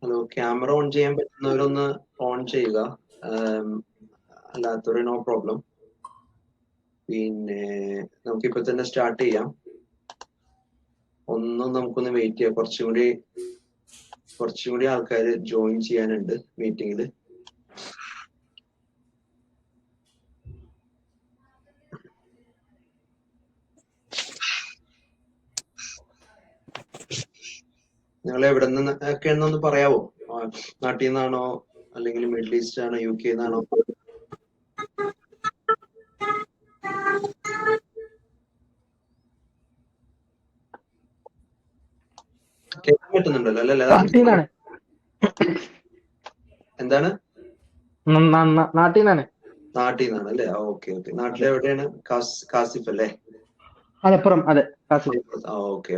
Hello, camera on ചെയ്യാൻ പറ്റുന്നവരൊന്ന് on ചെയ്യുക. അല്ലാത്തവര് no problem. പിന്നെ നമുക്കിപ്പോ തന്നെ സ്റ്റാർട്ട് ചെയ്യാം. നമുക്കൊന്ന് വെയിറ്റ് ചെയ്യാം. കുറച്ചും കൂടി ആൾക്കാർ ജോയിൻ ചെയ്യാനുണ്ട് മീറ്റിംഗിൽ. നിങ്ങൾ എവിടെ നിന്നൊക്കെ എന്നൊന്ന് പറയാവോ? നാട്ടിൽ നിന്നാണോ, അല്ലെങ്കിൽ മിഡിൽ ഈസ്റ്റ് ആണോ, UK നിന്നാണോ? കേൾക്കാൻ പറ്റുന്നുണ്ടല്ലോ അല്ലേ? എന്താണ്? നാട്ടിൽ നിന്നാണ് അല്ലേ? ഓക്കെ. നാട്ടിലെവിടെയാണ്? കാസിഫ് അല്ലേ? മലപ്പുറം. അതെ, ഓക്കെ.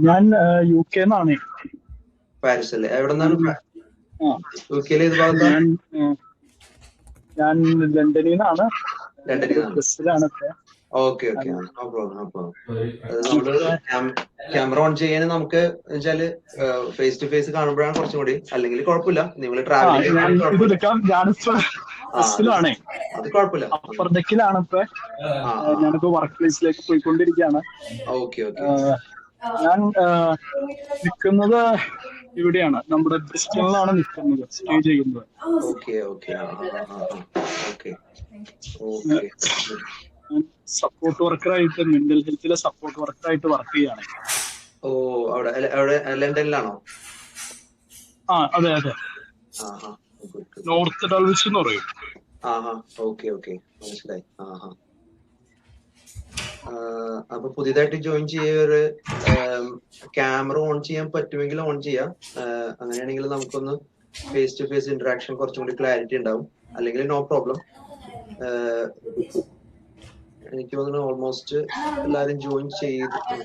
ഞാൻ UK നിന്നാണ്. പാരീസ് അല്ലേ? എവിടെ നിന്നാണ്? UK ഏത് ഭാഗത്താണ്? ഞാൻ ലണ്ടനിൽ നിന്നാണ്. ഓക്കെ. നമ്മള് ക്യാമറ ഓൺ ചെയ്യാൻ നമുക്ക് വെച്ചാല് ഫേസ് ടു ഫേസ് കാണുമ്പോഴാണ് കുറച്ചും കൂടി. അല്ലെങ്കിൽ കുഴപ്പമില്ല, നിങ്ങൾ ട്രാവലിംഗ് അത് കുഴപ്പമില്ല. അപ്പർ ഡെക്കിലാണ് ഇപ്പൊ. ഞാനിപ്പോ വർക്ക് പ്ലേസിലേക്ക് പോയിക്കൊണ്ടിരിക്കുകയാണ്. ഓക്കെ. ഞാൻ നിൽക്കുന്നത് ഇവിടെയാണ്, നമ്മുടെ ബ്രിസ്റ്റലിലാണ് നിൽക്കുന്നത്, സ്റ്റേ ചെയ്യുന്നത്. ഓക്കെ. സപ്പോർട്ട് വർക്കറായിട്ട്, മെന്റൽ ഹെൽത്തിലെ സപ്പോർട്ട് വർക്കറായിട്ട് വർക്ക് ചെയ്യാണ്. അവിടെ ലണ്ടനിലാണോ? അതെ. നോർത്ത് ഡൾവിച്ച് എന്ന് പറയും. ഓക്കെ, മനസ്സിലായി. അപ്പൊ പുതിയതായിട്ട് ജോയിൻ ചെയ്യൊരു ക്യാമറ ഓൺ ചെയ്യാൻ പറ്റുമെങ്കിൽ ഓൺ ചെയ്യാം. അങ്ങനെയാണെങ്കിൽ നമുക്കൊന്ന് ഫേസ് ടു ഫേസ് ഇന്ററാക്ഷൻ കുറച്ചും കൂടി ക്ലാരിറ്റി ഉണ്ടാവും. അല്ലെങ്കിൽ നോ പ്രോബ്ലം. എനിക്ക് തോന്നുന്നു ഓൾമോസ്റ്റ് എല്ലാവരും ജോയിൻ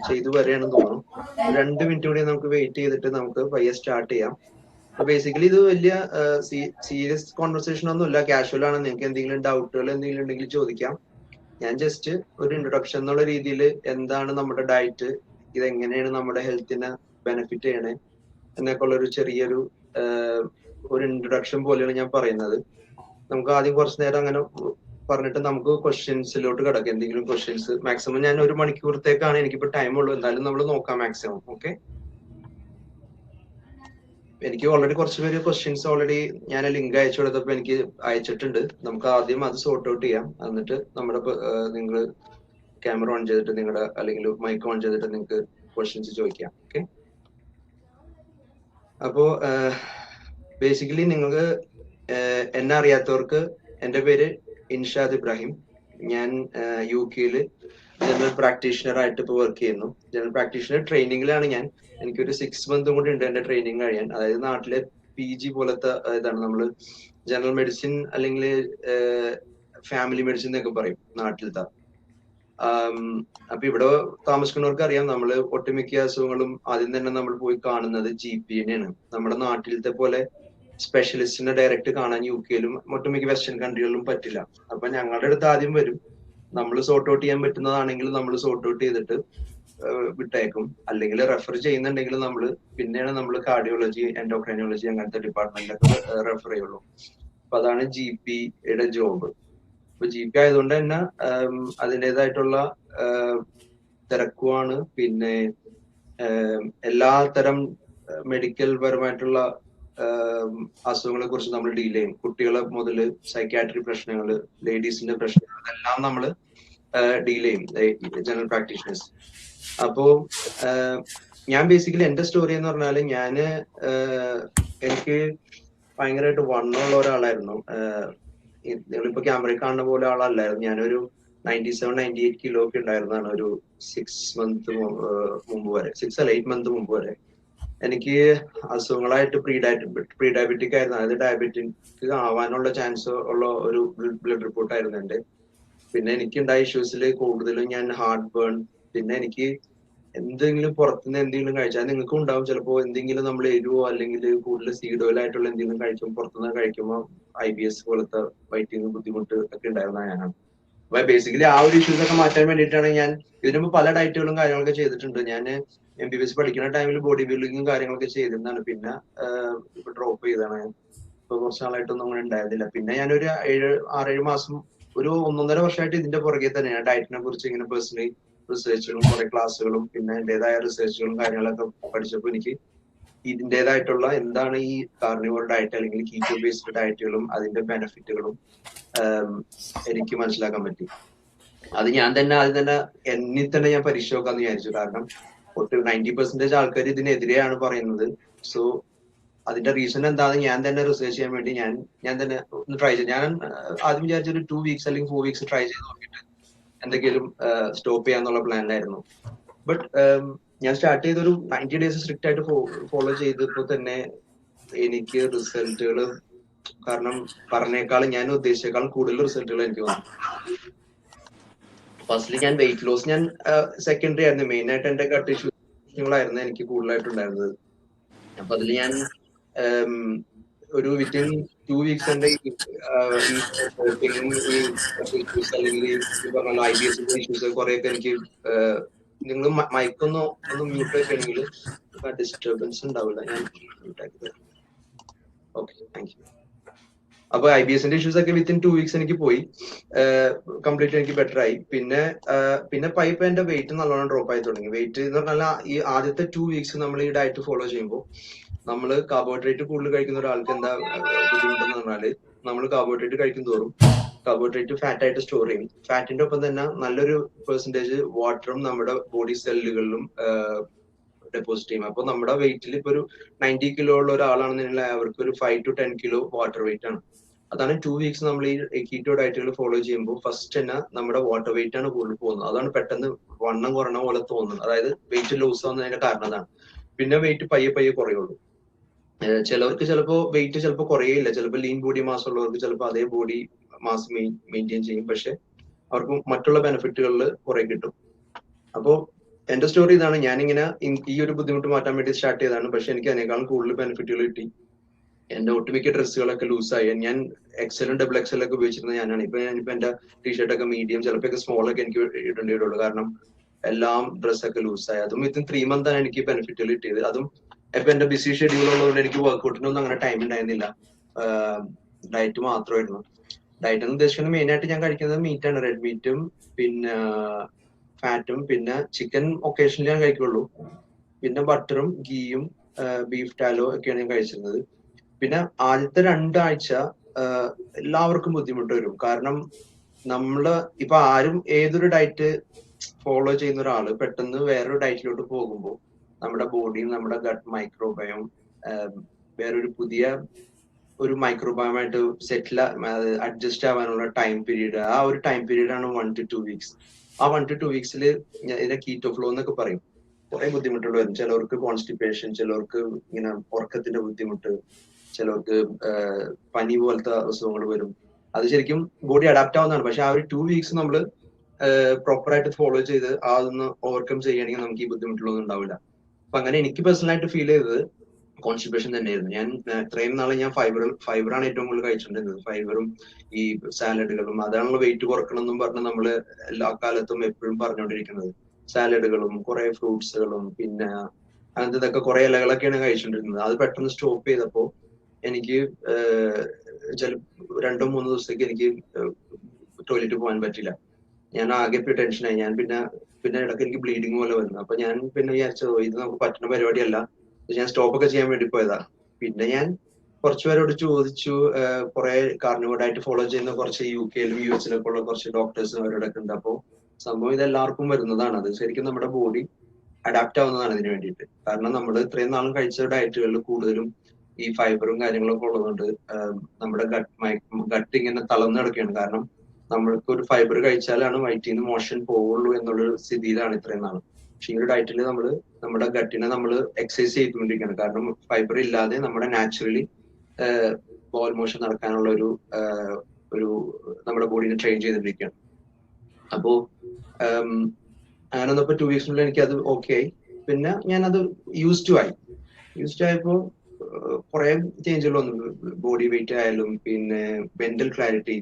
ചെയ്തു വരെയാണെന്ന് തോന്നുന്നു. 2 മിനിറ്റ് കൂടി നമുക്ക് വെയിറ്റ് ചെയ്തിട്ട് നമുക്ക് പയ്യെ സ്റ്റാർട്ട് ചെയ്യാം. ബേസിക്കലി ഇത് വലിയ സീരിയസ് കോൺവെർസേഷൻ ഒന്നുമില്ല, കാഷ്വൽ ആണ്. നിങ്ങൾക്ക് എന്തെങ്കിലും ഡൗട്ടുകൾ എന്തെങ്കിലും ഉണ്ടെങ്കിൽ ചോദിക്കാം. ഞാൻ ജസ്റ്റ് ഒരു ഇൻട്രൊഡക്ഷൻ എന്നുള്ള രീതിയിൽ എന്താണ് നമ്മുടെ ഡയറ്റ്, ഇതെങ്ങനെയാണ് നമ്മുടെ ഹെൽത്തിനെ ബെനിഫിറ്റ് ചെയ്യണേ എന്നൊക്കെ ഉള്ള ഒരു ചെറിയൊരു ഒരു ഇൻട്രൊഡക്ഷൻ പോലെയാണ് ഞാൻ പറയുന്നത്. നമുക്ക് ആദ്യം കുറച്ചു നേരം അങ്ങനെ പറഞ്ഞിട്ട് നമുക്ക് ക്വസ്റ്റ്യൻസിലോട്ട് കിടക്കാം. എന്തെങ്കിലും ക്വസ്റ്റ്യൻസ് മാക്സിമം ഞാൻ 1 മണിക്കൂറത്തേക്കാണ് എനിക്കിപ്പോ ടൈം ഉള്ളൂ. എന്തായാലും നമ്മൾ നോക്കാം മാക്സിമം. ഓക്കെ. എനിക്ക് ഓൾറെഡി കുറച്ച് പേര് ക്വസ്റ്റ്യൻസ് ഓൾറെഡി ഞാൻ ലിങ്ക് അയച്ചു കൊടുത്തപ്പോ എനിക്ക് അയച്ചിട്ടുണ്ട്. നമുക്ക് ആദ്യം അത് സോർട്ട് ഔട്ട് ചെയ്യാം. എന്നിട്ട് നിങ്ങൾ ക്യാമറ ഓൺ ചെയ്തിട്ട് നിങ്ങളുടെ അല്ലെങ്കിൽ മൈക്ക് ഓൺ ചെയ്തിട്ട് നിങ്ങൾക്ക് ക്വസ്റ്റ്യൻസ് ചോദിക്കാം. ഓക്കെ. അപ്പോ ബേസിക്കലി നിങ്ങൾക്ക് എന്നെ അറിയാത്തവർക്ക്, എൻ്റെ പേര് ഇൻഷാദ് ഇബ്രാഹിം. ഞാൻ UK-യിൽ ജനറൽ പ്രാക്ടീഷണർ ആയിട്ട് ഇപ്പോൾ വർക്ക് ചെയ്യുന്നു. ജനറൽ പ്രാക്ടീഷണർ ട്രെയിനിങ്ങിലാണ് ഞാൻ. എനിക്കൊരു 6 മന്തും കൂടി ഉണ്ട് എന്റെ ട്രെയിനിങ് കഴിയാൻ. അതായത് നാട്ടിലെ PG പോലത്തെ ഇതാണ്. നമ്മള് ജനറൽ മെഡിസിൻ അല്ലെങ്കിൽ ഫാമിലി മെഡിസിൻ എന്നൊക്കെ പറയും നാട്ടിലത്തെ. അപ്പൊ ഇവിടെ താമസിക്കുന്നവർക്ക് അറിയാം, നമ്മള് ഒട്ടുമിക്ക അസുഖങ്ങളും ആദ്യം തന്നെ നമ്മൾ പോയി കാണുന്നത് GP-നെയാണ്. നമ്മുടെ നാട്ടിലത്തെ പോലെ സ്പെഷ്യലിസ്റ്റിനെ ഡയറക്റ്റ് കാണാൻ UK-യിലും ഒട്ടുമിക്ക വെസ്റ്റേൺ കൺട്രികളിലും പറ്റില്ല. അപ്പൊ ഞങ്ങളുടെ അടുത്ത് ആദ്യം വരും. നമ്മൾ സോർട്ട് ഔട്ട് ചെയ്യാൻ പറ്റുന്നതാണെങ്കിൽ നമ്മൾ സോർട്ട് ഔട്ട് ചെയ്തിട്ട് വിട്ടേക്കും. അല്ലെങ്കിൽ റെഫർ ചെയ്യുന്നുണ്ടെങ്കിൽ പിന്നെയാണ് നമ്മൾ കാർഡിയോളജി, എൻഡോക്രൈനോളജി അങ്ങനത്തെ ഡിപ്പാർട്ട്മെന്റിലൊക്കെ റെഫർ ചെയ്യുള്ളൂ. അപ്പൊ അതാണ് GP-യുടെ ജോബ്. അപ്പൊ GP ആയതുകൊണ്ട് തന്നെ അതിൻ്റെതായിട്ടുള്ള തിരക്കുമാണ്. പിന്നെ എല്ലാ തരം മെഡിക്കൽ പരമായിട്ടുള്ള അസുഖങ്ങളെ കുറിച്ച് നമ്മൾ ഡീൽ ചെയ്യും. കുട്ടികളെ മുതൽ സൈക്യാട്രി പ്രശ്നങ്ങൾ, ലേഡീസിന്റെ പ്രശ്നങ്ങൾ, അതെല്ലാം നമ്മൾ ഡീൽ ചെയ്യും ജനറൽ പ്രാക്ടീഷണേഴ്സ്. അപ്പോ ഞാൻ ബേസിക്കലി എന്റെ സ്റ്റോറി എന്ന് പറഞ്ഞാല് എനിക്ക് ഭയങ്കരമായിട്ട് വണ്ണമുള്ള ഒരാളായിരുന്നു. നിങ്ങളിപ്പോ ക്യാമറയിൽ കാണുന്ന പോലെ ആളല്ലായിരുന്നു. ഞാനൊരു 97-98 കിലോ ഒക്കെ ഉണ്ടായിരുന്നതാണ് ഒരു 6 മന്ത് മുമ്പ് വരെ. 6 അല്ല 8 മന്ത് മുമ്പ് വരെ. എനിക്ക് അസുഖങ്ങളായിട്ട് പ്രീ ഡയബറ്റിക് ആയിരുന്നു. അതായത് ഡയബറ്റിക് ആവാനുള്ള ചാൻസ് ഉള്ള ഒരു ബ്ലഡ് റിപ്പോർട്ട് ആയിരുന്നു എന്റെ. പിന്നെ എനിക്കുണ്ടായ ഇഷ്യൂസിൽ കൂടുതലും ഞാൻ ഹാർട്ട് ബേൺ, പിന്നെ എനിക്ക് എന്തെങ്കിലും പുറത്തുനിന്ന് എന്തെങ്കിലും കഴിച്ചാൽ, നിങ്ങൾക്കും ഉണ്ടാവും ചിലപ്പോൾ, എന്തെങ്കിലും നമ്മൾ എരിവോ അല്ലെങ്കിൽ കൂടുതൽ സീഡ് ഓയിൽ ആയിട്ടുള്ള എന്തെങ്കിലും കഴിക്കുമ്പോൾ, പുറത്തുനിന്ന് കഴിക്കുമ്പോൾ IBS പോലത്തെ വയറ്റിന് ബുദ്ധിമുട്ട് ഒക്കെ ഉണ്ടായിരുന്ന ഞാനാണ്. അപ്പൊ ബേസിക്കലി ആ ഒരു ഇഷ്യൂസ് ഒക്കെ മാറ്റാൻ വേണ്ടിയിട്ടാണ് ഞാൻ ഇതിനു മുമ്പ് പല ഡയറ്റുകളും കാര്യങ്ങളൊക്കെ ചെയ്തിട്ടുണ്ട്. ഞാൻ MBBS പഠിക്കുന്ന ടൈമിൽ ബോഡി ബിൽഡിങ്ങും കാര്യങ്ങളൊക്കെ ചെയ്തിരുന്നതാണ്. പിന്നെ ഇപ്പൊ ഡ്രോപ്പ് ചെയ്താണ്. ഇപ്പൊ കുറച്ച് നാളായിട്ടൊന്നും അങ്ങനെ ഉണ്ടായിരുന്നില്ല. പിന്നെ ഞാനൊരു 6-7 മാസം, ഒരു 1.5 വർഷമായിട്ട് ഇതിന്റെ പുറകെ തന്നെയാണ്. ഡയറ്റിനെ കുറിച്ച് ഇങ്ങനെ പേഴ്സണലി റിസർച്ചുകളും കുറെ ക്ലാസ്സുകളും പിന്നെ എന്റേതായ റിസർച്ചുകളും കാര്യങ്ങളൊക്കെ പഠിച്ചപ്പോൾ എനിക്ക് ഇതിൻ്റെതായിട്ടുള്ള എന്താണ് ഈ കാർണിവോർ ഡയറ്റ് അല്ലെങ്കിൽ കീറ്റോ ബേസ്ഡ് ഡയറ്റുകളും അതിന്റെ ബെനിഫിറ്റുകളും എനിക്ക് മനസ്സിലാക്കാൻ പറ്റി. അത് ഞാൻ തന്നെ ആദ്യം തന്നെ എന്നിൽ തന്നെ ഞാൻ പരീക്ഷ നോക്കാന്ന് വിചാരിച്ചു. കാരണം 90% ആൾക്കാർ ഇതിനെതിരെയാണ് പറയുന്നത്. സോ അതിന്റെ റീസൺ എന്താണെന്ന് ഞാൻ തന്നെ റിസർച്ച് ചെയ്യാൻ വേണ്ടി ഞാൻ തന്നെ ഒന്ന് ട്രൈ ചെയ്തു. ഞാൻ ആദ്യം വിചാരിച്ചൊരു 2 വീക്സ് അല്ലെങ്കിൽ 4 വീക്സ് ട്രൈ ചെയ്ത് നോക്കിയിട്ട് എന്തെങ്കിലും സ്റ്റോപ്പ് ചെയ്യാന്നുള്ള പ്ലാനിലായിരുന്നു. ബട്ട് ഞാൻ സ്റ്റാർട്ട് ചെയ്തൊരു 90 ഡേയ്സ് സ്ട്രിക്റ്റ് ആയിട്ട് ഫോളോ ചെയ്തപ്പോൾ തന്നെ എനിക്ക് റിസൾട്ടുകൾ, കാരണം പറഞ്ഞേക്കാളും ഞാൻ ഉദ്ദേശിച്ചേക്കാളും കൂടുതൽ റിസൾട്ടുകൾ എനിക്ക് വന്നു. ഫസ്റ്റ്ലി ഞാൻ വെയിറ്റ് ലോസ് ഞാൻ സെക്കൻഡറി ആയിരുന്നു. മെയിൻ ആയിട്ട് എന്റെ ഗട്ട് ഇഷ്യൂകളായിരുന്നു എനിക്ക് കൂടുതലായിട്ടുണ്ടായിരുന്നത്. അപ്പൊ അതിൽ ഞാൻ ഒരു വിത്തിൻ 2 വീക്സ് എന്റെ അല്ലെങ്കിൽ ഈ പറഞ്ഞ IBS ഇഷ്യൂസ് കുറെയൊക്കെ എനിക്ക്, നിങ്ങൾ മൈക്കൊന്ന് മ്യൂട്ട് ആക്കുകയാണെങ്കിൽ ഡിസ്റ്റർബൻസ് ഉണ്ടാവില്ല. ഞാൻ മ്യൂട്ട് ആക്കി തരാം. Okay, thank you. അപ്പൊ IBS ഇഷ്യൂസ് ഒക്കെ വിത്തിൻ 2 വീക്സ് എനിക്ക് പോയി, കംപ്ലീറ്റ് എനിക്ക് ബെറ്റർ ആയി. പിന്നെ പൈപ്പ് എന്റെ വെയിറ്റ് നല്ലോണം ഡ്രോപ്പ് ആയി തുടങ്ങി. വെയിറ്റ് എന്ന് പറഞ്ഞാൽ ഈ ആദ്യത്തെ 2 വീക്സ് നമ്മൾ ഈ ഡയറ്റ് ഫോളോ ചെയ്യുമ്പോൾ നമ്മൾ കാർബോഹൈഡ്രേറ്റ് കൂടുതൽ കഴിക്കുന്ന ഒരാൾക്ക് എന്താ ബുദ്ധിമുട്ടെന്ന് പറഞ്ഞാല്, നമ്മൾ കാർബോഹൈഡ്രേറ്റ് കഴിക്കും തോറും കാർബോഹൈഡ്രേറ്റ് ഫാറ്റ് ആയിട്ട് സ്റ്റോർ ചെയ്യും. ഫാറ്റിന്റെ ഒപ്പം തന്നെ നല്ലൊരു പെർസെന്റേജ് വാട്ടറും നമ്മുടെ ബോഡി സെല്ലുകളിലും ഡെപ്പോസിറ്റ് ചെയ്യും. അപ്പൊ നമ്മുടെ വെയിറ്റിൽ ഇപ്പൊ ഒരു 90 കിലോ ഉള്ള ഒരാളാണെന്നുണ്ടെങ്കിൽ അവർക്ക് ഒരു 5 to 10 കിലോ വാട്ടർ വെയിറ്റ് ആണ്. അതാണ് 2 വീക്സ് നമ്മൾ ഈ കീറ്റോ ഡയറ്റുകൾ ഫോളോ ചെയ്യുമ്പോൾ ഫസ്റ്റ് തന്നെ നമ്മുടെ വാട്ടർ വെയിറ്റ് ആണ് കൂടുതൽ പോകുന്നത്. അതാണ് പെട്ടെന്ന് വണ്ണം കുറഞ്ഞ പോലെ തോന്നുന്നത്. അതായത് വെയിറ്റ് ലൂസ് ആവുന്നതിന്റെ കാരണം അതാണ്. പിന്നെ വെയിറ്റ് പയ്യെ കുറയുള്ളൂ. ചിലവർക്ക് ചിലപ്പോൾ വെയിറ്റ് ചിലപ്പോൾ കുറയില്ല. ചിലപ്പോൾ ലീൻ ബോഡി മാസ് ഉള്ളവർക്ക് ചിലപ്പോൾ അതേ ബോഡി മാസ് മെയിൻറ്റെയിൻ ചെയ്യും. പക്ഷെ അവർക്ക് മറ്റുള്ള ബെനിഫിറ്റുകളിൽ കുറെ കിട്ടും. അപ്പോ എന്റെ സ്റ്റോറി ഇതാണ്. ഞാനിങ്ങനെ ഈ ഒരു ബുദ്ധിമുട്ട് മാറ്റാൻ വേണ്ടി സ്റ്റാർട്ട് ചെയ്തതാണ്. പക്ഷെ എനിക്ക് അതിനേക്കാളും കൂടുതൽ ബെനിഫിറ്റുകൾ കിട്ടി. എന്റെ ഒട്ടുമിക്ക ഡ്രസ്സുകളൊക്കെ ലൂസായി. ഞാൻ XL ഡബിൾ XL ഒക്കെ ഉപയോഗിച്ചിരുന്ന ഞാനാണ്. ഞാനിപ്പോ എന്റെ ടീഷർട്ടൊക്കെ മീഡിയം, ചിലപ്പോൾ സ്മോൾ ഒക്കെ എനിക്ക് ഇടേണ്ടി വരുള്ളൂ. കാരണം എല്ലാം ഡ്രസ്സൊക്കെ ലൂസായി. അതും വിത്തിൻ 3 months ആണ് എനിക്ക് ബെനിഫിറ്റുകൾ കിട്ടിയത്. അതും ഇപ്പൊ എന്റെ ബിസി ഷെഡ്യൂൾ ഉള്ളതുകൊണ്ട് എനിക്ക് വർക്ക്ഔട്ടിനൊന്നും അങ്ങനെ ടൈം ഉണ്ടായിരുന്നില്ല. ഡയറ്റ് മാത്രമായിരുന്നു. ഡയറ്റ് എന്ന് ഉദ്ദേശിക്കുന്നത് മെയിൻ ആയിട്ട് ഞാൻ കഴിക്കുന്നത് മീറ്റ് ആണ്. റെഡ് മീറ്റും പിന്നെ ഫാറ്റും പിന്നെ ചിക്കൻ ഒക്കേഷനിൽ ഞാൻ കഴിക്കുള്ളൂ. പിന്നെ ബട്ടറും ഗീയും ബീഫ് ടാലോ ഒക്കെയാണ് ഞാൻ കഴിച്ചിരുന്നത്. പിന്നെ ആദ്യത്തെ 2 ആഴ്ച എല്ലാവർക്കും ബുദ്ധിമുട്ട് വരും. കാരണം നമ്മള് ഇപ്പൊ ആരും ഏതൊരു ഡയറ്റ് ഫോളോ ചെയ്യുന്ന ഒരാള് പെട്ടെന്ന് വേറൊരു ഡയറ്റിലോട്ട് പോകുമ്പോൾ നമ്മുടെ ബോഡിയും നമ്മുടെ ഗട്ട് മൈക്രോബയോം വേറൊരു പുതിയ ഒരു മൈക്രോബയോമായിട്ട് സെറ്റിൽ അഡ്ജസ്റ്റ് ആവാനുള്ള ടൈം പീരീഡ്, ആ ഒരു ടൈം പീരീഡ് ആണ് 1 to 2 weeks. ആ 1 to 2 weeks ഇതിനെ കീറ്റോ ഫ്ലോ എന്നൊക്കെ പറയും. കുറെ ബുദ്ധിമുട്ടുകൾ വരും. ചിലവർക്ക് കോൺസ്റ്റിപ്പേഷൻ, ചിലവർക്ക് ഇങ്ങനെ ഉറക്കത്തിന്റെ ബുദ്ധിമുട്ട്, ചിലവർക്ക് പനി പോലത്തെ അസുഖങ്ങൾ വരും. അത് ശരിക്കും ബോഡി അഡാപ്റ്റ് ആവുന്നതാണ്. പക്ഷെ ആ ഒരു 2 weeks നമ്മൾ പ്രോപ്പർ ആയിട്ട് ഫോളോ ചെയ്ത് അതൊന്ന് ഓവർകം ചെയ്യുകയാണെങ്കിൽ നമുക്ക് ഈ ബുദ്ധിമുട്ടുകളൊന്നും ഉണ്ടാവില്ല. അപ്പൊ അങ്ങനെ എനിക്ക് പേഴ്സണലായിട്ട് ഫീൽ ചെയ്തത് കോൺസ്റ്റിപ്പേഷൻ തന്നെയായിരുന്നു. ഞാൻ ഇത്രയും നാളെ ഞാൻ ഫൈബറാണ് ഏറ്റവും കൂടുതൽ കഴിച്ചിട്ടുണ്ടായിരുന്നത്. ഫൈബറും ഈ സാലഡുകളും. അതാണല്ലോ വെയിറ്റ് കുറക്കണം എന്നും പറഞ്ഞ് നമ്മള് എല്ലാ കാലത്തും എപ്പോഴും പറഞ്ഞുകൊണ്ടിരിക്കുന്നത്. സാലഡുകളും കുറെ ഫ്രൂട്ട്സുകളും പിന്നെ അങ്ങനത്തെ ഇതൊക്കെ കുറെ ഇലകളൊക്കെയാണ് കഴിച്ചുകൊണ്ടിരുന്നത്. അത് പെട്ടെന്ന് സ്റ്റോപ്പ് ചെയ്തപ്പോ എനിക്ക് 2-3 ദിവസത്തേക്ക് എനിക്ക് ടോയ്ലറ്റ് പോകാൻ പറ്റില്ല. ഞാൻ ആകെ ടെൻഷനായി. ഞാൻ പിന്നെ ഇടയ്ക്ക് എനിക്ക് ബ്ലീഡിങ് പോലെ വന്നു. അപ്പൊ ഞാൻ പിന്നെ വിചാരിച്ചത് ഇത് നമുക്ക് പറ്റുന്ന പരിപാടിയല്ല. ഞാൻ സ്റ്റോപ്പ് ഒക്കെ ചെയ്യാൻ വേണ്ടി പോയതാ. പിന്നെ ഞാൻ കുറച്ചു പേരോട് ചോദിച്ചു. കുറെ കാർണിവോർ ഡയറ്റ് ഫോളോ ചെയ്യുന്ന കുറച്ച് UK യിലും US ലൊക്കെ ഉള്ള കുറച്ച് ഡോക്ടേഴ്സ് അവരോടൊക്കെ ഉണ്ട്. അപ്പോൾ സംഭവം ഇത് എല്ലാവർക്കും വരുന്നതാണ്. അത് ശരിക്കും നമ്മുടെ ബോഡി അഡാപ്റ്റ് ആവുന്നതാണ് ഇതിന് വേണ്ടിയിട്ട്. കാരണം നമ്മൾ ഇത്രയും നാളും കഴിച്ച ഡയറ്റുകളിൽ കൂടുതലും ഈ ഫൈബറും കാര്യങ്ങളൊക്കെ ഉള്ളതുകൊണ്ട് നമ്മുടെ ഗട്ട് ഇങ്ങനെ തളർന്നു കിടക്കുകയാണ്. കാരണം നമ്മൾക്ക് ഒരു ഫൈബർ കഴിച്ചാലാണ് വയറ്റിൽ നിന്ന് മോഷൻ പോവുള്ളൂ എന്നുള്ളൊരു സ്ഥിതിയിലാണ് ഇത്രയും നാൾ. പക്ഷെ ഈ ഒരു ഡയറ്റിൽ നമ്മുടെ ഗട്ടിനെ നമ്മൾ എക്സസൈസ് ചെയ്തുകൊണ്ടിരിക്കുകയാണ്. കാരണം ഫൈബർ ഇല്ലാതെ നമ്മുടെ നാച്ചുറലി ബോൾ മോഷൻ നടക്കാനുള്ള ഒരു നമ്മുടെ ബോഡിനെ ട്രെയിൻ ചെയ്തുകൊണ്ടിരിക്കുകയാണ്. അപ്പോ അങ്ങനെ വന്നപ്പോ 2 വീക്സിനുള്ളിൽ എനിക്ക് അത് ഓക്കെ ആയി. പിന്നെ ഞാനത് യൂസ്ഡ് ആയപ്പോ കുറെ ചേഞ്ചുകൾ വന്നു. ബോഡി വെയിറ്റ് ആയാലും പിന്നെ മെന്റൽ ക്ലാരിറ്റി,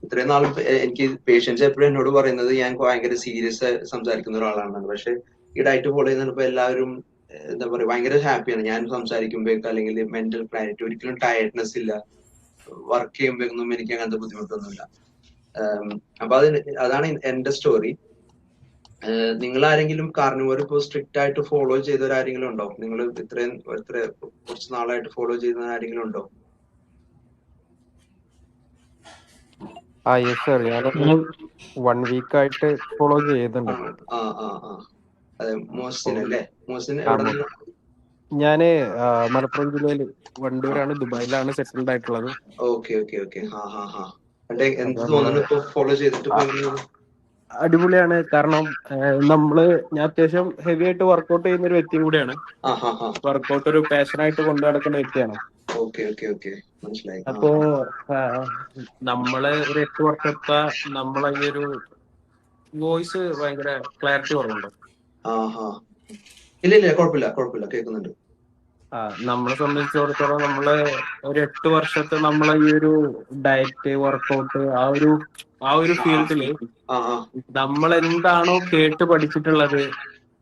ഇത്രയും നാളും എനിക്ക് പേഷ്യൻസ് എപ്പോഴും എന്നോട് പറയുന്നത് ഞാൻ ഭയങ്കര സീരിയസ് സംസാരിക്കുന്ന ഒരാളാണെന്നാണ്. പക്ഷെ ഈ ഡയറ്റ് ഫോളോ ചെയ്യുന്നപ്പോ എല്ലാവരും എന്താ പറയാ ഭയങ്കര ഹാപ്പിയാണ്. ഞാൻ സംസാരിക്കുമ്പോഴേക്ക് അല്ലെങ്കിൽ മെന്റൽ ക്ലാരിറ്റി, ഒരിക്കലും ടയർഡ്നെസ് ഇല്ല. വർക്ക് ചെയ്യുമ്പോഴൊന്നും എനിക്ക് അങ്ങനത്തെ ബുദ്ധിമുട്ടൊന്നുമില്ല. അപ്പൊ അതാണ് എന്റെ സ്റ്റോറി. നിങ്ങൾ ആരെങ്കിലും കാർണിവോർ ഇപ്പോൾ സ്ട്രിക്റ്റ് ആയിട്ട് ഫോളോ ചെയ്തവരാരെങ്കിലും ഉണ്ടോ? നിങ്ങൾ കുറച്ച് നാളായിട്ട് ഫോളോ ചെയ്യുന്ന ആരെങ്കിലും ഉണ്ടോ? യെസ് സർ, ഞാനൊരു 1 വീക്കായിട്ട് ഫോളോ ചെയ്യുന്നുണ്ട്. അതെ, മോഹസിൻ അല്ലേ? മോഹസിൻ ആ, എവിടെ നിന്ന്? ഞാന് മലപ്പുറം ജില്ലയില് വണ്ടൂരാണ്, ദുബായിലാണ് സെറ്റിൽഡ് ആയിട്ടുള്ളത്. Okay okay okay. എന്ത് അപ്പൊ തോന്നുന്നു ഇപ്പൊ ഫോളോ ചെയ്തിട്ട്? അടിപൊളിയാണ്. കാരണം ഞാൻ അത്യാവശ്യം ഹെവി ആയിട്ട് വർക്കൗട്ട് ചെയ്യുന്ന ഒരു വ്യക്തിയും കൂടിയാണ്. വർക്കൗട്ട് ഒരു പാഷനായിട്ട് കൊണ്ടു നടക്കുന്ന വ്യക്തിയാണ്. ഓക്കെ ഓക്കെ ഓക്കെ, മനസ്സിലായി. അപ്പോ നമ്മള് ഒരു 8 വർഷത്തെ നമ്മളെ ഈ ഒരു വോയിസ് ഭയങ്കര ക്ലാരിറ്റി കുറവുണ്ട്. ഇല്ല ഇല്ല, കുഴപ്പമില്ല കുഴപ്പമില്ല, കേൾക്കുന്നുണ്ട്. നമ്മളെ സംബന്ധിച്ചിടത്തോളം നമ്മള് ഒരു 8 വർഷത്തെ നമ്മളെ ഈ ഒരു ഡയറ്റ് വർക്കൗട്ട് ആ ഒരു ഫീൽഡില് നമ്മൾ എന്താണോ കേട്ട് പഠിച്ചിട്ടുള്ളത്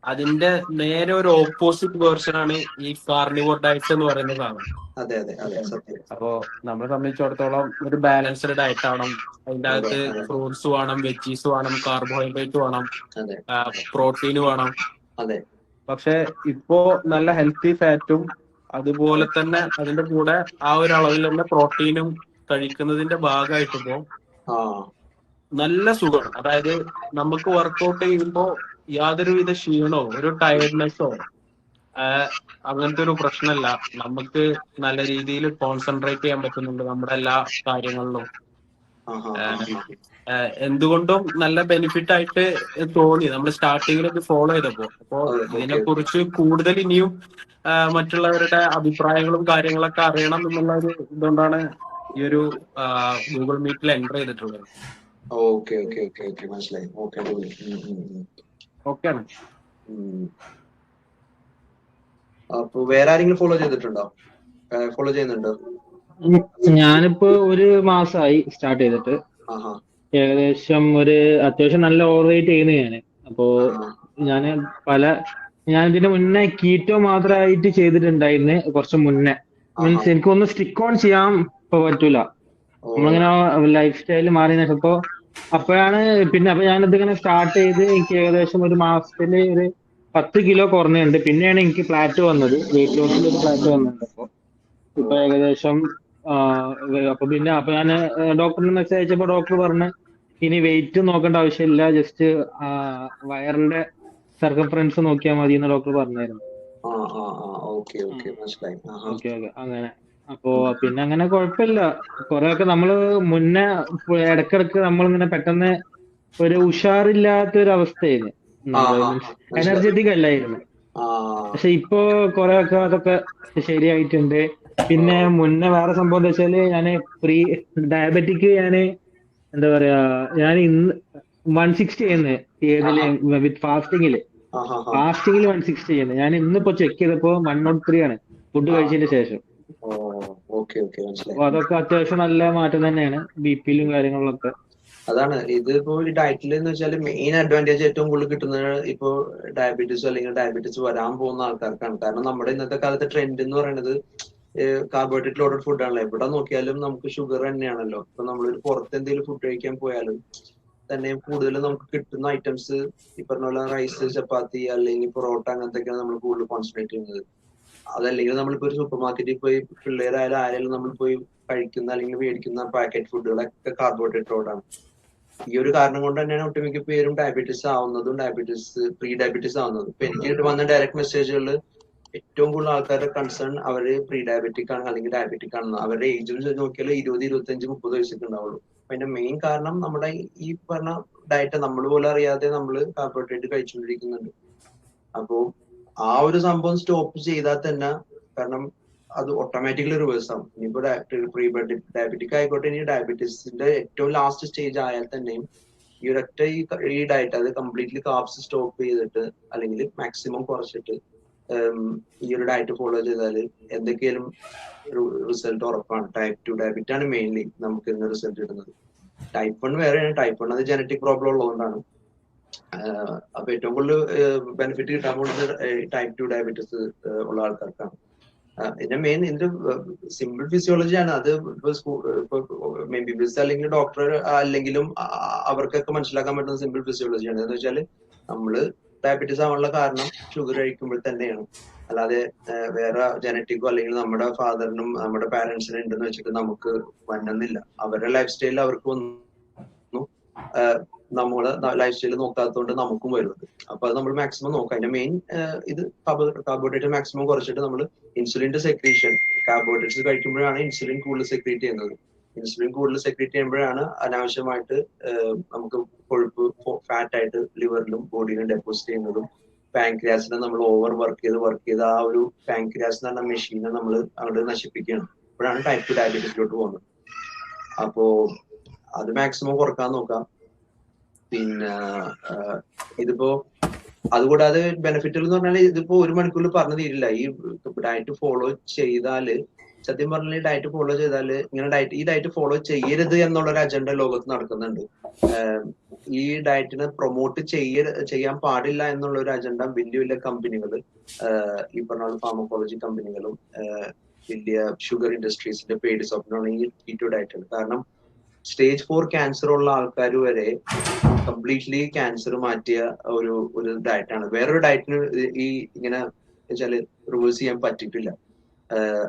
അതിന്റെ നേരെ ഒരു ഓപ്പോസിറ്റ് വേർഷൻ ആണ് ഈ കാർണിവോർ ഡയറ്റ് എന്ന് പറയുന്ന സാധനം. അതെ അതെ അതെ, സത്യം. അപ്പോ നമ്മളെ സംബന്ധിച്ചിടത്തോളം ഒരു ബാലൻസ്ഡ് ഡയറ്റ് ആവണം. അതിന്റെ അകത്ത് ഫ്രൂട്ട്സ് വേണം, വെജീസ് വേണം, കാർബോഹൈഡ്രേറ്റ് വേണം, പ്രോട്ടീൻ വേണം. അതെ. പക്ഷെ ഇപ്പോ നല്ല ഹെൽത്തി ഫാറ്റും അതുപോലെ തന്നെ അതിന്റെ കൂടെ ആ ഒരു അളവിൽ തന്നെ പ്രോട്ടീനും കഴിക്കുന്നതിന്റെ ഭാഗമായിട്ടിപ്പോ നല്ല സുഖമാണ്. അതായത് നമുക്ക് വർക്കൗട്ട് ചെയ്യുമ്പോൾ യാതൊരുവിധ ക്ഷീണോ ഒരു ടയർഡ്നെസ്സോ അങ്ങനത്തെ ഒരു പ്രശ്നമല്ല. നമുക്ക് നല്ല രീതിയിൽ കോൺസെൻട്രേറ്റ് ചെയ്യാൻ പറ്റുന്നുണ്ട് നമ്മുടെ എല്ലാ കാര്യങ്ങളിലും. എന്തുകൊണ്ടും നല്ല ബെനിഫിറ്റ് ആയിട്ട് തോന്നി നമ്മൾ സ്റ്റാർട്ടിങ്ങിലൊക്കെ ഫോളോ ചെയ്തപ്പോ. അപ്പോ ഇതിനെ കുറിച്ച് കൂടുതൽ ഇനിയും മറ്റുള്ളവരുടെ അഭിപ്രായങ്ങളും കാര്യങ്ങളൊക്കെ അറിയണം എന്നുള്ള ഒരു ഇതുകൊണ്ടാണ് ഈ ഒരു ഗൂഗിൾ മീറ്റിൽ എൻ്റർ ചെയ്തിട്ടുള്ളത്. ഓക്കെ ഓക്കെ ഓക്കെ ഓക്കെ, മനസ്സിലായി. ഓക്കെയാണ്. അപ്പൊ വേറെ ആരെങ്കിലും ഫോളോ ചെയ്തിട്ടുണ്ടോ? ഫോളോ ചെയ്യുന്നുണ്ടോ? ഞാനിപ്പോ ഒരു മാസമായി സ്റ്റാർട്ട് ചെയ്തിട്ട്. ഏകദേശം അത്യാവശ്യം നല്ല ഓവർ വെയിറ്റ് ചെയ്യുന്നു ഞാന്. അപ്പോ ഞാൻ ഇതിന് മുന്നേ കീറ്റോ മാത്രമായിട്ട് ചെയ്തിട്ടുണ്ടായിരുന്നു കുറച്ച് മുന്നേ. മീൻസ് എനിക്കൊന്ന് സ്റ്റിക്ക് ഓൺ ചെയ്യാൻ ഇപ്പൊ പറ്റൂല. നമ്മളിങ്ങനെ ലൈഫ് സ്റ്റൈൽ മാറിയ അപ്പോഴാണ് അപ്പൊ ഞാനിതിങ്ങനെ സ്റ്റാർട്ട് ചെയ്ത് എനിക്ക് ഏകദേശം ഒരു മാസത്തില് ഒരു 10 കിലോ കുറഞ്ഞുണ്ട്. പിന്നെയാണ് എനിക്ക് ഫ്ലാറ്റ് വന്നത്, വെയിറ്റ് ലോസിൽ ഒരു ഫ്ലാറ്റ് വന്നിട്ടുണ്ട്. ഇപ്പൊ ഏകദേശം അപ്പൊ ഞാൻ ഡോക്ടറിന് മെസ്സേജ് അയച്ചപ്പോ ഡോക്ടർ പറഞ്ഞ് ഇനി വെയിറ്റ് നോക്കേണ്ട ആവശ്യമില്ല, ജസ്റ്റ് വയറിന്റെ സർക്കംഫറൻസ് നോക്കിയാൽ മതി എന്ന് ഡോക്ടർ പറഞ്ഞായിരുന്നു. ഓക്കെ ഓക്കെ, അങ്ങനെ. അപ്പോ പിന്നെ അങ്ങനെ കുഴപ്പമില്ല. കൊറേയൊക്കെ നമ്മള് മുന്നേ ഇടക്കിടക്ക് നമ്മളിങ്ങനെ പെട്ടെന്ന് ഒരു ഉഷാറില്ലാത്ത ഒരു അവസ്ഥയായിരുന്നു. എനർജറ്റിക് അല്ലായിരുന്നു. പക്ഷെ ഇപ്പോ കൊറേയൊക്കെ അതൊക്കെ ശരിയായിട്ടുണ്ട്. പിന്നെ മുന്നേ വേറെ സംഭവം എന്താ വെച്ചാല് ഞാന് ഡയബറ്റിക് എന്താ പറയാ, ഞാൻ ഇന്ന് 160 ചെയ്യുന്നത് വിത്ത് ഫാസ്റ്റിങ്ങില് 160 ചെയ്യുന്നത്. ഞാൻ ഇന്നിപ്പോ ചെക്ക് ചെയ്തപ്പോ 103 ആണ് ഫുഡ് കഴിച്ചതിന് ശേഷം. അപ്പൊ അതൊക്കെ അത്യാവശ്യം നല്ല മാറ്റം തന്നെയാണ് ബിപിയിലും കാര്യങ്ങളിലൊക്കെ. അതാണ് ഇതിപ്പോ ഈ ഡയറ്റിൽ എന്ന് വെച്ചാൽ മെയിൻ അഡ്വാൻറ്റേജ് ഏറ്റവും കൂടുതൽ കിട്ടുന്നത് ഇപ്പോ ഡയബറ്റീസോ അല്ലെങ്കിൽ ഡയബറ്റീസ് വരാൻ പോകുന്ന ആൾക്കാർക്കാണ്. കാരണം നമ്മുടെ ഇന്നത്തെ കാലത്തെ ട്രെൻഡ് എന്ന് പറയുന്നത് കാർബോഹൈഡ്രേറ്റ് ലോഡഡ് ഫുഡാണല്ലോ. എവിടെ നോക്കിയാലും നമുക്ക് ഷുഗർ തന്നെയാണല്ലോ. ഇപ്പൊ നമ്മളൊരു പുറത്ത് എന്തെങ്കിലും ഫുഡ് കഴിക്കാൻ പോയാലും തന്നെ കൂടുതലും നമുക്ക് കിട്ടുന്ന ഐറ്റംസ് ഈ പറഞ്ഞ പോലെ റൈസ്, ചപ്പാത്തി അല്ലെങ്കിൽ പൊറോട്ട അങ്ങനത്തെയൊക്കെയാണ് നമ്മൾ കൂടുതൽ കോൺസെൻട്രേറ്റ് ചെയ്യുന്നത്. അതല്ലെങ്കിൽ നമ്മളിപ്പോ ഒരു സൂപ്പർ മാർക്കറ്റിൽ പോയി പിള്ളേരായാലും ആരെങ്കിലും നമ്മൾ പോയി കഴിക്കുന്ന അല്ലെങ്കിൽ മേടിക്കുന്ന പാക്കറ്റ് ഫുഡുകളൊക്കെ കാർബോഹൈഡ്രേറ്റ് ലോഡാണ്. ഈ ഒരു കാരണം കൊണ്ട് തന്നെയാണ് ഒട്ടുമിക്ക പേരും ഡയബറ്റീസ് ആവുന്നതും പ്രീ ഡയബറ്റീസ് ആവുന്നതും. ഇപ്പൊ എനിക്ക് വന്ന ഡയറക്റ്റ് മെസ്സേജുകളിൽ ഏറ്റവും കൂടുതൽ ആൾക്കാരുടെ കൺസേൺ അവര് പ്രീ ഡയബറ്റിക് ആണ് അല്ലെങ്കിൽ ഡയബറ്റിക് ആണെന്ന്. അവരുടെ ഏജിൽ നോക്കിയാൽ 20, 25, 30 വയസ്സൊക്കെ ഉണ്ടാവുള്ളൂ. അപ്പൊ അതിന്റെ മെയിൻ കാരണം നമ്മുടെ ഈ പറഞ്ഞ ഡയറ്റ് നമ്മൾ പോലും അറിയാതെ നമ്മൾ കാർബോഹൈഡ്രേറ്റ് കഴിച്ചുകൊണ്ടിരിക്കുന്നുണ്ട്. അപ്പോ ആ ഒരു സംഭവം സ്റ്റോപ്പ് ചെയ്താൽ തന്നെ, കാരണം അത് ഓട്ടോമാറ്റിക്കലി റിവേഴ്സ് ആവും. ഇനിയിപ്പോ പ്രീ ഡയബറ്റിക് ആയിക്കോട്ടെ, ഇനി ഡയബറ്റീസിന്റെ ഏറ്റവും ലാസ്റ്റ് സ്റ്റേജ് ആയാൽ തന്നെയും ഈ ഒരൊറ്റ ഈ ഡയറ്റ് അത് കംപ്ലീറ്റ്ലി കാർബ്സ് സ്റ്റോപ്പ് ചെയ്തിട്ട് അല്ലെങ്കിൽ മാക്സിമം കുറച്ചിട്ട് ഈ ഒരു ഡയറ്റ് ഫോളോ ചെയ്താൽ എന്തൊക്കെയാലും റിസൾട്ട് ഉറപ്പാണ്. ടൈപ്പ് 2 ഡയബറ്റ് ആണ് മെയിൻലി നമുക്ക് ഇന്ന് റിസൾട്ട് കിട്ടുന്നത്. ടൈപ്പ് 1 വേറെയാണ്. ടൈപ്പ് 1 അത് ജനറ്റിക് പ്രോബ്ലം ഉള്ളതുകൊണ്ടാണ്. അപ്പൊ ഏറ്റവും കൂടുതൽ ബെനിഫിറ്റ് കിട്ടാൻ പോകുന്നത് ടൈപ്പ് 2 ഡയബറ്റീസ് ഉള്ള ആൾക്കാർക്കാണ്. ഇതിന്റെ മെയിൻ ഇതിന്റെ സിമ്പിൾ ഫിസിയോളജിയാണ്. അത് ഇപ്പൊ MBBS അല്ലെങ്കിൽ ഡോക്ടർ അല്ലെങ്കിലും അവർക്കൊക്കെ മനസ്സിലാക്കാൻ പറ്റുന്ന സിമ്പിൾ ഫിസിയോളജിയാണ്. എന്ന് വെച്ചാൽ നമ്മള് ഡയബറ്റീസ് ആവാനുള്ള കാരണം ഷുഗർ കഴിക്കുമ്പോൾ തന്നെയാണ്. അല്ലാതെ വേറെ ജനറ്റിക്കോ അല്ലെങ്കിൽ നമ്മുടെ ഫാദറിനും നമ്മുടെ പാരന്റ്സിനും ഉണ്ടെന്ന് വെച്ചിട്ട് നമുക്ക് വന്നെന്നില്ല. അവരുടെ ലൈഫ് സ്റ്റൈലിൽ അവർക്ക് വന്നു, നമ്മള് ലൈഫ് സ്റ്റൈൽ നോക്കാത്തതുകൊണ്ട് നമുക്കും വരുന്നത്. അപ്പൊ അത് നമ്മൾ മാക്സിമം നോക്കാം. അതിന്റെ മെയിൻ ഇത് കാർബോഹൈഡ്രേറ്റ് മാക്സിമം കുറച്ചിട്ട് നമ്മൾ ഇൻസുലിന്റെ സെക്രീഷൻ, കാർബോഹൈഡ്രേറ്റ്സ് കഴിക്കുമ്പോഴാണ് ഇൻസുലിൻ കൂടുതൽ സെക്രീറ്റ് ചെയ്യുന്നത്. ഇൻസുലിൻ കൂടുതൽ സെക്രീറ്റ് ചെയ്യുമ്പോഴാണ് അനാവശ്യമായിട്ട് നമുക്ക് കൊഴുപ്പ് ഫാറ്റ് ആയിട്ട് ലിവറിലും ബോഡിയിലും ഡെപ്പോസിറ്റ് ചെയ്യുന്നതും പാൻക്രിയാസിനെ നമ്മൾ ഓവർ വർക്ക് ചെയ്ത് ആ ഒരു പാൻക്രിയാസ് എന്ന് പറഞ്ഞ മെഷീനെ നമ്മൾ അങ്ങോട്ട് നശിപ്പിക്കുകയാണ്. അപ്പോഴാണ് ടൈപ്പ് 2 ഡയബറ്റീസിലോട്ട് പോകുന്നത്. അപ്പോ അത് മാക്സിമം കുറക്കാൻ നോക്കാം. പിന്നെ ഇതിപ്പോ അതുകൂടാതെ ബെനിഫിറ്റുകൾ എന്ന് പറഞ്ഞാൽ ഇതിപ്പോ 1 മണിക്കൂറിൽ പറഞ്ഞു തീരില്ല. ഈ ഡയറ്റ് ഫോളോ ചെയ്താല്, സത്യം പറഞ്ഞാൽ ഡയറ്റ് ഫോളോ ചെയ്താല് ഇങ്ങനെ ഈ ഡയറ്റ് ഫോളോ ചെയ്യരുത് എന്നുള്ളൊരു അജണ്ട ലോകത്ത് നടക്കുന്നുണ്ട്. ഈ ഡയറ്റിനെ പ്രൊമോട്ട് ചെയ്യാൻ പാടില്ല എന്നുള്ള ഒരു അജണ്ട വലിയ വലിയ കമ്പനികൾ, ഈ പറഞ്ഞ ഫാർമക്കോളജി കമ്പനികളും വലിയ ഷുഗർ ഇൻഡസ്ട്രീസിന്റെ പേര് സ്വപ്നമാണ് ഈ കീറ്റോ ഡയറ്റ്. കാരണം സ്റ്റേജ് 4 ക്യാൻസർ ഉള്ള ആൾക്കാർ വരെ കംപ്ലീറ്റ്ലി ക്യാൻസർ മാറ്റിയ ഒരു ഡയറ്റാണ്. വേറൊരു ഡയറ്റിന് ഈ ഇങ്ങനെ വെച്ചാല് റിവേഴ്സ് ചെയ്യാൻ പറ്റിയിട്ടില്ല,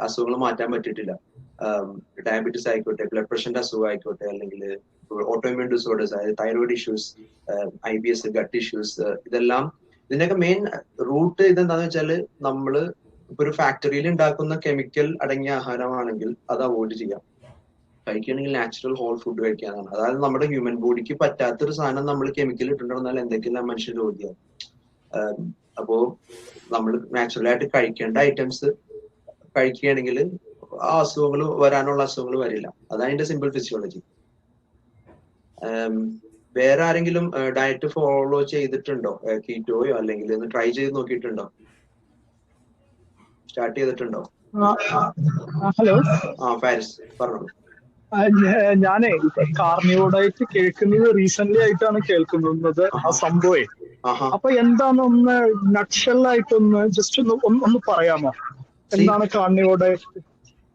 അസുഖങ്ങൾ മാറ്റാൻ പറ്റിയിട്ടില്ല. ഡയബറ്റീസ് ആയിക്കോട്ടെ, ബ്ലഡ് പ്രഷറിന്റെ അസുഖം ആയിക്കോട്ടെ, അല്ലെങ്കിൽ ഓട്ടോഇമ്യൂൺ ഡിസോർഡേഴ്സ്, അതായത് thyroid issues, IBS, gut issues, ഇതെല്ലാം ഇതിന്റെയൊക്കെ മെയിൻ റൂട്ട് ഇതെന്താന്ന് വെച്ചാല് നമ്മള് ഇപ്പൊ ഒരു ഫാക്ടറിയിൽ ഉണ്ടാക്കുന്ന കെമിക്കൽ അടങ്ങിയ ആഹാരമാണെങ്കിൽ അത് അവോയ്ഡ് ചെയ്യാം. കഴിക്കുകയാണെങ്കിൽ നാച്ചുറൽ ഹോൾ ഫുഡ് കഴിക്കാനാണ്. അതായത് നമ്മുടെ ഹ്യൂമൻ ബോഡിക്ക് പറ്റാത്തൊരു സാധനം നമ്മൾ കെമിക്കൽ ഇട്ടിട്ടുണ്ടെന്നാൽ എന്തൊക്കെയെല്ലാം മനുഷ്യർ ചോദ്യം. അപ്പോ നമ്മൾ നാച്ചുറൽ ആയിട്ട് കഴിക്കേണ്ട ഐറ്റംസ് കഴിക്കുകയാണെങ്കിൽ ആ അസുഖങ്ങൾ വരാനുള്ള അസുഖങ്ങൾ വരില്ല. അതാണ് അതിന്റെ സിമ്പിൾ ഫിസിയോളജി. വേറെ ആരെങ്കിലും ഡയറ്റ് ഫോളോ ചെയ്തിട്ടുണ്ടോ? കീറ്റോയോ അല്ലെങ്കിൽ ഒന്ന് ട്രൈ ചെയ്ത് നോക്കിയിട്ടുണ്ടോ? സ്റ്റാർട്ട് ചെയ്തിട്ടുണ്ടോ? ഹലോ, ഫാരിസ് പറഞ്ഞോളൂ. ഞാനേ കാർണിവോ ഡയറ്റ് കേൾക്കുന്നത് റീസെന്റ് ആയിട്ടാണ് കേൾക്കുന്നത് ആ സംഭവേ. അപ്പൊ എന്താണെന്ന് നട്ഷെല്ലായിട്ടൊന്ന് ജസ്റ്റ് ഒന്ന് പറയാമോ? എന്താണ് കാർണിവോ ഡയറ്റ്?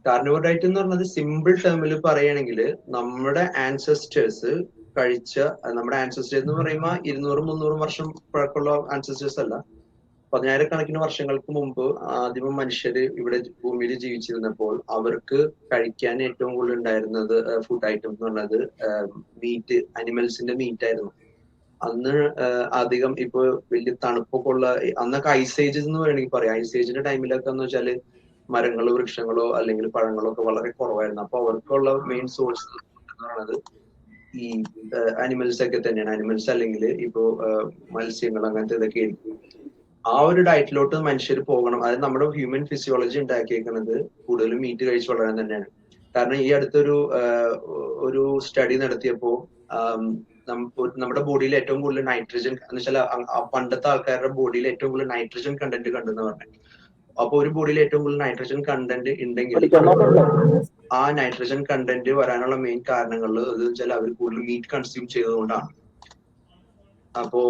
കാർണിവോ ഡയറ്റ് എന്ന് പറഞ്ഞത് സിമ്പിൾ ടേമിൽ പറയുകയാണെങ്കിൽ നമ്മുടെ ആൻസസ്റ്റേഴ്സ് കഴിച്ച, നമ്മുടെ ആൻസസ്റ്റേഴ്സ് എന്ന് പറയുമ്പോൾ 200-300 വർഷം പഴക്കമുള്ള ആൻസസ്റ്റേഴ്സ് അല്ല, 10,000-കണക്കിന് വർഷങ്ങൾക്ക് മുമ്പ് ആദ്യമ മനുഷ്യര് ഇവിടെ ഭൂമിയിൽ ജീവിച്ചിരുന്നപ്പോൾ അവർക്ക് കഴിക്കാൻ ഏറ്റവും കൂടുതൽ ഉണ്ടായിരുന്നത് ഫുഡ് ഐറ്റം എന്ന് പറഞ്ഞത് മീറ്റ്, അനിമൽസിന്റെ മീറ്റ് ആയിരുന്നു. അന്ന് അധികം ഇപ്പൊ വലിയ തണുപ്പൊക്കെ ഉള്ള, അന്നൊക്കെ ഐസേജ് എന്ന് വേണമെങ്കിൽ പറയാം. ഐസേജിന്റെ ടൈമിലൊക്കെ എന്ന് വെച്ചാല് മരങ്ങളോ വൃക്ഷങ്ങളോ അല്ലെങ്കിൽ പഴങ്ങളോ ഒക്കെ വളരെ കുറവായിരുന്നു. അപ്പൊ അവർക്കുള്ള മെയിൻ സോഴ്സ് എന്ന് പറയുന്നത് ഈ അനിമൽസ് ഒക്കെ തന്നെയാണ്. അനിമൽസ് അല്ലെങ്കിൽ ഇപ്പോ മത്സ്യങ്ങൾ അങ്ങനത്തെ ഇതൊക്കെ ആയിരിക്കും. ആ ഒരു ഡയറ്റിലോട്ട് മനുഷ്യർ പോകണം. അതായത് നമ്മുടെ ഹ്യൂമൻ ഫിസിയോളജി ഉണ്ടാക്കിയേക്കുന്നത് കൂടുതലും മീറ്റ് കഴിച്ച് വളരാൻ തന്നെയാണ്. കാരണം ഈ അടുത്തൊരു സ്റ്റഡി നടത്തിയപ്പോ നമ്മുടെ ബോഡിയിൽ ഏറ്റവും കൂടുതൽ നൈട്രജൻ എന്ന് വെച്ചാൽ പണ്ടത്തെ ആൾക്കാരുടെ ബോഡിയിൽ ഏറ്റവും കൂടുതൽ നൈട്രജൻ കണ്ടന്റ് കണ്ടെന്ന് പറഞ്ഞു. അപ്പൊ ഒരു ബോഡിയിൽ ഏറ്റവും കൂടുതൽ നൈട്രജൻ കണ്ടന്റ് ഉണ്ടെങ്കിൽ ആ നൈട്രജൻ കണ്ടന്റ് വരാനുള്ള മെയിൻ കാരണങ്ങൾ എന്ന് വെച്ചാൽ അവർ കൂടുതൽ മീറ്റ് കൺസ്യൂം ചെയ്തതുകൊണ്ടാണ്. അപ്പോ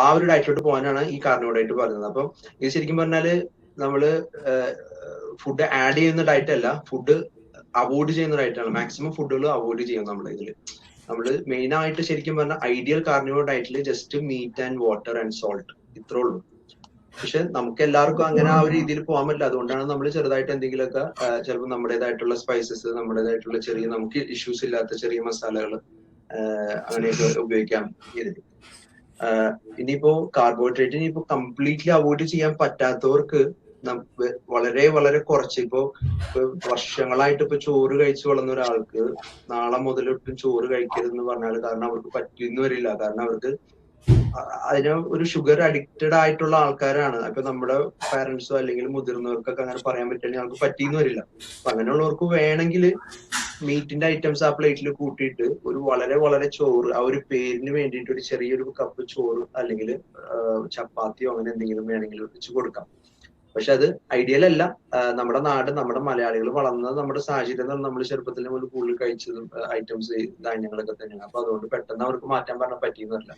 ആ ഒരു ഡയറ്റിലോട്ട് പോകാനാണ് ഈ കാർണിവോ ഡയറ്റ് പറയുന്നത്. അപ്പം ഇത് ശരിക്കും പറഞ്ഞാല് നമ്മള് ഫുഡ് ആഡ് ചെയ്യുന്ന ഡയറ്റ് അല്ല, ഫുഡ് അവോയ്ഡ് ചെയ്യുന്ന ഡയറ്റ് ആണ്. മാക്സിമം ഫുഡുകൾ അവോയ്ഡ് ചെയ്യും നമ്മുടെ ഇതില്. നമ്മള് മെയിൻ ആയിട്ട് ശരിക്കും പറഞ്ഞാൽ ഐഡിയൽ കാർണിവോ ഡയറ്റില് just meat and water and salt, ഇത്രേ ഉള്ളൂ. പക്ഷെ നമുക്ക് എല്ലാവർക്കും അങ്ങനെ ആ ഒരു രീതിയിൽ പോകാൻ പറ്റില്ല. അതുകൊണ്ടാണ് നമ്മൾ ചെറുതായിട്ട് എന്തെങ്കിലുമൊക്കെ ചിലപ്പോൾ നമ്മുടേതായിട്ടുള്ള സ്പൈസസ്, നമ്മുടേതായിട്ടുള്ള ചെറിയ നമുക്ക് ഇഷ്യൂസ് ഇല്ലാത്ത ചെറിയ മസാലകൾ അങ്ങനെയൊക്കെ ഉപയോഗിക്കാം ഇതിൽ. ഇനിയിപ്പോ കാർബോഹൈഡ്രേറ്റ് ഇനിയിപ്പോ കംപ്ലീറ്റ്ലി അവോയ്ഡ് ചെയ്യാൻ പറ്റാത്തവർക്ക് വളരെ വളരെ കുറച്ച്, ഇപ്പോ വർഷങ്ങളായിട്ട് ഇപ്പൊ ചോറ് കഴിച്ചു വളർന്ന ഒരാൾക്ക് നാളെ മുതലൊട്ടും ചോറ് കഴിക്കരുതെന്ന് പറഞ്ഞാൽ കാരണം അവർക്ക് പറ്റിയെന്ന് വരില്ല. കാരണം അവർക്ക് അതിന് ഒരു ഷുഗർ അഡിക്റ്റഡ് ആയിട്ടുള്ള ആൾക്കാരാണ്. അപ്പൊ നമ്മുടെ പാരന്റ്സോ അല്ലെങ്കിൽ മുതിർന്നവർക്കൊക്കെ അങ്ങനെ പറയാൻ പറ്റുകയാണെങ്കിൽ അവർക്ക് പറ്റിയെന്ന് വരില്ല. അപ്പൊ അങ്ങനെയുള്ളവർക്ക് വേണമെങ്കിൽ മീറ്റിന്റെ ഐറ്റംസ് ആ പ്ലേറ്റിൽ കൂട്ടിയിട്ട് ഒരു വളരെ വളരെ ചോറ്, ആ ഒരു പേരിന് വേണ്ടിയിട്ട് ഒരു ചെറിയൊരു കപ്പ് ചോറ് അല്ലെങ്കിൽ ചപ്പാത്തിയോ അങ്ങനെ എന്തെങ്കിലും വേണമെങ്കിൽ വെച്ച് കൊടുക്കാം. പക്ഷെ അത് ഐഡിയൽ അല്ല. നമ്മുടെ നാട്, നമ്മുടെ മലയാളികൾ വളർന്നത്, നമ്മുടെ സാഹചര്യം നമ്മൾ ചെറുപ്പത്തിൽ മുതൽ കൂടുതൽ കഴിച്ചതും ഐറ്റംസ് ധാന്യങ്ങളൊക്കെ തന്നെയാണ്. അപ്പൊ അതുകൊണ്ട് പെട്ടെന്ന് അവർക്ക് മാറ്റാൻ പറഞ്ഞാൽ പറ്റിയെന്നല്ല.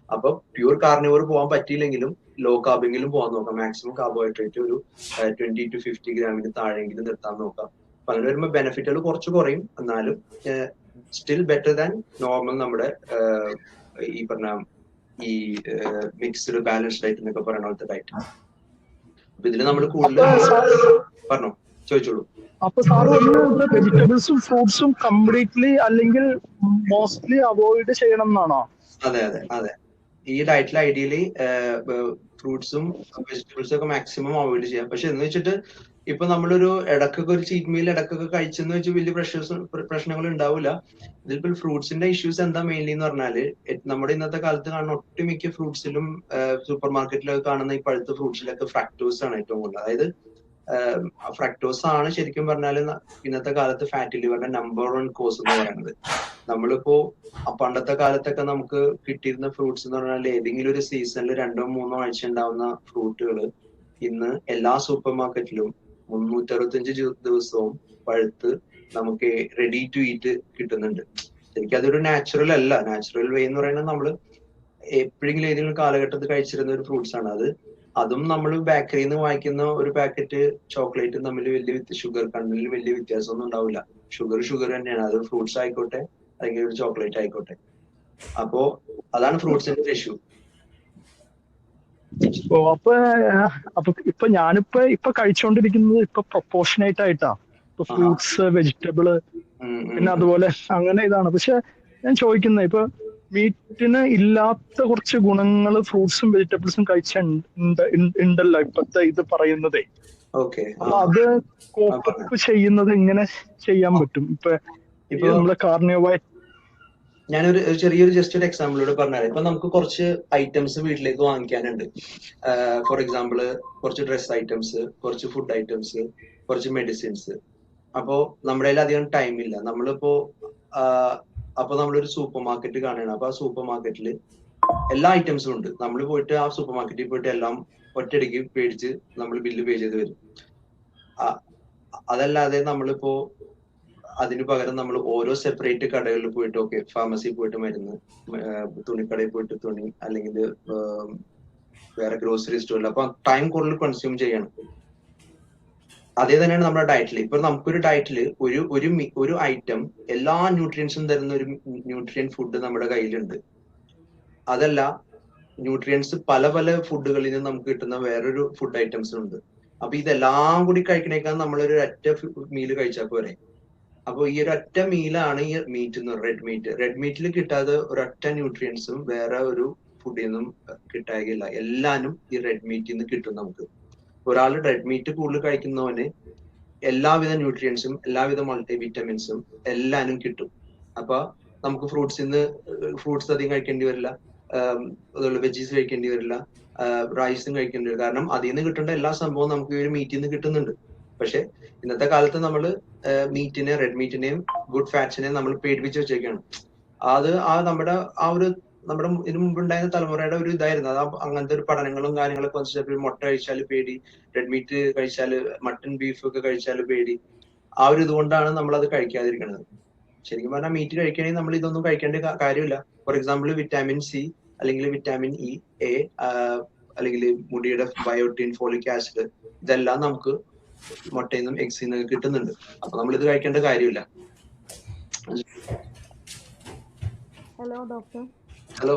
അപ്പൊ പ്യൂർ കാർണിവോർ പോകാൻ പറ്റിയില്ലെങ്കിലും ലോ കാർബെങ്കിലും പോകാൻ നോക്കാം. മാക്സിമം കാർബോഹൈഡ്രേറ്റ് ഒരു 20 to 50 ഗ്രാമിന് താഴെങ്കിലും നിർത്താൻ നോക്കാം. അപ്പൊ അങ്ങനെ വരുമ്പോൾ ബെനിഫിറ്റുകൾ കുറച്ച് കുറയും, എന്നാലും സ്റ്റിൽ ബെറ്റർ ദാൻ നോർമൽ നമ്മുടെ ഈ പറഞ്ഞ ഈ മിക്സ്ഡ് ബാലൻസ്ഡ് ഡയറ്റ് എന്നൊക്കെ പറയുന്ന പോലത്തെ ഡയറ്റ്. അപ്പൊ ഇതിൽ നമ്മൾ കൂടുതൽ പറഞ്ഞോ, ചോദിച്ചോളൂ. അപ്പൊ സാർ ഒന്ന് വെജിറ്റബിൾസും ഫ്രൂട്ട്സും കംപ്ലീറ്റ്ലി അല്ലെങ്കിൽ മോസ്റ്റ്ലി അവോയ്ഡ് ചെയ്യണം എന്നാണോ? അതെ അതെ അതെ. ഈ ഡയറ്റിൽ ഐഡിയലി ഫ്രൂട്ട്സും വെജിറ്റബിൾസും ഒക്കെ മാക്സിമം അവോയ്ഡ് ചെയ്യാം. പക്ഷെ എന്ന് വെച്ചിട്ട് ഇപ്പൊ നമ്മളൊരു ഇടക്കൊക്കെ ഒരു ചീറ്റ് മീൽ ഇടക്കൊക്കെ കഴിച്ചെന്ന് വെച്ച് വലിയ പ്രശ്നങ്ങൾ ഉണ്ടാവില്ല. ഇതിലിപ്പോൾ ഫ്രൂട്ട്സിന്റെ ഇഷ്യൂസ് എന്താ മെയിൻലി എന്ന് പറഞ്ഞാല്, നമ്മുടെ ഇന്നത്തെ കാലത്ത് കാണുന്ന ഒട്ടുമിക്ക ഫ്രൂട്ട്സിലും സൂപ്പർ മാർക്കറ്റിലൊക്കെ കാണുന്ന ഈ പഴുത്ത ഫ്രൂട്ട്സിലൊക്കെ ഫ്രാക്ടോസ് ആണ് ഏറ്റവും കൂടുതൽ. അതായത് ഫ്രക്ടോസ് ആണ് ശരിക്കും പറഞ്ഞാൽ ഇന്നത്തെ കാലത്ത് ഫാറ്റി ലിവറിന്റെ നമ്പർ 1 കോസ് എന്ന് പറയുന്നത്. നമ്മളിപ്പോ പണ്ടത്തെ കാലത്തൊക്കെ നമുക്ക് കിട്ടിയിരുന്ന ഫ്രൂട്ട്സ് എന്ന് പറഞ്ഞാൽ ഏതെങ്കിലും ഒരു സീസണിൽ 2-3 ആഴ്ച ഉണ്ടാവുന്ന ഫ്രൂട്ടുകൾ ഇന്ന് എല്ലാ സൂപ്പർ മാർക്കറ്റിലും 365 ദിവസവും പഴുത്ത് നമുക്ക് റെഡി ടു ഈറ്റ് കിട്ടുന്നുണ്ട്. ശരിക്കും അതൊരു നാച്ചുറൽ അല്ല. നാച്ചുറൽ വേ എന്ന് പറയുന്നത് നമ്മൾ എപ്പോഴെങ്കിലും ഏതെങ്കിലും കാലഘട്ടത്തിൽ കഴിച്ചിരുന്ന ഒരു ഫ്രൂട്ട്സ് ആണ്. അതും നമ്മൾ ബേക്കറിയിൽ നിന്ന് വാങ്ങിക്കുന്ന ഒരു പാക്കറ്റ് ചോക്ലേറ്റും തമ്മിൽ ഷുഗർ കണ്ടന്റിൽ വലിയ വ്യത്യാസമൊന്നും ഉണ്ടാവില്ല. ഷുഗർ തന്നെയാണ്, അത് ഫ്രൂട്ട്സ് ആയിക്കോട്ടെ അല്ലെങ്കിൽ ഒരു ചോക്ലേറ്റ് ആയിക്കോട്ടെ. അപ്പോ അതാണ് ഫ്രൂട്ട്സിന്റെ ഇഷ്യൂ. അപ്പൊ ഇപ്പൊ ഞാനിപ്പോ കഴിച്ചുകൊണ്ടിരിക്കുന്നത് ഇപ്പൊ പ്രൊപ്പോർഷനേറ്റ് ആയിട്ടാ. ഇപ്പൊ ഫ്രൂട്ട്സ്, വെജിറ്റബിള്, പിന്നെ അതുപോലെ അങ്ങനെ ഇതാണ്. പക്ഷെ ഞാൻ ചോദിക്കുന്നത്, ഇപ്പൊ മീറ്റിന് ഇല്ലാത്ത കുറച്ച് ഗുണങ്ങൾ ഫ്രൂട്ട്സും വെജിറ്റബിൾസും ഉണ്ടല്ലോ ഇപ്പത്തെ ഇത് പറയുന്നതേ. അപ്പൊ അത് കോപ്പപ്പ് ചെയ്യുന്നത് എങ്ങനെ ചെയ്യാൻ പറ്റും? ഇപ്പൊ നമ്മളെ കാർണിവോർ ഞാനൊരു ചെറിയൊരു ജസ്റ്റ് ഒരു എക്സാമ്പിളോട് പറഞ്ഞാൽ, ഇപ്പൊ നമുക്ക് കുറച്ച് ഐറ്റംസ് വീട്ടിലേക്ക് വാങ്ങിക്കാനുണ്ട്. ഫോർ എക്സാമ്പിള് കുറച്ച് ഡ്രസ് ഐറ്റംസ്, കുറച്ച് ഫുഡ് ഐറ്റംസ്, കുറച്ച് മെഡിസിൻസ്. അപ്പോ നമ്മുടെ കയ്യിൽ അധികം ടൈം ഇല്ല. അപ്പൊ നമ്മളൊരു സൂപ്പർ മാർക്കറ്റ് കാണുകയാണ്. അപ്പൊ ആ സൂപ്പർ മാർക്കറ്റിൽ എല്ലാ ഐറ്റംസും ഉണ്ട്. നമ്മൾ പോയിട്ട് ആ സൂപ്പർ മാർക്കറ്റിൽ പോയിട്ട് എല്ലാം ഒറ്റയടിക്ക് പേടിച്ച് നമ്മൾ ബില്ല് പേ ചെയ്ത് വരും. അതല്ലാതെ നമ്മളിപ്പോ അതിന് പകരം നമ്മൾ ഓരോ സെപ്പറേറ്റ് കടകളിൽ പോയിട്ട്, ഓക്കെ ഫാർമസിയിൽ പോയിട്ട് മരുന്ന്, തുണിക്കടയിൽ പോയിട്ട് തുണി, അല്ലെങ്കിൽ വേറെ ഗ്രോസറി സ്റ്റോറിൽ, അപ്പൊ ടൈം കൂടുതൽ കൺസ്യൂം ചെയ്യണം. അതേ തന്നെയാണ് നമ്മുടെ ഡയറ്റിൽ. ഇപ്പൊ നമുക്കൊരു ഡയറ്റിൽ ഒരു ഐറ്റം എല്ലാ ന്യൂട്രിയൻസും തരുന്ന ഒരു ന്യൂട്രിയൻ ഫുഡ് നമ്മുടെ കയ്യിലുണ്ട്. അതല്ല, ന്യൂട്രിയൻസ് പല പല ഫുഡുകളിൽ നിന്ന് നമുക്ക് കിട്ടുന്ന വേറൊരു ഫുഡ് ഐറ്റംസും ഉണ്ട്. അപ്പൊ ഇതെല്ലാം കൂടി കഴിക്കണേക്കാൾ നമ്മളൊരു ഒറ്റ മീല് കഴിച്ചാൽ പോരെ. അപ്പൊ ഈ ഒരു ഒറ്റ മീലാണ് ഈ മീറ്റ് എന്ന് പറയുന്നത്. റെഡ് മീറ്റിൽ കിട്ടാതെ ഒരൊറ്റ ന്യൂട്രിയൻസും വേറെ ഒരു ഫുഡിൽ നിന്നും കിട്ടാകില്ല. എല്ലാനും ഈ റെഡ് മീറ്റിൽ നിന്ന് കിട്ടും നമുക്ക്. ഒരാൾ റെഡ് മീറ്റ് കൂടുതൽ കഴിക്കുന്നവന് എല്ലാവിധ ന്യൂട്രിയൻസും എല്ലാവിധ മൾട്ടി വിറ്റമിൻസും എല്ലാനും കിട്ടും. അപ്പൊ നമുക്ക് ഫ്രൂട്ട്സ് അധികം കഴിക്കേണ്ടി വരില്ല, അതുപോലെ വെജീസ് കഴിക്കേണ്ടി വരില്ല, റൈസും കഴിക്കേണ്ടി വരും. കാരണം അതിൽ നിന്ന് കിട്ടേണ്ട എല്ലാ സംഭവവും നമുക്ക് ഈ ഒരു മീറ്റിൽ നിന്ന് കിട്ടുന്നുണ്ട്. പക്ഷെ ഇന്നത്തെ കാലത്ത് നമ്മൾ റെഡ് മീറ്റിനെയും ഗുഡ് ഫാറ്റ്സിനെയും നമ്മൾ പേടിപ്പിച്ച് വെച്ചേക്കാണ്. അത് നമ്മുടെ ഇതിനു മുമ്പ് ഉണ്ടായിരുന്ന തലമുറയുടെ ഒരു ഇതായിരുന്നു. അത് അങ്ങനത്തെ ഒരു പഠനങ്ങളും കാര്യങ്ങളൊക്കെ വന്നിട്ട് മുട്ട കഴിച്ചാൽ പേടി, റെഡ് മീറ്റ് കഴിച്ചാല്, മട്ടൺ ബീഫ് ഒക്കെ കഴിച്ചാൽ പേടി. ആ ഒരു ഇതുകൊണ്ടാണ് നമ്മൾ അത് കഴിക്കാതിരിക്കുന്നത്. ശരിക്കും പറഞ്ഞാൽ മീറ്റ് കഴിക്കുകയാണെങ്കിൽ നമ്മൾ ഇതൊന്നും കഴിക്കേണ്ട കാര്യമില്ല. ഫോർ എക്സാമ്പിൾ വിറ്റാമിൻ സി അല്ലെങ്കിൽ വിറ്റാമിൻ ഇ, എ, അല്ലെങ്കിൽ മുടിയുടെ ബയോട്ടിൻ, ഫോളിക് ആസിഡ്, ഇതെല്ലാം നമുക്ക് മുട്ടയിൽ നിന്നും എഗ്സിൽ നിന്നും കിട്ടുന്നുണ്ട്. അപ്പൊ നമ്മൾ ഇത് കഴിക്കേണ്ട കാര്യമില്ല. Hello doctor. Hello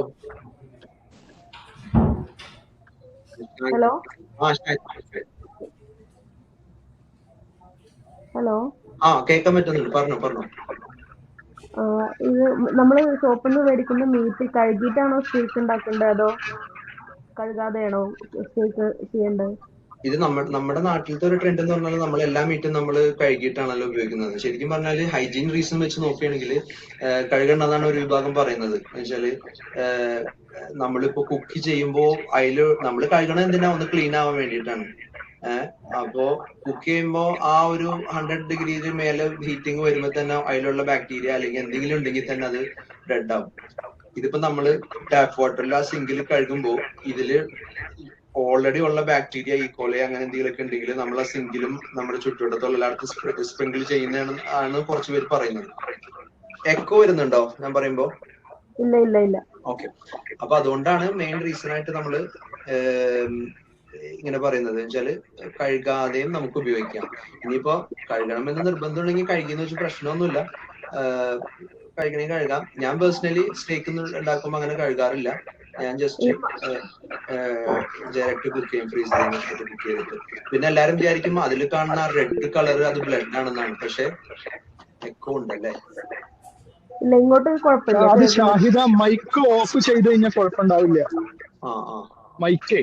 hello hello കേൾക്കാൻ പറ്റുന്നുണ്ട്, പറഞ്ഞോ. ഇത് നമ്മള് ഷോപ്പിൽ നിന്ന് മേടിക്കുന്ന മീറ്റ് കഴുകിയിട്ടാണോ സ്റ്റേക്ക് ഉണ്ടാക്കേണ്ടത്, അതോ കഴുകാതെയാണോ സ്റ്റേക്ക് ചെയ്യേണ്ടത്? ഇത് നമ്മുടെ നാട്ടിലത്തെ ഒരു ട്രെൻഡ് എന്ന് പറഞ്ഞാൽ നമ്മൾ എല്ലാ മീറ്റും നമ്മൾ കഴുകിയിട്ടാണല്ലോ ഉപയോഗിക്കുന്നത്. ശരിക്കും പറഞ്ഞാൽ ഹൈജീൻ റീസൺ വെച്ച് നോക്കുകയാണെങ്കിൽ കഴുകേണ്ടതാണ് ഒരു വിഭാഗം പറയുന്നത്. എന്നുവെച്ചാല് നമ്മളിപ്പോ കുക്ക് ചെയ്യുമ്പോൾ നമ്മൾ കഴുകണത് എന്തിനാ, ഒന്ന് ക്ലീൻ ആവാൻ വേണ്ടിയിട്ടാണ്. അപ്പോ കുക്ക് ചെയ്യുമ്പോ ആ ഒരു 100 ഡിഗ്രിയിൽ മേലെ ഹീറ്റിംഗ് വരുമ്പോ തന്നെ അതിലുള്ള ബാക്ടീരിയ അല്ലെങ്കിൽ എന്തെങ്കിലും ഉണ്ടെങ്കിൽ തന്നെ അത് ഡെഡ് ആവും. ഇതിപ്പോ നമ്മള് ടാപ്പ് വാട്ടറിൽ ആ സിങ്കിൽ കഴുകുമ്പോ ഇതില് ഓൾറെഡി ഉള്ള ബാക്ടീരിയ ഈക്കോളി അങ്ങനെ എന്തെങ്കിലുമൊക്കെ ഉണ്ടെങ്കിൽ നമ്മളെ സിങ്കിലും നമ്മുടെ ചുറ്റുവട്ടത്തുള്ള എല്ലായിടത്തും സ്പ്രിങ്കിൾ ചെയ്യുന്നതാണ് ആണ് കുറച്ച് പേര് പറയുന്നത്. എക്കോ വരുന്നുണ്ടോ ഞാൻ പറയുമ്പോ? ഇല്ല ഇല്ല ഇല്ല. ഓക്കെ. അപ്പൊ അതുകൊണ്ടാണ് മെയിൻ റീസൺ ആയിട്ട് നമ്മള് ഇങ്ങനെ പറയുന്നത് വെച്ചാല് കഴുകാതെയും നമുക്ക് ഉപയോഗിക്കാം. ഇനിയിപ്പോ കഴുകണമെന്ന് നിർബന്ധം ഉണ്ടെങ്കിൽ കഴുകിയെന്ന് വെച്ച് പ്രശ്നമൊന്നുമില്ല. കഴുകണമെങ്കിൽ കഴുകാം. ഞാൻ പേഴ്സണലി സ്റ്റേക്ക് ഉണ്ടാക്കുമ്പോ അങ്ങനെ കഴുകാറില്ല. ഞാൻ ജസ്റ്റ് ഡയറക്റ്റ് കുക്ക് ചെയ്യും, ഫ്രീസറിൽ നിന്ന് കുക്ക് ചെയ്തിട്ട്. പിന്നെ എല്ലാരും വിചാരിക്കും അതിൽ കാണുന്ന റെഡ് കളർ അത് ബ്ലഡ് ആണെന്നാണ്. പക്ഷെ എക്കോ ഉണ്ടല്ലേ? ഇല്ല, ഇങ്ങോട്ട് കുഴപ്പമില്ല. അത് ഷാഹിദ മൈക്ക് ഓഫ് ചെയ്ത് കഴിഞ്ഞാൽ കുഴപ്പമുണ്ടാവില്ല. മൈക്കേ.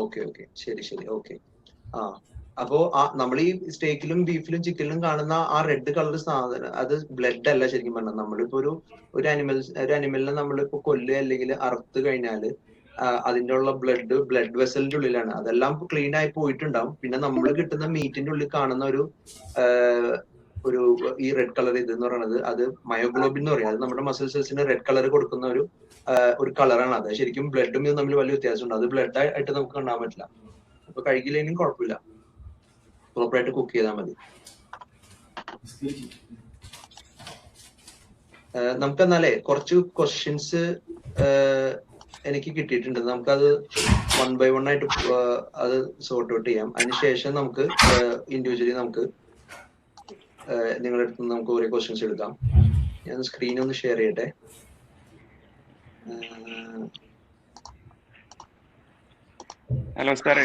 ഓക്കെ ഓക്കെ, ശരി ശരി, ഓക്കെ. അപ്പോ നമ്മൾ ഈ സ്റ്റേക്കിലും ബീഫിലും ചിക്കനിലും കാണുന്ന ആ റെഡ് കളർ സാധനം അത് ബ്ലഡ് അല്ല ശരിക്കും പറഞ്ഞാൽ. നമ്മളിപ്പോ ഒരു അനിമലിനെ നമ്മളിപ്പോ കൊല്ലുക അല്ലെങ്കിൽ അറുത്ത് കഴിഞ്ഞാല് അതിന്റെ ഉള്ള ബ്ലഡ് വെസലിന്റെ ഉള്ളിലാണ്. അതെല്ലാം ക്ലീൻ ആയി പോയിട്ടുണ്ടാവും. പിന്നെ നമ്മൾ കിട്ടുന്ന മീറ്റിന്റെ ഉള്ളിൽ കാണുന്ന ഒരു ഈ റെഡ് കളർ ഇതെന്ന് പറയുന്നത് അത് മയോഗ്ലോബിൻ എന്ന് പറയും. അത് നമ്മുടെ മസിൽ സെൽസിന് റെഡ് കളർ കൊടുക്കുന്ന ഒരു കളറാണ്. അത് ശരിക്കും ബ്ലഡും ഇതും തമ്മിൽ വലിയ വ്യത്യാസമുണ്ട്. അത് ബ്ലഡ് ആയിട്ട് നമുക്ക് കാണാൻ പറ്റില്ല. അപ്പൊ കഴുകിയില്ലെങ്കിലും കുഴപ്പമില്ല, പ്രോപ്പറായിട്ട് കുക്ക് ചെയ്താൽ മതി. നമുക്ക് എന്നാലേ കുറച്ച് ക്വസ്റ്റ്യൻസ് എനിക്ക് കിട്ടിയിട്ടുണ്ട്. നമുക്കത് 1 by 1 ആയിട്ട് അത് സോർട്ട് ഔട്ട് ചെയ്യാം. അതിനുശേഷം നമുക്ക് ഇൻഡിവിജ്വലി നമുക്ക് നിങ്ങളുടെ അടുത്ത് നമുക്ക് ഓരോ ക്വസ്റ്റ്യൻസ് എടുക്കാം. ഞാൻ സ്ക്രീൻ ഒന്ന് ഷെയർ ചെയ്യട്ടെ. ഹലോ സാർ,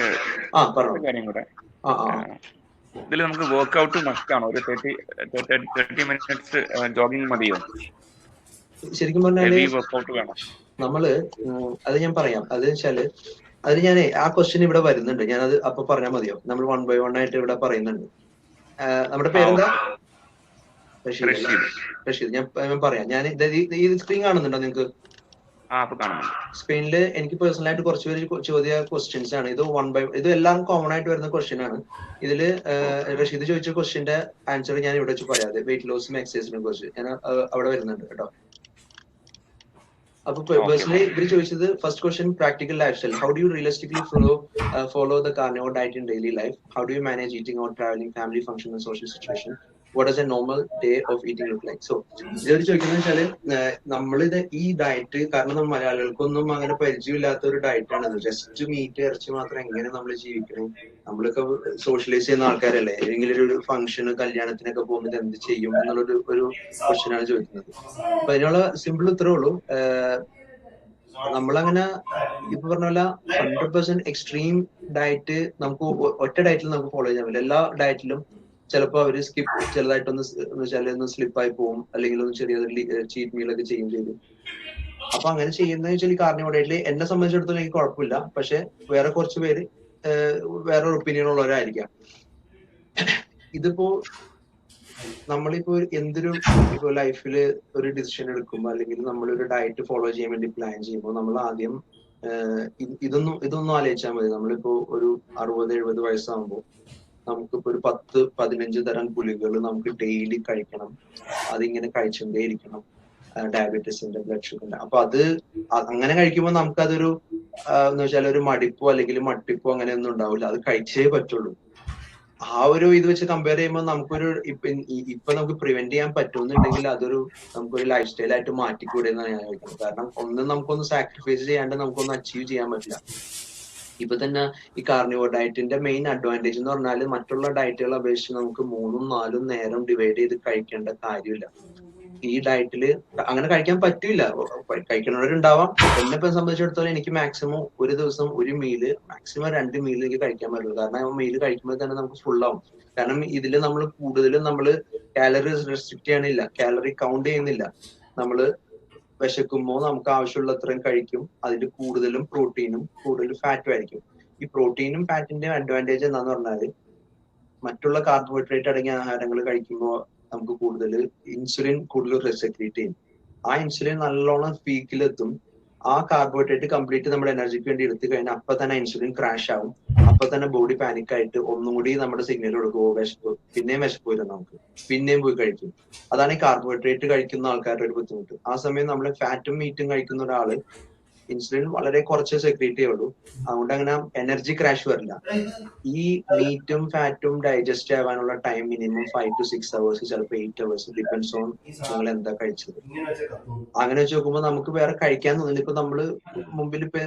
പറഞ്ഞു. കാര്യം കൂടെ ഇതിൽ നമുക്ക് വർക്ക്ഔട്ട് മസ്റ്റ് ആണോ? ഒരു 30 മിനിറ്റ്സ് ജോഗിങ് മതിയോ? ശരിക്കും പറഞ്ഞാല് വർക്ക്ഔട്ട് വേണം നമ്മള് അത് ഞാൻ പറയാം. അത് വെച്ചാല് അത് ഞാൻ ആ ക്വസ്റ്റ്യൻ ഇവിടെ വരുന്നുണ്ട്. ഞാനത് അപ്പൊ പറഞ്ഞാൽ മതിയോ? നമ്മൾ 1 by 1 ആയിട്ട് ഇവിടെ പറയുന്നുണ്ട്. നമ്മുടെ പേരെന്താ? റഷീദ്. ഞാൻ പറയാം. ഞാൻ ഈ സ്ക്രീൻ കാണുന്നുണ്ടോ നിങ്ങൾക്ക്? സ്പെയിനില് എനിക്ക് പേഴ്സണൽ ആയിട്ട് കുറച്ച് പേര് ചോദ്യ ക്വസ്റ്റ്യൻസ് ആണ്. ഇത് എല്ലാം കോമൺ ആയിട്ട് വരുന്ന ക്വസ്റ്റ്യൻ ആണ്. ഇതില് റഷീദ് ചോദിച്ച ക്വസ്റ്റ്യന്റെ ആൻസർ ഞാൻ ഇവിടെ വെച്ച് പറയാതെ വെയിറ്റ് ലോസും എക്സസൈസിനെ കുറിച്ച് ഞാൻ അവിടെ വരുന്നുണ്ട് കേട്ടോ. അപ്പൊ പേഴ്സണലി ഇവര് ചോദിച്ചത് first question, practical life style. How do you realistically follow the carnivore diet in daily life? How do you manage eating or travelling, family function and social situation? What does a normal day of eating look like? So ഇതൊരു ചോദിക്കുന്നത് വെച്ചാല് നമ്മളിത് ഈ diet, കാരണം നമ്മൾ മലയാളികൾക്കൊന്നും അങ്ങനെ പരിചയമില്ലാത്ത ഒരു ഡയറ്റ് ആണ്. ജസ്റ്റ് മീറ്റ് ഇറച്ചി മാത്രം എങ്ങനെ നമ്മൾ ജീവിക്കണം? നമ്മളൊക്കെ സോഷ്യലൈസ് ചെയ്യുന്ന ആൾക്കാരല്ലേ. ഏതെങ്കിലും ഒരു ഫംഗ്ഷന് കല്യാണത്തിനൊക്കെ പോകുന്നത് എന്ത് ചെയ്യും എന്നുള്ളൊരു ക്വസ്റ്റ്യൻ ആണ് ചോദിക്കുന്നത്. അപ്പൊ അതിനുള്ള സിമ്പിൾ ഉത്തരവേ ഉള്ളൂ. നമ്മളങ്ങനെ ഇപ്പൊ പറഞ്ഞ പോലെ 100% എക്സ്ട്രീം ഡയറ്റ് നമുക്ക് ഒറ്റ ഡയറ്റിൽ നമുക്ക് ഫോളോ ചെയ്യാൻ പറ്റില്ല. എല്ലാ ഡയറ്റിലും ചിലപ്പോൾ അവര് ചെറുതായിട്ടൊന്ന് സ്ലിപ്പായി പോകും, അല്ലെങ്കിൽ ഒന്ന് ചെറിയ ചീറ്റ് മീലൊക്കെ ചെയ്യും ചെയ്തു. അപ്പൊ അങ്ങനെ ചെയ്യുന്ന വെച്ചാൽ ഈ കാർണിവോർ ഡയറ്റിൽ എന്നെ സംബന്ധിച്ചിടത്തോളം എനിക്ക് കുഴപ്പമില്ല. പക്ഷെ വേറെ കുറച്ച് പേര് വേറെ ഒപ്പീനിയൻ ഉള്ളവരായിരിക്കാം. ഇതിപ്പോ നമ്മളിപ്പോ ഇപ്പൊ ലൈഫില് ഒരു ഡിസിഷൻ എടുക്കുമ്പോൾ അല്ലെങ്കിൽ നമ്മളൊരു ഡയറ്റ് ഫോളോ ചെയ്യാൻ വേണ്ടി പ്ലാൻ ചെയ്യുമ്പോൾ നമ്മൾ ആദ്യം ഇതൊന്നും ആലോചിച്ചാൽ മതി. നമ്മളിപ്പോ ഒരു 60-70 വയസ്സാകുമ്പോൾ നമുക്കിപ്പോ ഒരു 10-15 തരം ഗുളികകൾ നമുക്ക് ഡെയിലി കഴിക്കണം. അതിങ്ങനെ കഴിച്ചുകൊണ്ടേ ഇരിക്കണം. ഡയബറ്റീസിന്റെ, ബ്ലഡ് ഷുഗറിന്റെ. അപ്പൊ അത് അങ്ങനെ കഴിക്കുമ്പോൾ നമുക്കതൊരു എന്ന് വെച്ചാൽ ഒരു മടിപ്പോ അല്ലെങ്കിൽ മട്ടിപ്പോ അങ്ങനെ ഒന്നും ഉണ്ടാവില്ല. അത് കഴിച്ചേ പറ്റുള്ളൂ. ആ ഒരു ഇത് വെച്ച് കമ്പയർ ചെയ്യുമ്പോൾ നമുക്കൊരു ഇപ്പൊ നമുക്ക് പ്രിവെന്റ് ചെയ്യാൻ പറ്റുമെന്നുണ്ടെങ്കിൽ നമുക്കൊരു ലൈഫ് സ്റ്റൈൽ ആയിട്ട് മാറ്റിക്കൂടെ എന്നാണ് ഞാൻ ചോദിക്കുന്നത്. കാരണം നമുക്കൊന്ന് സാക്രിഫൈസ് ചെയ്യാണ്ട് നമുക്കൊന്നും അച്ചീവ് ചെയ്യാൻ പറ്റില്ല. ഇപ്പൊ തന്നെ ഈ കാർണിവോർ ഡയറ്റിന്റെ മെയിൻ അഡ്വാൻറ്റേജ് എന്ന് പറഞ്ഞാൽ മറ്റുള്ള ഡയറ്റുകളെ അപേക്ഷിച്ച് നമുക്ക് 3-4 നേരം ഡിവൈഡ് ചെയ്ത് കഴിക്കേണ്ട കാര്യമില്ല. ഈ ഡയറ്റില് അങ്ങനെ കഴിക്കാൻ പറ്റില്ല. കഴിക്കുന്നവരുണ്ടാവാം. എന്നെ സംബന്ധിച്ചിടത്തോളം എനിക്ക് മാക്സിമം ഒരു ദിവസം ഒരു മീല്, മാക്സിമം 2 മീല് എനിക്ക് കഴിക്കാൻ പറ്റുള്ളൂ. കാരണം ആ മീല് കഴിക്കുമ്പോൾ തന്നെ നമുക്ക് ഫുൾ ആവും. കാരണം ഇതില് നമ്മൾ കൂടുതലും കാലറി റെസ്ട്രിക്ട് ചെയ്യണില്ല, കാലറി കൗണ്ട് ചെയ്യുന്നില്ല. നമ്മള് വിശക്കുമ്പോൾ നമുക്ക് ആവശ്യമുള്ള അത്രയും കഴിക്കും. അതിൽ കൂടുതലും പ്രോട്ടീനും കൂടുതൽ ഫാറ്റും ആയിരിക്കും. ഈ പ്രോട്ടീനും ഫാറ്റിന്റെയും അഡ്വാൻറ്റേജ് എന്താന്ന് പറഞ്ഞാല് മറ്റുള്ള കാർബോഹൈഡ്രേറ്റ് അടങ്ങിയ ആഹാരങ്ങൾ കഴിക്കുമ്പോൾ നമുക്ക് കൂടുതൽ ഇൻസുലിൻ കൂടുതൽ സെക്രീറ്റ് ചെയ്യും. ആ ഇൻസുലിൻ നല്ലോണം പീക്കിലെത്തും. ആ കാർബോഹൈഡ്രേറ്റ് കംപ്ലീറ്റ് നമ്മുടെ എനർജിക്ക് വേണ്ടി എടുത്തു കഴിഞ്ഞാൽ അപ്പൊ തന്നെ ഇൻസുലിൻ ക്രാഷ് ആവും. അപ്പൊ തന്നെ ബോഡി പാനിക് ആയിട്ട് ഒന്നും കൂടി നമ്മുടെ സിഗ്നൽ കൊടുക്കും, വിശപ്പ്, പിന്നെയും വിശപ്പ് വരും, നമുക്ക് പിന്നെയും പോയി കഴിക്കും. അതാണ് ഈ കാർബോഹൈഡ്രേറ്റ് കഴിക്കുന്ന ആൾക്കാരുടെ ഒരു ബുദ്ധിമുട്ട്. ആ സമയം നമ്മൾ ഫാറ്റും മീറ്റും കഴിക്കുന്ന ഒരാള് ഇൻസുലിൻ വളരെ കുറച്ച് സെക്രീറ്റ് ചെയ്യുള്ളൂ. അതുകൊണ്ട് അങ്ങനെ എനർജി ക്രാഷ് വരില്ല. ഈ മീറ്റും ഫാറ്റും ഡൈജസ്റ്റ് ആവാനുള്ള ടൈം മിനിമം 5 to 6 hours, ചിലപ്പോൾ 8 hours, ഡിപ്പെൻസ് ഓൺ നിങ്ങൾ എന്താ കഴിച്ചത്. അങ്ങനെ വെച്ച് നോക്കുമ്പോൾ നമുക്ക് വേറെ കഴിക്കാൻ തോന്നില്ല. ഇപ്പൊ നമ്മള് മുമ്പിൽ ഇപ്പൊ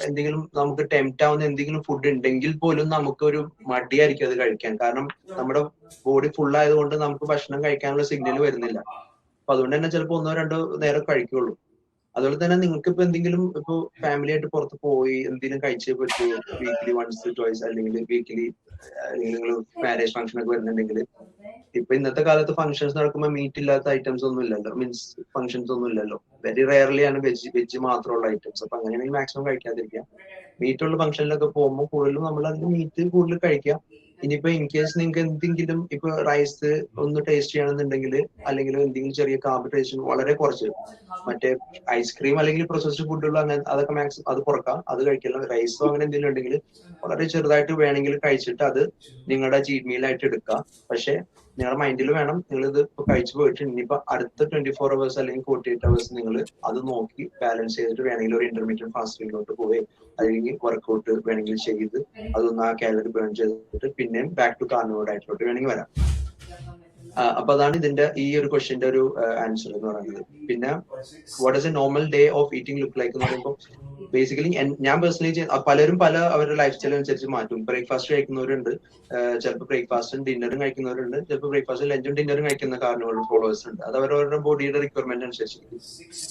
എന്തെങ്കിലും നമുക്ക് ടെംപ്റ്റ് ആവുന്ന എന്തെങ്കിലും ഫുഡ് ഉണ്ടെങ്കിൽ പോലും നമുക്ക് ഒരു മടിയായിരിക്കും അത് കഴിക്കാൻ. കാരണം നമ്മുടെ ബോഡി ഫുൾ ആയതുകൊണ്ട് നമുക്ക് ഭക്ഷണം കഴിക്കാനുള്ള സിഗ്നൽ വരുന്നില്ല. അപ്പൊ അതുകൊണ്ട് തന്നെ ചിലപ്പോൾ 1-2 നേരം കഴിക്കുള്ളൂ. അതുപോലെ തന്നെ നിങ്ങൾക്ക് ഇപ്പൊ എന്തെങ്കിലും ഇപ്പൊ ഫാമിലി ആയിട്ട് പുറത്ത് പോയി എന്തെങ്കിലും കഴിച്ചേ പറ്റൂ, വീക്ക്ലി വൺസ് ട്വൈസ്, അല്ലെങ്കിൽ വീക്ക്ലി, അല്ലെങ്കിൽ നിങ്ങൾ മാരേജ് ഫംഗ്ഷൻ ഒക്കെ വരുന്നുണ്ടെങ്കിൽ, ഇപ്പൊ ഇന്നത്തെ കാലത്ത് ഫംഗ്ഷൻസ് നടക്കുമ്പോൾ മീറ്റ് ഇല്ലാത്ത ഐറ്റംസ് ഒന്നും ഇല്ലല്ലോ, മീൻസ് ഫംഗ്ഷൻസ് ഒന്നും ഇല്ലല്ലോ. വെരി റെയർലി ആണ് വെജ് മാത്രമുള്ള ഐറ്റംസ്. അപ്പൊ അങ്ങനെയാണെങ്കിൽ മാക്സിമം കഴിക്കാതിരിക്കാം. മീറ്റുള്ള ഫംഗ്ഷനിലൊക്കെ പോകുമ്പോൾ കൂടുതലും നമ്മൾ അതിന് മീറ്റ് കൂടുതൽ കഴിക്കാം. ഇനിയിപ്പോ ഇൻ കേസ് നിങ്ങൾക്ക് എന്തെങ്കിലും ഇപ്പൊ റൈസ് ഒന്ന് ടേസ്റ്റ് ചെയ്യണമെന്നുണ്ടെങ്കിൽ, അല്ലെങ്കിൽ എന്തെങ്കിലും ചെറിയ കാർബ് ടേസ്റ്റ് വളരെ കുറച്ച്, മറ്റേ ഐസ്ക്രീം അല്ലെങ്കിൽ പ്രോസസ്ഡ് ഫുഡുകൾ അങ്ങനെ അതൊക്കെ മാക്സിമം അത് കുറക്കാം, അത് കഴിക്കില്ല. റൈസോ അങ്ങനെ എന്തെങ്കിലും ഉണ്ടെങ്കിൽ വളരെ ചെറുതായിട്ട് വേണമെങ്കിൽ കഴിച്ചിട്ട് അത് നിങ്ങളുടെ ചീറ്റ് മീലായിട്ട് എടുക്കുക. പക്ഷെ നിങ്ങളുടെ മൈൻഡിൽ വേണം, നിങ്ങൾ ഇത് ഇപ്പൊ കഴിച്ചു പോയിട്ട് ഇനിയിപ്പോ അടുത്ത 24 hours അല്ലെങ്കിൽ 48 hours നിങ്ങൾ അത് നോക്കി ബാലൻസ് ചെയ്തിട്ട് വേണമെങ്കിൽ ഒരു ഇന്റർമീഡിയറ്റ് ഫാസ്റ്റിംഗിലോട്ട് പോയി, അല്ലെങ്കിൽ വർക്ക്ഔട്ട് വേണമെങ്കിൽ ചെയ്ത് അതൊന്ന് ആ കാലറി ബേൺ ചെയ്തിട്ട് പിന്നെയും ബാക്ക് ടു കാർണിവോർ ഡയറ്റിലോട്ട് വേണമെങ്കിൽ വരാം. അപ്പൊ അതാണ് ഇതിന്റെ ഈ ഒരു ക്വസ്റ്റ്യന്റെ ഒരു ആൻസർ എന്ന് പറയുന്നത്. പിന്നെ what is A normal day of eating look like എന്ന് പറയുമ്പോൾ ബേസിക്കലി ഞാൻ പേഴ്സണലി പലരും പല അവരുടെ ലൈഫ് സ്റ്റൈൽ അനുസരിച്ച് മാറ്റും. ബ്രേക്ക്ഫാസ്റ്റ് കഴിക്കുന്നവരുണ്ട്, ചിലപ്പോൾ ബ്രേക്ക്ഫാസ്റ്റും ഡിന്നറും കഴിക്കുന്നവരുണ്ട്, ചിലപ്പോൾ ബ്രേക്ക്ഫാസ്റ്റ് ലഞ്ചും ഡിന്നറും കഴിക്കുന്ന കാർണിവോർ ഫോളോവേഴ്സ് ഉണ്ട്. അത് അവരവരുടെ ബോഡിയുടെ റിക്വയർമെന്റ് അനുസരിച്ചിരിക്കും.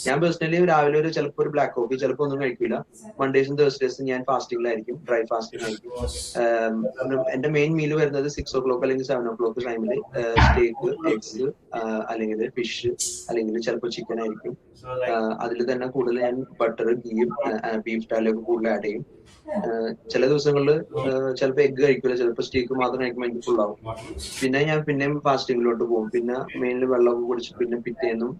ഞാൻ പേഴ്സണലി രാവിലെ ഒരു ചിലപ്പോൾ ഒരു ബ്ലാക്ക് കോഫി, ചിലപ്പോൾ ഒന്നും കഴിക്കില്ല. മൺഡേസും തേഴ്സ്ഡേസും ഞാൻ ഫാസ്റ്റിംഗിലായിരിക്കും, ഡ്രൈ ഫാസ്റ്റിംഗ് ആയിരിക്കും. എന്റെ മെയിൻ മീൽ വരുന്നത് 6 o'clock അല്ലെങ്കിൽ 7 o'clock ടൈമിൽ സ്റ്റേക്ക്, എഗ്സ്, അല്ലെങ്കിൽ ഫിഷ്, അല്ലെങ്കിൽ ചിലപ്പോൾ ചിക്കൻ ആയിരിക്കും. അതിൽ തന്നെ കൂടുതൽ ഞാൻ ബട്ടർ, ഗീയും ബീഫ് ടാലൊക്കെ കൂടുതൽ ആഡ് ചെയ്യും. ചില ദിവസങ്ങളിൽ ചിലപ്പോൾ എഗ് കഴിക്കില്ല, ചിലപ്പോൾ സ്റ്റേക്ക് മാത്രം കഴിക്കുമ്പോൾ എനിക്ക് ഫുള്ളാവും. പിന്നെ ഞാൻ പിന്നെയും ഫാസ്റ്റിംഗിലോട്ട് പോകും. പിന്നെ മെയിനിൽ വെള്ളമൊക്കെ കുടിച്ച് പിന്നെ പിറ്റേന്നും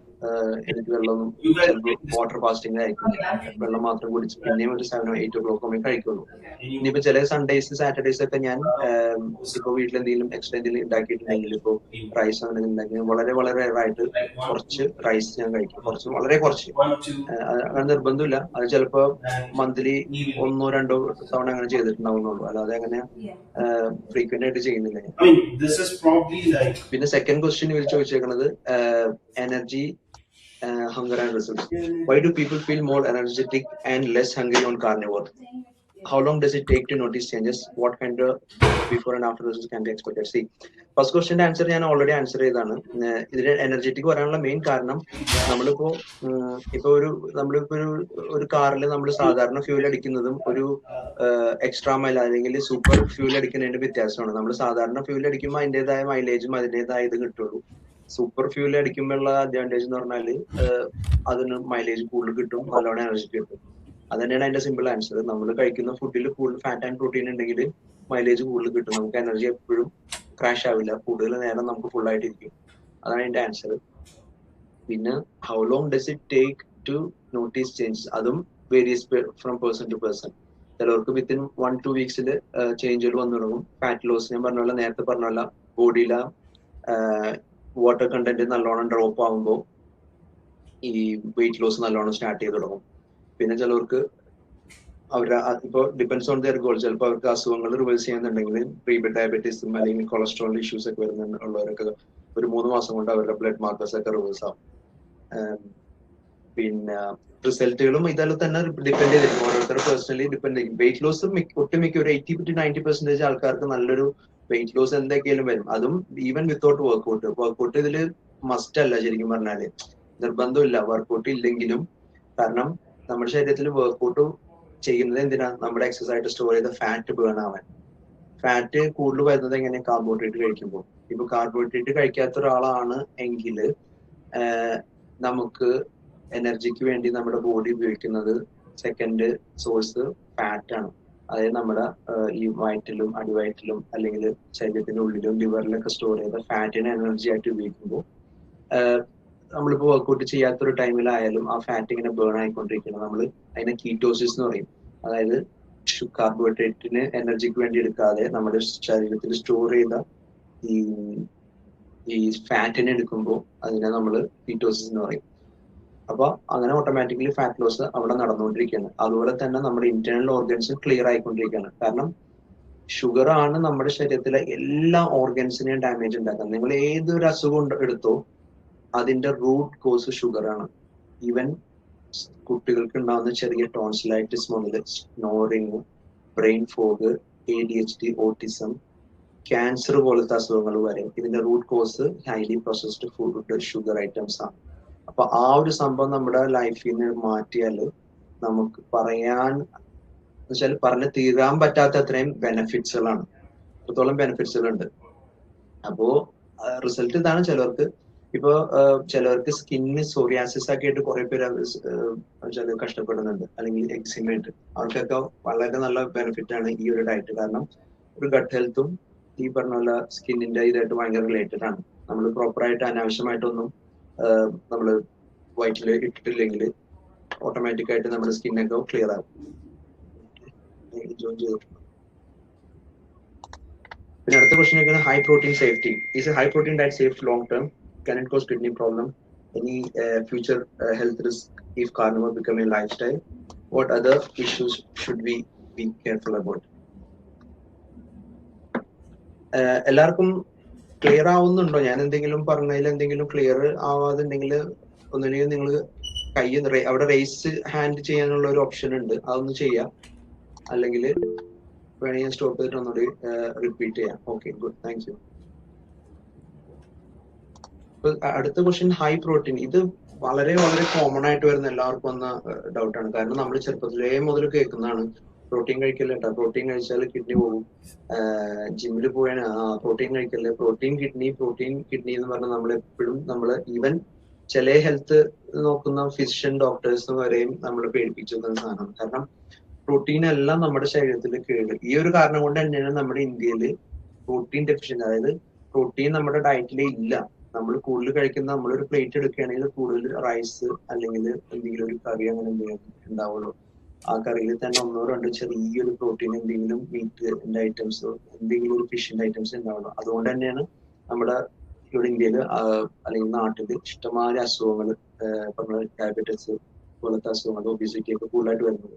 എനിക്ക് വെള്ളമൊന്നും, ചിലപ്പോൾ വാട്ടർ ഫാസ്റ്റിംഗ് ആയിരിക്കും, വെള്ളം മാത്രം കുടിച്ച് പിന്നെയും ഒരു 7 or 8 o'clock ആകുമ്പോൾ കഴിക്കുള്ളൂ. ഇനിയിപ്പോ ചില സൺഡേസ് സാറ്റർഡേസ് ഒക്കെ ഞാൻ ഇപ്പൊ വീട്ടിലെന്തെങ്കിലും എക്സ്ട്രാ എന്തെങ്കിലും ഉണ്ടാക്കിയിട്ടുണ്ടെങ്കിൽ, ഇപ്പോൾ റൈസ് അങ്ങനെ ഉണ്ടെങ്കിൽ വളരെ വളരെ ആയിട്ട് കുറച്ച് റൈസ് ഞാൻ കഴിക്കും. കുറച്ച് വളരെ കുറച്ച്, അങ്ങനെ നിർബന്ധമില്ല. അത് ചിലപ്പോ മന്ത്ലി 1-2 തവണ അങ്ങനെ ചെയ്തിട്ടുണ്ടാവുന്നുള്ളൂ, അല്ലാതെ അങ്ങനെ ഫ്രീക്വന്റ് ആയിട്ട് ചെയ്യുന്നില്ല. പിന്നെ സെക്കൻഡ് ക്വസ്റ്റ്യൻ ഇവർ ചോദിച്ചേക്കുന്നത് energy, hunger and results. Why do people feel more energetic and less hungry on carnivore? How long does it take to notice changes? What kind of before and after results can be expected? See, first ക്വസ്റ്റ്യന്റെ answer ഞാൻ already answer ചെയ്താണ്. ഇതിന് energetic വരാനുള്ള main കാരണം, നമ്മളിപ്പോ ഒരു കാറിൽ നമ്മൾ സാധാരണ ഫ്യൂൽ അടിക്കുന്നതും ഒരു എക്സ്ട്രാ മൈൽ അല്ലെങ്കിൽ സൂപ്പർ ഫ്യൂൽ അടിക്കുന്നതിന്റെ വ്യത്യാസമാണ്. നമ്മൾ സാധാരണ ഫ്യൂൽ അടിക്കുമ്പോൾ അതിൻ്റെതായ മൈലേജും അതിൻ്റെതായ ഇത് കിട്ടുള്ളൂ. സൂപ്പർ ഫ്യൂൽ അടിക്കുമ്പോഴുള്ള അഡ്വാൻറ്റേജ് എന്ന് പറഞ്ഞാല് അതിന് മൈലേജ് കൂടുതൽ കിട്ടും, നല്ലോണം എനർജി കിട്ടും. അത് തന്നെയാണ് അതിന്റെ സിമ്പിൾ ആൻസർ. നമ്മൾ കഴിക്കുന്ന ഫുഡിൽ കൂടുതൽ ഫാറ്റ് ആൻഡ് പ്രോട്ടീൻ ഉണ്ടെങ്കിൽ മൈലേജ് കൂടുതൽ കിട്ടും, നമുക്ക് എനർജി എപ്പോഴും ക്രാഷ് ആവില്ല, കൂടുതൽ നേരം നമുക്ക് ഫുൾ ആയിട്ടിരിക്കും. അതാണ് അതിന്റെ ആൻസർ. പിന്നെ how long does it take to notice change, അതും varies from person to person. ചിലവർക്ക് വിത്തിൻ 1-2 weeks ചേഞ്ചുകൾ വന്നു തുടങ്ങും. ഫാറ്റ് ലോസ് ഞാൻ പറഞ്ഞ നേരത്തെ പറഞ്ഞ ബോഡിയിലെ വാട്ടർ കണ്ടന്റ് നല്ലോണം ഡ്രോപ്പ് ആകുമ്പോൾ ഈ വെയിറ്റ് ലോസ് നല്ലോണം സ്റ്റാർട്ട് ചെയ്ത് തുടങ്ങും. പിന്നെ ചിലവർക്ക് അവരുടെ ഇപ്പൊ ഡിപ്പെൻസ് ഓൺ ദിയർ ഗോൾ, ചിലപ്പോൾ അവർക്ക് അസുഖങ്ങൾ റിവേഴ്സ് ചെയ്യുന്നുണ്ടെങ്കിൽ പ്രീ ഡയബറ്റീസും അല്ലെങ്കിൽ കൊളസ്ട്രോൾ ഇഷ്യൂസ് ഒക്കെ വരുന്നുള്ളവരൊക്കെ ഒരു 3 മാസം കൊണ്ട് അവരുടെ ബ്ലഡ് മാർക്കേഴ്സ് ഒക്കെ റിവേഴ്സ് ആവും. പിന്നെ റിസൾട്ടുകളും ഇതെല്ലാം തന്നെ ഡിപ്പെൻഡ് ചെയ്തിരിക്കും, ഓരോരുത്തരുടെ പേഴ്സണലി ഡിപ്പെൻഡ് ചെയ്യും. വെയിറ്റ് ലോസ് ഒട്ടുമിക്ക ഒരു 80-90% ആൾക്കാർക്ക് നല്ലൊരു വെയിറ്റ് ലോസ് എന്തൊക്കെയാലും വരും, അതും ഈവൻ വിത്തൗട്ട് വർക്ക്ഔട്ട് ഇതിൽ മസ്റ്റ് അല്ല ശരിക്കും പറഞ്ഞാല്, നിർബന്ധമില്ല വർക്ക്ഔട്ട് ഇല്ലെങ്കിലും. കാരണം നമ്മുടെ ശരീരത്തിൽ വർക്ക്ഔട്ട് ചെയ്യുന്നത് എന്തിനാ, നമ്മുടെ എക്സസൈസ് സ്റ്റോർ ചെയ്ത ഫാറ്റ് ബേൺ ആവാൻ. ഫാറ്റ് കൂടുതൽ വരുന്നത് എങ്ങനെ, കാർബോഹൈഡ്രേറ്റ് കഴിക്കുമ്പോൾ. ഇപ്പൊ കാർബോഹൈഡ്രേറ്റ് കഴിക്കാത്ത ഒരാളാണ് എങ്കിൽ നമുക്ക് എനർജിക്ക് വേണ്ടി നമ്മുടെ ബോഡി ഉപയോഗിക്കുന്നത് സെക്കൻഡ് സോഴ്സ് ഫാറ്റ് ആണ്. അതായത് നമ്മുടെ ഈ വയറ്റിലും അടിവയറ്റിലും അല്ലെങ്കിൽ ശരീരത്തിന്റെ ഉള്ളിലും ലിവറിലൊക്കെ സ്റ്റോർ ചെയ്ത ഫാറ്റിനെ എനർജി ആയിട്ട് ഉപയോഗിക്കുമ്പോൾ നമ്മളിപ്പോൾ വർക്ക്ഔട്ട് ചെയ്യാത്തൊരു ടൈമിലായാലും ആ ഫാറ്റ് ഇങ്ങനെ ബേൺ ആയിക്കൊണ്ടിരിക്കണം. നമ്മൾ അതിനെ കീറ്റോസിസ് എന്ന് പറയും. അതായത് കാർബോഹൈഡ്രേറ്റിന് എനർജിക്ക് വേണ്ടി എടുക്കാതെ നമ്മുടെ ശരീരത്തിൽ സ്റ്റോർ ചെയ്ത ഈ ഫാറ്റിനെ എടുക്കുമ്പോൾ അതിനെ നമ്മൾ കീറ്റോസിസ് എന്ന് പറയും. അപ്പൊ അങ്ങനെ ഓട്ടോമാറ്റിക്കലി ഫാറ്റ് ലോസ് അവിടെ നടന്നുകൊണ്ടിരിക്കുകയാണ്. അതുപോലെ തന്നെ നമ്മുടെ ഇന്റേണൽ ഓർഗൻസ് ക്ലിയർ ആയിക്കൊണ്ടിരിക്കുകയാണ്. കാരണം ഷുഗർ ആണ് നമ്മുടെ ശരീരത്തിലെ എല്ലാ ഓർഗൻസിനെയും ഡാമേജ് ഉണ്ടാക്കുന്നത്. നിങ്ങൾ ഏതൊരു അസുഖം എടുത്തോ അതിന്റെ റൂട്ട് കോസ് ഷുഗർ ആണ്. ഈവൻ കുട്ടികൾക്ക് ഉണ്ടാകുന്ന ചെറിയ ടോൺസിലൈറ്റിസ് മുതൽ snoring, brain fog, ADHD, autism, cancer പോലത്തെ അസുഖങ്ങൾ വരെ ഇതിന്റെ root cause highly processed food, sugar items ആണ്. അപ്പൊ ആ ഒരു സംഭവം നമ്മുടെ ലൈഫിൽ നിന്ന് മാറ്റിയാൽ നമുക്ക് പറഞ്ഞ് തീരാൻ പറ്റാത്ത അത്രയും ബെനിഫിറ്റ്സുകളാണ്. അത്രത്തോളം ബെനിഫിറ്റ്സുകളുണ്ട്. അപ്പോ റിസൾട്ട് ഇതാണ്. ചിലവർക്ക് സ്കിന്നിന് സോറിയാസിസ് ഒക്കെ ആയിട്ട് കുറെ പേര് കഷ്ടപ്പെടുന്നുണ്ട്, അല്ലെങ്കിൽ എക്സിമേറ്റ്. അവർക്കൊക്കെ വളരെ നല്ല ബെനിഫിറ്റ് ആണ് ഈ ഒരു ഡയറ്റ്. കാരണം ഒരു ഗട്ട് ഹെൽത്തും ഈ പറഞ്ഞ പോലെ സ്കിന്നിന്റെ ഇതായിട്ട് ഭയങ്കര റിലേറ്റഡ് ആണ്. നമ്മൾ പ്രോപ്പറായിട്ട് അനാവശ്യമായിട്ടൊന്നും നമ്മൾ വയറ്റിൽ ഇട്ടിട്ടില്ലെങ്കിൽ ഓട്ടോമാറ്റിക് ആയിട്ട് നമ്മുടെ സ്കിന്നൊക്കെ ക്ലിയർ ആകും. ജോയിൻ ചെയ്തിട്ടുണ്ട്. പിന്നെ അടുത്ത ക്വസ്റ്റ്യൻ ഒക്കെ high protein safety. Is A high protein diet safe long term? Can it cause kidney problem? Any future health risk if carnivore become a lifestyle? What other issues should we be careful about? എല്ലാവർക്കും clear ആവുന്നുണ്ടോ? ഞാൻ എന്തെങ്കിലും പറഞ്ഞതിൽ എന്തെങ്കിലും clear ആവാതുണ്ടെങ്കിൽ ഒന്നുമില്ലെങ്കിൽ നിങ്ങൾ കൈ അവിടെ റേസ് ഹാൻഡ് ചെയ്യാനുള്ള ഒരു ഓപ്ഷൻ ഉണ്ട്, അതൊന്ന് ചെയ്യാം. അല്ലെങ്കിൽ വേണമെങ്കിൽ ഞാൻ സ്റ്റോപ്പ് ചെയ്തിട്ട് ഒന്നുകൂടി റിപ്പീറ്റ് ചെയ്യാം. Okay, good, thank you. അടുത്ത ക്വസ്റ്റ്യൻ ഹൈ പ്രോട്ടീൻ. ഇത് വളരെ വളരെ കോമൺ ആയിട്ട് വരുന്ന എല്ലാവർക്കും വന്ന ഡൗട്ടാണ്. കാരണം നമ്മൾ ചെറുപ്പത്തിലേ മുതൽ കേൾക്കുന്നതാണ് പ്രോട്ടീൻ കഴിക്കല്ലേ, പ്രോട്ടീൻ കഴിച്ചാൽ കിഡ്നി പോകും, ജിമ്മിൽ പോയാൽ പ്രോട്ടീൻ കഴിക്കല്ലേ, പ്രോട്ടീൻ കിഡ്നി എന്ന് പറഞ്ഞാൽ നമ്മൾ എപ്പോഴും ഈവൻ ചില ഹെൽത്ത് നോക്കുന്ന ഫിസിഷ്യൻ ഡോക്ടേഴ്സ് വരെയും നമ്മൾ പേടിപ്പിച്ചു വെക്കുന്ന സാധനമാണ്. കാരണം പ്രോട്ടീൻ എല്ലാം നമ്മുടെ ശരീരത്തിൽ കേട്. ഈ ഒരു കാരണം കൊണ്ട് തന്നെയാണ് നമ്മുടെ ഇന്ത്യയിൽ പ്രോട്ടീൻ ഡെഫിഷ്യന്റ്, അതായത് പ്രോട്ടീൻ നമ്മുടെ ഡയറ്റിലേ ഇല്ല. നമ്മൾ കൂടുതൽ കഴിക്കുന്ന, നമ്മളൊരു പ്ലേറ്റ് എടുക്കുകയാണെങ്കിൽ കൂടുതൽ റൈസ് അല്ലെങ്കിൽ എന്തെങ്കിലും ഒരു കറി അങ്ങനെ എന്തെങ്കിലും ഉണ്ടാവുള്ളൂ. ആ കറിയിൽ തന്നെ 1-2 ചെറിയൊരു പ്രോട്ടീൻ, എന്തെങ്കിലും മീറ്റിന്റെ ഐറ്റംസ്, എന്തെങ്കിലും ഒരു ഫിഷിന്റെ ഐറ്റംസ് ഉണ്ടാവുള്ളൂ. അതുകൊണ്ട് തന്നെയാണ് നമ്മുടെ ഇവിടെ ഇന്ത്യയിൽ അല്ലെങ്കിൽ നാട്ടിൽ ഇഷ്ടമായ അസുഖങ്ങൾ, ഡയബറ്റിസ് പോലത്തെ അസുഖങ്ങൾ, ഒബിസിറ്റി ഒക്കെ കൂടുതലായിട്ട് വരുന്നത്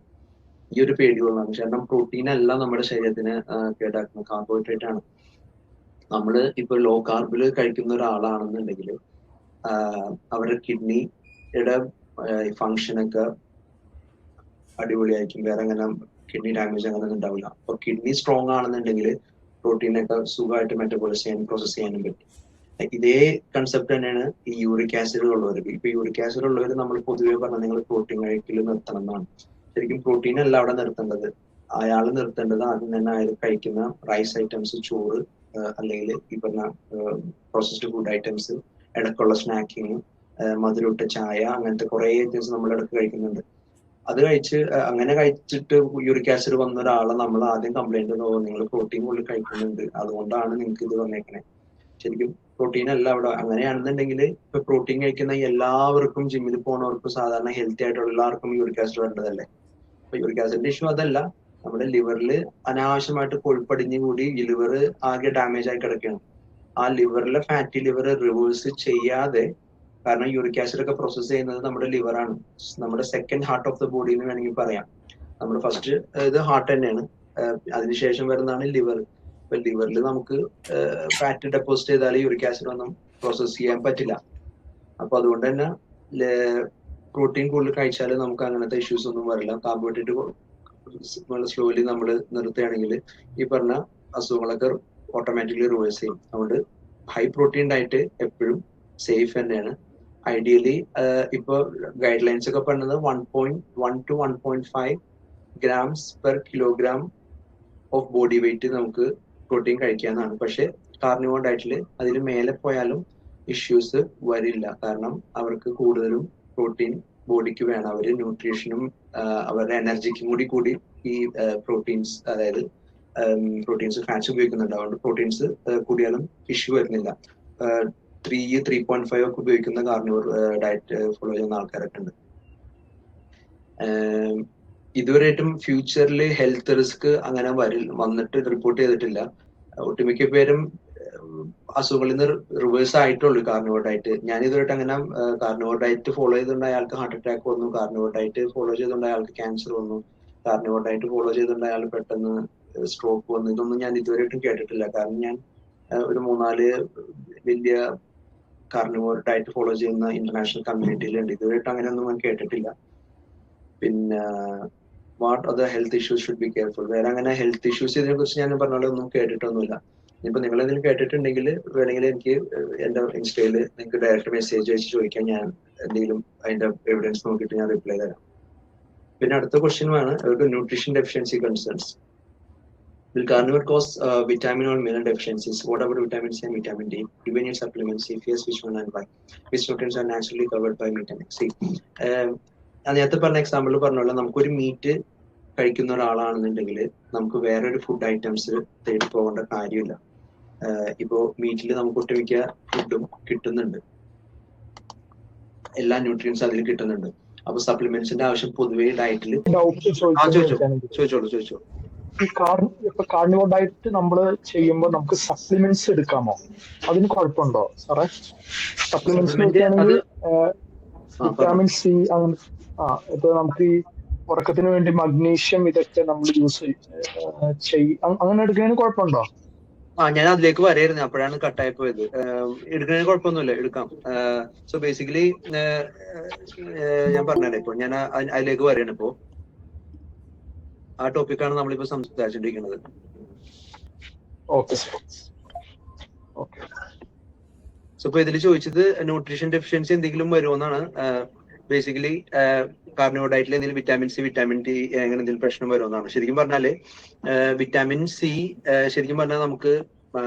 ഈ ഒരു പേടികളാണ്. കാരണം പ്രോട്ടീൻ എല്ലാം നമ്മുടെ ശരീരത്തിന് കേടാക്കുന്ന കാർബോഹൈഡ്രേറ്റ് ആണ്. നമ്മള് ഇപ്പൊ ലോ കാർബിൽ കഴിക്കുന്ന ഒരാളാണെന്നുണ്ടെങ്കിൽ അവരുടെ കിഡ്നിയുടെ ഫങ്ഷനൊക്കെ അടിപൊളിയായിരിക്കും. വേറെ അങ്ങനെ കിഡ്നി ഡാമേജ് അങ്ങനെ ഒന്നും ഉണ്ടാവില്ല. അപ്പൊ കിഡ്നി സ്ട്രോങ് ആണെന്നുണ്ടെങ്കിൽ പ്രോട്ടീനൊക്കെ സുഖമായിട്ട് മെറ്റബോളൈസ് ചെയ്യാനും പ്രോസസ് ചെയ്യാനും പറ്റും. ഇതേ കൺസെപ്റ്റ് തന്നെയാണ് ഈ യൂറിക് ആസിഡ് ഉള്ളവർക്ക്. ഇപ്പൊ യൂറിക് ആസിഡ് ഉള്ളവർ നമ്മൾ പൊതുവെ പറഞ്ഞാൽ നിങ്ങൾ പ്രോട്ടീൻ കഴിക്കൽ നിർത്തണം എന്നാണ്. ശരിക്കും പ്രോട്ടീൻ അല്ല അവിടെ നിർത്തേണ്ടത്. അയാൾ നിർത്തേണ്ടത് ആദ്യം തന്നെ അയാൾ കഴിക്കുന്ന റൈസ് ഐറ്റംസ്, ചോറ്, അല്ലെങ്കിൽ ഈ പറഞ്ഞ പ്രോസസ്ഡ് ഫുഡ് ഐറ്റംസ്, ഇടയ്ക്കുള്ള സ്നാക്കിങ്, മധുരമിട്ട ചായ, അങ്ങനത്തെ കുറെ ഐറ്റംസ് നമ്മൾ ഇടയ്ക്ക് കഴിക്കുന്നുണ്ട്. അത് അങ്ങനെ കഴിച്ചിട്ട് യൂറിക് ആസിഡ് വന്ന ഒരാളെ നമ്മൾ ആദ്യം കംപ്ലൈന്റ് നിങ്ങൾ പ്രോട്ടീൻ കൂടുതൽ കഴിക്കുന്നുണ്ട്, അതുകൊണ്ടാണ് നിങ്ങൾക്ക് ഇത് വന്നേക്കണേ. ശരിക്കും പ്രോട്ടീൻ അല്ല അവിടെ. അങ്ങനെയാണെന്നുണ്ടെങ്കിൽ ഇപ്പൊ പ്രോട്ടീൻ കഴിക്കുന്ന എല്ലാവർക്കും, ജിമ്മിൽ പോകുന്നവർക്കും, സാധാരണ ഹെൽത്തി ആയിട്ടുള്ള എല്ലാവർക്കും യൂറിക് ആസിഡ് വരേണ്ടതല്ലേ? അപ്പൊ യൂറിക് ആസിഡിന്റെ ഇഷ്യൂ അതല്ല. നമ്മുടെ ലിവറിൽ അനാവശ്യമായിട്ട് കൊഴുപ്പടിഞ്ഞു കൂടി ലിവർ ആകെ ഡാമേജ് ആയി കിടക്കുകയാണ്. ആ ലിവറിലെ ഫാറ്റി ലിവർ റിവേഴ്സ് ചെയ്യാതെ, കാരണം യൂറിക് ആസിഡ് ഒക്കെ പ്രോസസ് ചെയ്യുന്നത് നമ്മുടെ ലിവറാണ്. നമ്മുടെ second heart of the body എന്ന് വേണമെങ്കിൽ പറയാം. നമ്മുടെ ഫസ്റ്റ് ഇത് ഹാർട്ട് തന്നെയാണ്, അതിനുശേഷം വരുന്നതാണ് ലിവർ. ഇപ്പൊ ലിവറിൽ നമുക്ക് ഫാറ്റ് ഡെപ്പോസിറ്റ് ചെയ്താൽ യൂറിക് ആസിഡ് ഒന്നും പ്രോസസ് ചെയ്യാൻ പറ്റില്ല. അപ്പൊ അതുകൊണ്ട് തന്നെ പ്രോട്ടീൻ കൂടുതൽ കഴിച്ചാൽ നമുക്ക് അങ്ങനത്തെ ഇഷ്യൂസ് ഒന്നും വരില്ല. കാർബോഹൈഡ്രേറ്റ് സ്ലോലി നമ്മൾ നിർത്തുകയാണെങ്കിൽ ഈ പറഞ്ഞ അസുഖങ്ങളൊക്കെ ഓട്ടോമാറ്റിക്കലി റിവേഴ്സ് ചെയ്യും. അതുകൊണ്ട് ഹൈ പ്രോട്ടീൻ ഡയറ്റ് എപ്പോഴും സേഫ് തന്നെയാണ്. ഐഡിയലി ഇപ്പൊ ഗൈഡ് ലൈൻസ് ഒക്കെ പറഞ്ഞത് 1.1 to 1.5 grams per kilogram of body weight നമുക്ക് പ്രോട്ടീൻ കഴിക്കാന്നാണ്. പക്ഷെ കാർണിവോർ ഡയറ്റിൽ അതിൽ മേലെ പോയാലും ഇഷ്യൂസ് വരില്ല. കാരണം അവർക്ക് കൂടുതലും പ്രോട്ടീൻ ബോഡിക്ക് വേണം. അവര് ന്യൂട്രീഷനും അവരുടെ എനർജിക്കും കൂടി ഈ പ്രോട്ടീൻസ്, അതായത് പ്രോട്ടീൻസ്, ഫാറ്റ്സ് ഉപയോഗിക്കുന്നുണ്ട്. അതുകൊണ്ട് പ്രോട്ടീൻസ് കൂടിയാലും ഇഷ്യൂ വരുന്നില്ല. 3.5 ഒക്കെ ഉപയോഗിക്കുന്ന കാർണിവർ ഡയറ്റ് ഫോളോ ചെയ്യുന്ന ആൾക്കാരൊക്കെ ഉണ്ട്. ഇതുവരെയായിട്ടും ഫ്യൂച്ചറിൽ ഹെൽത്ത് റിസ്ക് അങ്ങനെ വന്നിട്ട് റിപ്പോർട്ട് ചെയ്തിട്ടില്ല. ഒട്ടുമിക്ക പേരും അസുഖങ്ങളിൽ നിന്ന് റിവേഴ്സ് ആയിട്ടുള്ളൂ കാർണിവോർ ഡയറ്റ്. ഞാൻ ഇതുവരെയായിട്ട് അങ്ങനെ കാർണിവോർ ഡയറ്റ് ഫോളോ ചെയ്തുകൊണ്ട് അയാൾക്ക് ഹാർട്ട് അറ്റാക്ക് വന്നു, കാർണിവോർ ഡയറ്റ് ഫോളോ ചെയ്തുകൊണ്ട് അയാൾക്ക് ക്യാൻസർ വന്നു, കാർണിവോർ ഡയറ്റ് ഫോളോ ചെയ്തുകൊണ്ട് അയാൾ പെട്ടെന്ന് സ്ട്രോക്ക് വന്നു, ഇതൊന്നും ഞാൻ ഇതുവരെയായിട്ടും കേട്ടിട്ടില്ല. കാരണം ഞാൻ ഒരു 3-4 വലിയ കാർണിവോർ ഡയറ്റ് ഫോളോ ചെയ്യുന്ന ഇന്റർനാഷണൽ കമ്മ്യൂണിറ്റിയിലുണ്ട്. ഇതുവരെയായിട്ട് അങ്ങനെയൊന്നും ഞാൻ കേട്ടിട്ടില്ല. പിന്നെ what other health issues should be careful, വേറെ അങ്ങനെ ഹെൽത്ത് ഇഷ്യൂസ് ഇതിനെ കുറിച്ച് ഞാൻ പറഞ്ഞ പോലെ ഒന്നും കേട്ടിട്ടൊന്നുമില്ല. ഇപ്പൊ നിങ്ങൾ എന്തെങ്കിലും കേട്ടിട്ടുണ്ടെങ്കിൽ വേണമെങ്കിൽ എനിക്ക് എന്റെ ഇൻസ്റ്റയിൽ നിങ്ങൾക്ക് ഡയറക്റ്റ് മെസ്സേജ് അയച്ച് ചോദിക്കാൻ, ഞാൻ എന്തെങ്കിലും അതിന്റെ എവിഡൻസ് നോക്കിയിട്ട് ഞാൻ റിപ്ലൈ തരാം. പിന്നെ അടുത്ത ക്വസ്റ്റ്യൻ ആണ് nutrition deficiency concerns. Will carnivore cause vitamin or mineral deficiencies? What about vitamin C and vitamin D? Even in supplements, if yes, which one and why? Which nutrients are naturally covered by meat and eggs? നേരത്തെ പറഞ്ഞ example പറഞ്ഞോളൂ, നമുക്കൊരു meet കഴിക്കുന്ന ഒരാളാണെന്നുണ്ടെങ്കിൽ നമുക്ക് വേറൊരു food items തേടി പോകേണ്ട കാര്യമില്ല. ഇപ്പോ മീറ്റിൽ നമുക്ക് ഒട്ടുമിക്ക ഫുഡും കിട്ടുന്നുണ്ട്, എല്ലാ ന്യൂട്രിയൻസ് അതിൽ കിട്ടുന്നുണ്ട്. അപ്പൊ സപ്ലിമെന്റ്സിന്റെ ആവശ്യം പൊതുവേ ഡയറ്റിൽ ചോദിച്ചോളൂ. ഇപ്പൊ കാർണിവോർ ഡയറ്റ് നമ്മൾ ചെയ്യുമ്പോൾ നമുക്ക് സപ്ലിമെന്റ്സ് എടുക്കാമോ? അതിന് കുഴപ്പമുണ്ടോ സാറേ? സപ്ലിമെന്റ്സ് എടുക്കുകയാണെങ്കിൽ വിറ്റാമിൻ സി ഇപ്പൊ നമുക്ക് ഈ ഉറക്കത്തിന് വേണ്ടി മഗ്നീഷ്യം ഇതൊക്കെ നമ്മൾ യൂസ് അങ്ങനെ എടുക്കുന്നതിന് കുഴപ്പമുണ്ടോ? ഞാൻ അതിലേക്ക് വരായിരുന്നു, അപ്പോഴാണ് കട്ടായി പോയത്. എടുക്കുന്നതിന് കുഴപ്പമൊന്നുമില്ല, എടുക്കാം. സോ ബേസിക്കലി ഞാൻ പറഞ്ഞല്ലേ, ഇപ്പൊ ഞാൻ അതിലേക്ക് വരാണ്. ഇപ്പോ ആ ടോപ്പിക്കാണ് നമ്മളിപ്പോ സംസാരിച്ചിരിക്കുന്നത്. സോ ഇപ്പൊ ഇതിൽ ചോദിച്ചത് ന്യൂട്രീഷൻ ഡെഫിഷ്യൻസി എന്തെങ്കിലും വരുമെന്നാണ്. ബേസിക്കലി കാർണിവോർ ഡയറ്റിൽ എന്തെങ്കിലും വിറ്റാമിൻ സി, വിറ്റാമിൻ ഡി അങ്ങനെ എന്തെങ്കിലും പ്രശ്നം വരുമെന്നാണ്. ശരിക്കും പറഞ്ഞാല് വിറ്റാമിൻ സി ശരിക്കും പറഞ്ഞാൽ നമുക്ക്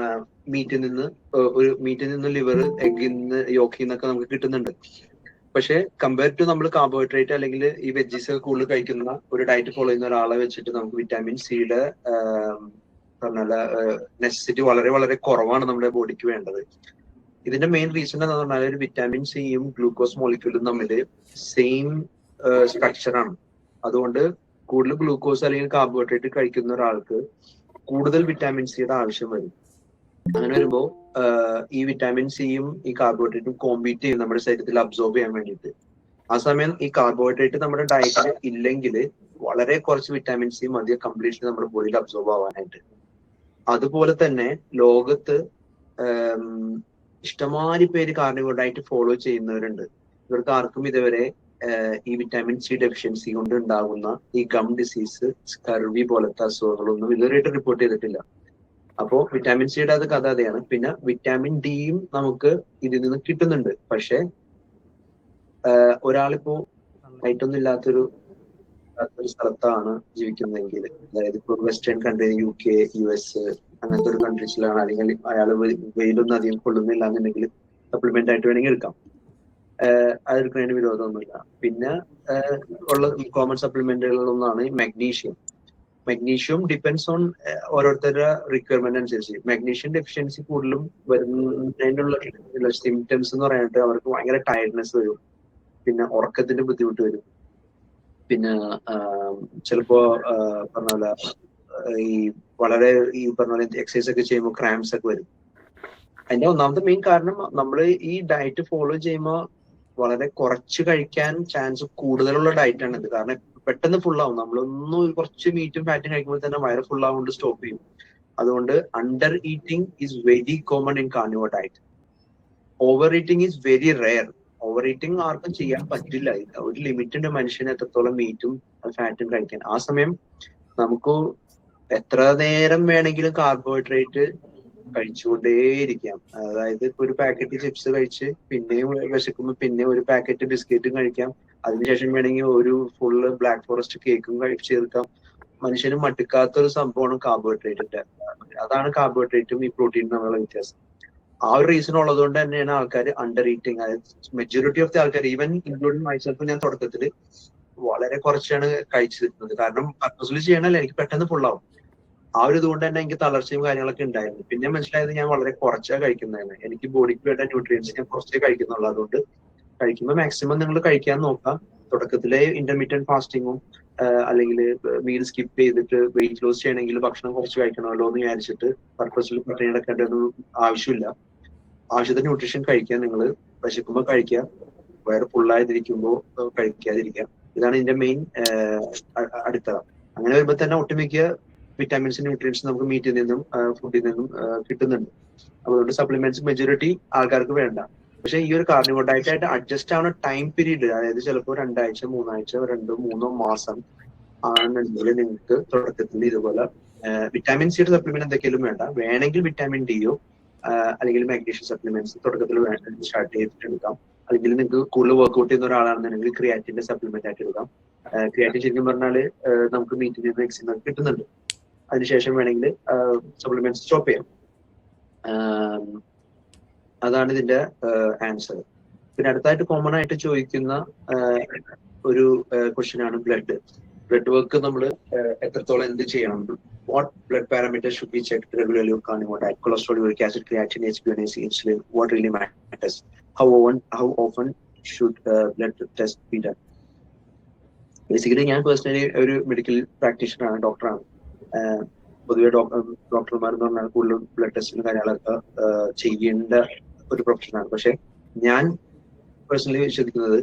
മീറ്റിൽ നിന്ന് ലിവർ, എഗ്ഗിൽ നിന്ന്, യോക്കിൽ നിന്നൊക്കെ നമുക്ക് കിട്ടുന്നുണ്ട്. പക്ഷെ കമ്പയർ ടു നമ്മൾ കാർബോഹൈഡ്രേറ്റ് അല്ലെങ്കിൽ ഈ വെജീസ് ഒക്കെ കൂടുതൽ കഴിക്കുന്ന ഒരു ഡയറ്റ് ഫോളോ ചെയ്യുന്ന ഒരാളെ വെച്ചിട്ട് നമുക്ക് വിറ്റാമിൻ സിയുടെ പറഞ്ഞാൽ നെസസിറ്റി വളരെ വളരെ കുറവാണ് നമ്മുടെ ബോഡിക്ക് വേണ്ടത്. ഇതിന്റെ മെയിൻ റീസൺ എന്താണെന്ന് പറഞ്ഞാൽ ഒരു വിറ്റാമിൻ സിയും ഗ്ലൂക്കോസ് മോളിക്യൂളും തമ്മിൽ സെയിം സ്ട്രക്ചറാണ്. അതുകൊണ്ട് കൂടുതൽ ഗ്ലൂക്കോസ് അല്ലെങ്കിൽ കാർബോഹൈഡ്രേറ്റ് കഴിക്കുന്ന ഒരാൾക്ക് കൂടുതൽ വിറ്റാമിൻ സിയുടെ ആവശ്യം വരും. അങ്ങനെ വരുമ്പോൾ ഈ വിറ്റാമിൻ സിയും ഈ കാർബോഹൈഡ്രേറ്റും കോമ്പീറ്റ് ചെയ്യും നമ്മുടെ ശരീരത്തിൽ അബ്സോർബ് ചെയ്യാൻ വേണ്ടിയിട്ട്. ആ സമയം ഈ കാർബോഹൈഡ്രേറ്റ് നമ്മുടെ ഡയറ്റിൽ ഇല്ലെങ്കിൽ വളരെ കുറച്ച് വിറ്റാമിൻ സി മതി കംപ്ലീറ്റ്ലി നമ്മുടെ ബോഡിയിൽ അബ്സോർബ് ആവാനായിട്ട്. അതുപോലെ തന്നെ ലോകത്ത് ഇഷ്ടംമാതിരി പേര് കാർണിവോർ ഡയറ്റ് ഫോളോ ചെയ്യുന്നവരുണ്ട്. ഇവർക്ക് ആർക്കും ഇതുവരെ ഈ വിറ്റാമിൻ സി ഡെഫിഷ്യൻസി കൊണ്ട് ഉണ്ടാകുന്ന ഈ ഗം ഡിസീസ്, സ്കർവി പോലത്തെ അസുഖങ്ങളൊന്നും ഇതുവരെയായിട്ട് റിപ്പോർട്ട് ചെയ്തിട്ടില്ല. അപ്പോ വിറ്റാമിൻ സിയുടെ അത് കഥ അതെയാണ്. പിന്നെ വിറ്റാമിൻ ഡിയും നമുക്ക് ഇതിൽ നിന്ന് കിട്ടുന്നുണ്ട്. പക്ഷെ ഒരാളിപ്പോ ലൈറ്റൊന്നും ഇല്ലാത്തൊരു സ്ഥലത്താണ് ജീവിക്കുന്നതെങ്കിൽ, അതായത് ഇപ്പൊ വെസ്റ്റേൺ കൺട്രി, UK, US അങ്ങനത്തെ ഒരു കൺട്രീസിലാണ്, അല്ലെങ്കിൽ അയാൾ വെയിലൊന്നും അധികം കൊള്ളുന്നില്ല എന്നുണ്ടെങ്കിൽ സപ്ലിമെന്റ് ആയിട്ട് വേണമെങ്കിൽ എടുക്കാം. അതെടുക്കുന്നതിന് വിരോധമൊന്നുമില്ല. പിന്നെ ഉള്ള കോമൺ സപ്ലിമെന്റുകളിലൊന്നാണ് മാഗ്നീഷ്യം. മാഗ്നീഷ്യം ഡിപ്പെൻസ് ഓൺ ഓരോരുത്തരുടെ റിക്വയർമെന്റ് അനുസരിച്ച്. മാഗ്നീഷ്യം ഡെഫിഷ്യൻസി കൂടുതലും വരുന്നതിനുള്ള സിംറ്റംസ് എന്ന് പറയാനായിട്ട് അവർക്ക് ഭയങ്കര ടയർഡ്നെസ് വരും, പിന്നെ ഉറക്കത്തിന്റെ ബുദ്ധിമുട്ട് വരും, പിന്നെ ചിലപ്പോ പറഞ്ഞ പോലെ ഈ വളരെ ഈ പറഞ്ഞ പോലെ എക്സസൈസ് ഒക്കെ ചെയ്യുമ്പോൾ ക്രാംസ് ഒക്കെ വരും. അതിന്റെ ഒന്നാമത്തെ മെയിൻ കാരണം നമ്മൾ ഈ ഡയറ്റ് ഫോളോ ചെയ്യുമ്പോൾ വളരെ കുറച്ച് കഴിക്കാൻ ചാൻസ് കൂടുതലുള്ള ഡയറ്റ് ആണ് ഇത്. കാരണം പെട്ടെന്ന് ഫുള്ളാവും. നമ്മളൊന്നും കുറച്ച് മീറ്റും ഫാറ്റും കഴിക്കുമ്പോൾ തന്നെ വയറ് ഫുള്ളാവുകൊണ്ട് സ്റ്റോപ്പ് ചെയ്യും. അതുകൊണ്ട് under eating is very common in carnivore diet. Over eating is very rare. Over eating ആർക്കും ചെയ്യാൻ പറ്റില്ല. ഒരു ലിമിറ്റുണ്ട് മനുഷ്യന് എത്രത്തോളം മീറ്റും ഫാറ്റും കഴിക്കാൻ. ആ സമയം നമുക്ക് എത്ര നേരം വേണമെങ്കിലും കാർബോഹൈഡ്രേറ്റ് കഴിച്ചുകൊണ്ടേയിരിക്കാം. അതായത് ഇപ്പൊ ഒരു പാക്കറ്റ് ചിപ്സ് കഴിച്ച് പിന്നെയും വിശക്കുമ്പോൾ പിന്നെ ഒരു പാക്കറ്റ് ബിസ്ക്കറ്റും കഴിക്കാം. അതിനുശേഷം വേണമെങ്കിൽ ഒരു ഫുള്ള് ബ്ലാക്ക് ഫോറസ്റ്റ് കേക്കും ചേർക്കാം. മനുഷ്യന് മടുക്കാത്തൊരു സംഭവമാണ് കാർബോഹൈഡ്രേറ്റ്. അതാണ് കാർബോഹൈഡ്രേറ്റും ഈ പ്രോട്ടീനും തമ്മിലുള്ള വ്യത്യാസം. ആ ഒരു റീസൺ ഉള്ളത് കൊണ്ട് തന്നെയാണ് ആൾക്കാർ അണ്ടർ ഈറ്റിംഗ്. അതായത് മെജോറിറ്റി ഓഫ് ദി ആൾക്കാർ, ഈവൻ ഇൻക്ലൂഡിങ് മൈസെൽഫ്, ഞാൻ തുടക്കത്തിൽ വളരെ കുറച്ചാണ് കഴിച്ചിരുന്നത്. കാരണം പർപ്പസ്ഫുള്ളി ചെയ്യണല്ലോ, എനിക്ക് പെട്ടെന്ന് ഫുള്ളാവും. ആ ഒരു ഇതുകൊണ്ട് തന്നെ എനിക്ക് തളർച്ചയും കാര്യങ്ങളൊക്കെ ഉണ്ടായിരുന്നു. പിന്നെ മനസ്സിലായത് ഞാൻ വളരെ കുറച്ചാണ് കഴിക്കുന്നതാണ്. എനിക്ക് ബോഡിക്ക് വേണ്ട ന്യൂട്രിയൻസ് ഞാൻ കുറച്ചേ കഴിക്കുന്നുള്ളൂ. അതുകൊണ്ട് കഴിക്കുമ്പോൾ മാക്സിമം നിങ്ങൾ കഴിക്കാൻ നോക്കാം. തുടക്കത്തിലെ ഇന്റർമീഡിയറ്റ് ഫാസ്റ്റിങ്ങും അല്ലെങ്കിൽ മീൽ സ്കിപ്പ് ചെയ്തിട്ട് വെയിറ്റ് ലോസ് ചെയ്യണമെങ്കിൽ ഭക്ഷണം കുറച്ച് കഴിക്കണമല്ലോ എന്ന് വിചാരിച്ചിട്ട് പർപ്പസിൽ പട്ടിണി കിടക്കേണ്ട ഒന്നും ആവശ്യമില്ല. ആവശ്യത്തിന് ന്യൂട്രീഷൻ കഴിക്കുക, നിങ്ങൾ വിശക്കുമ്പോൾ കഴിക്കുക, വയറ് ഫുള്ളായതിരിക്കുമ്പോൾ കഴിക്കാതിരിക്കുക. ഇതാണ് ഇതിന്റെ മെയിൻ അടിത്തറ. അങ്ങനെ വരുമ്പോൾ തന്നെ ഒട്ടുമിക്ക വിറ്റാമിൻസ് ന്യൂട്രിയൻസ് നമുക്ക് മീറ്റിൽ നിന്നും ഫുഡിൽ നിന്നും കിട്ടുന്നുണ്ട്. അതുകൊണ്ട് സപ്ലിമെന്റ്സ് മെജോറിറ്റി ആൾക്കാർക്ക് വേണ്ട. പക്ഷെ ഈ ഒരു കാർണിവോർ ഡയറ്റ് ആയിട്ട് അഡ്ജസ്റ്റ് ആവുന്ന ടൈം പീരീഡ്, അതായത് ചിലപ്പോൾ 2 ആഴ്ച 3 ആഴ്ച 2-3 മാസം ആണെന്നുണ്ടെങ്കിൽ നിങ്ങൾക്ക് തുടക്കത്തിൽ ഇതുപോലെ വിറ്റാമിൻ സിയുടെ സപ്ലിമെന്റ് എന്തൊക്കെയും വേണ്ട. വേണമെങ്കിൽ വിറ്റാമിൻ ഡിയോ അല്ലെങ്കിൽ മാഗ്നീഷ്യം സപ്ലിമെന്റ്സ് തുടക്കത്തിൽ സ്റ്റാർട്ട് ചെയ്തിട്ട് എടുക്കാം. അല്ലെങ്കിൽ നിങ്ങൾക്ക് കൂടുതൽ വർക്ക്ഔട്ട് ചെയ്യുന്ന ഒരാളാണെന്നുണ്ടെങ്കിൽ ക്രിയാറ്റിന്റെ സപ്ലിമെന്റ് ആയിട്ട് എടുക്കാം. ക്രിയാറ്റിൻ ശരിക്കും പറഞ്ഞാല് നമുക്ക് മീറ്റിൽ നിന്ന് എക്സിൽ കിട്ടുന്നുണ്ട്. അതിനുശേഷം വേണമെങ്കിൽ സപ്ലിമെന്റ്സ് സ്റ്റോപ്പ് ചെയ്യാം. അതാണ് ഇതിന്റെ ആൻസർ. പിന്നെ അടുത്തായിട്ട് കോമൺ ആയിട്ട് ചോദിക്കുന്ന ഒരു ക്വസ്റ്റ്യൻ ആണ് ബ്ലഡ് വർക്ക് നമ്മൾ എത്രത്തോളം എന്ത് ചെയ്യണം. What blood parameter should be checked regularly on carnivore diet? Cholesterol, uric acid, creatine, HbA1c, insulin, what really matters? How often should blood test be done? Basically ഞാൻ personally ഒരു medical practitioner ആണ്, ഡോക്ടറാണ്. പൊതുവെ ഡോക്ടർമാർ എന്ന് പറഞ്ഞാൽ കൂടുതലും ബ്ലഡ് ടെസ്റ്റിനും കാര്യങ്ങളൊക്കെ ചെയ്യേണ്ട ഒരു പ്രൊഫഷനാണ്. പക്ഷെ ഞാൻ പേഴ്സണലി വിശ്വസിക്കുന്നത്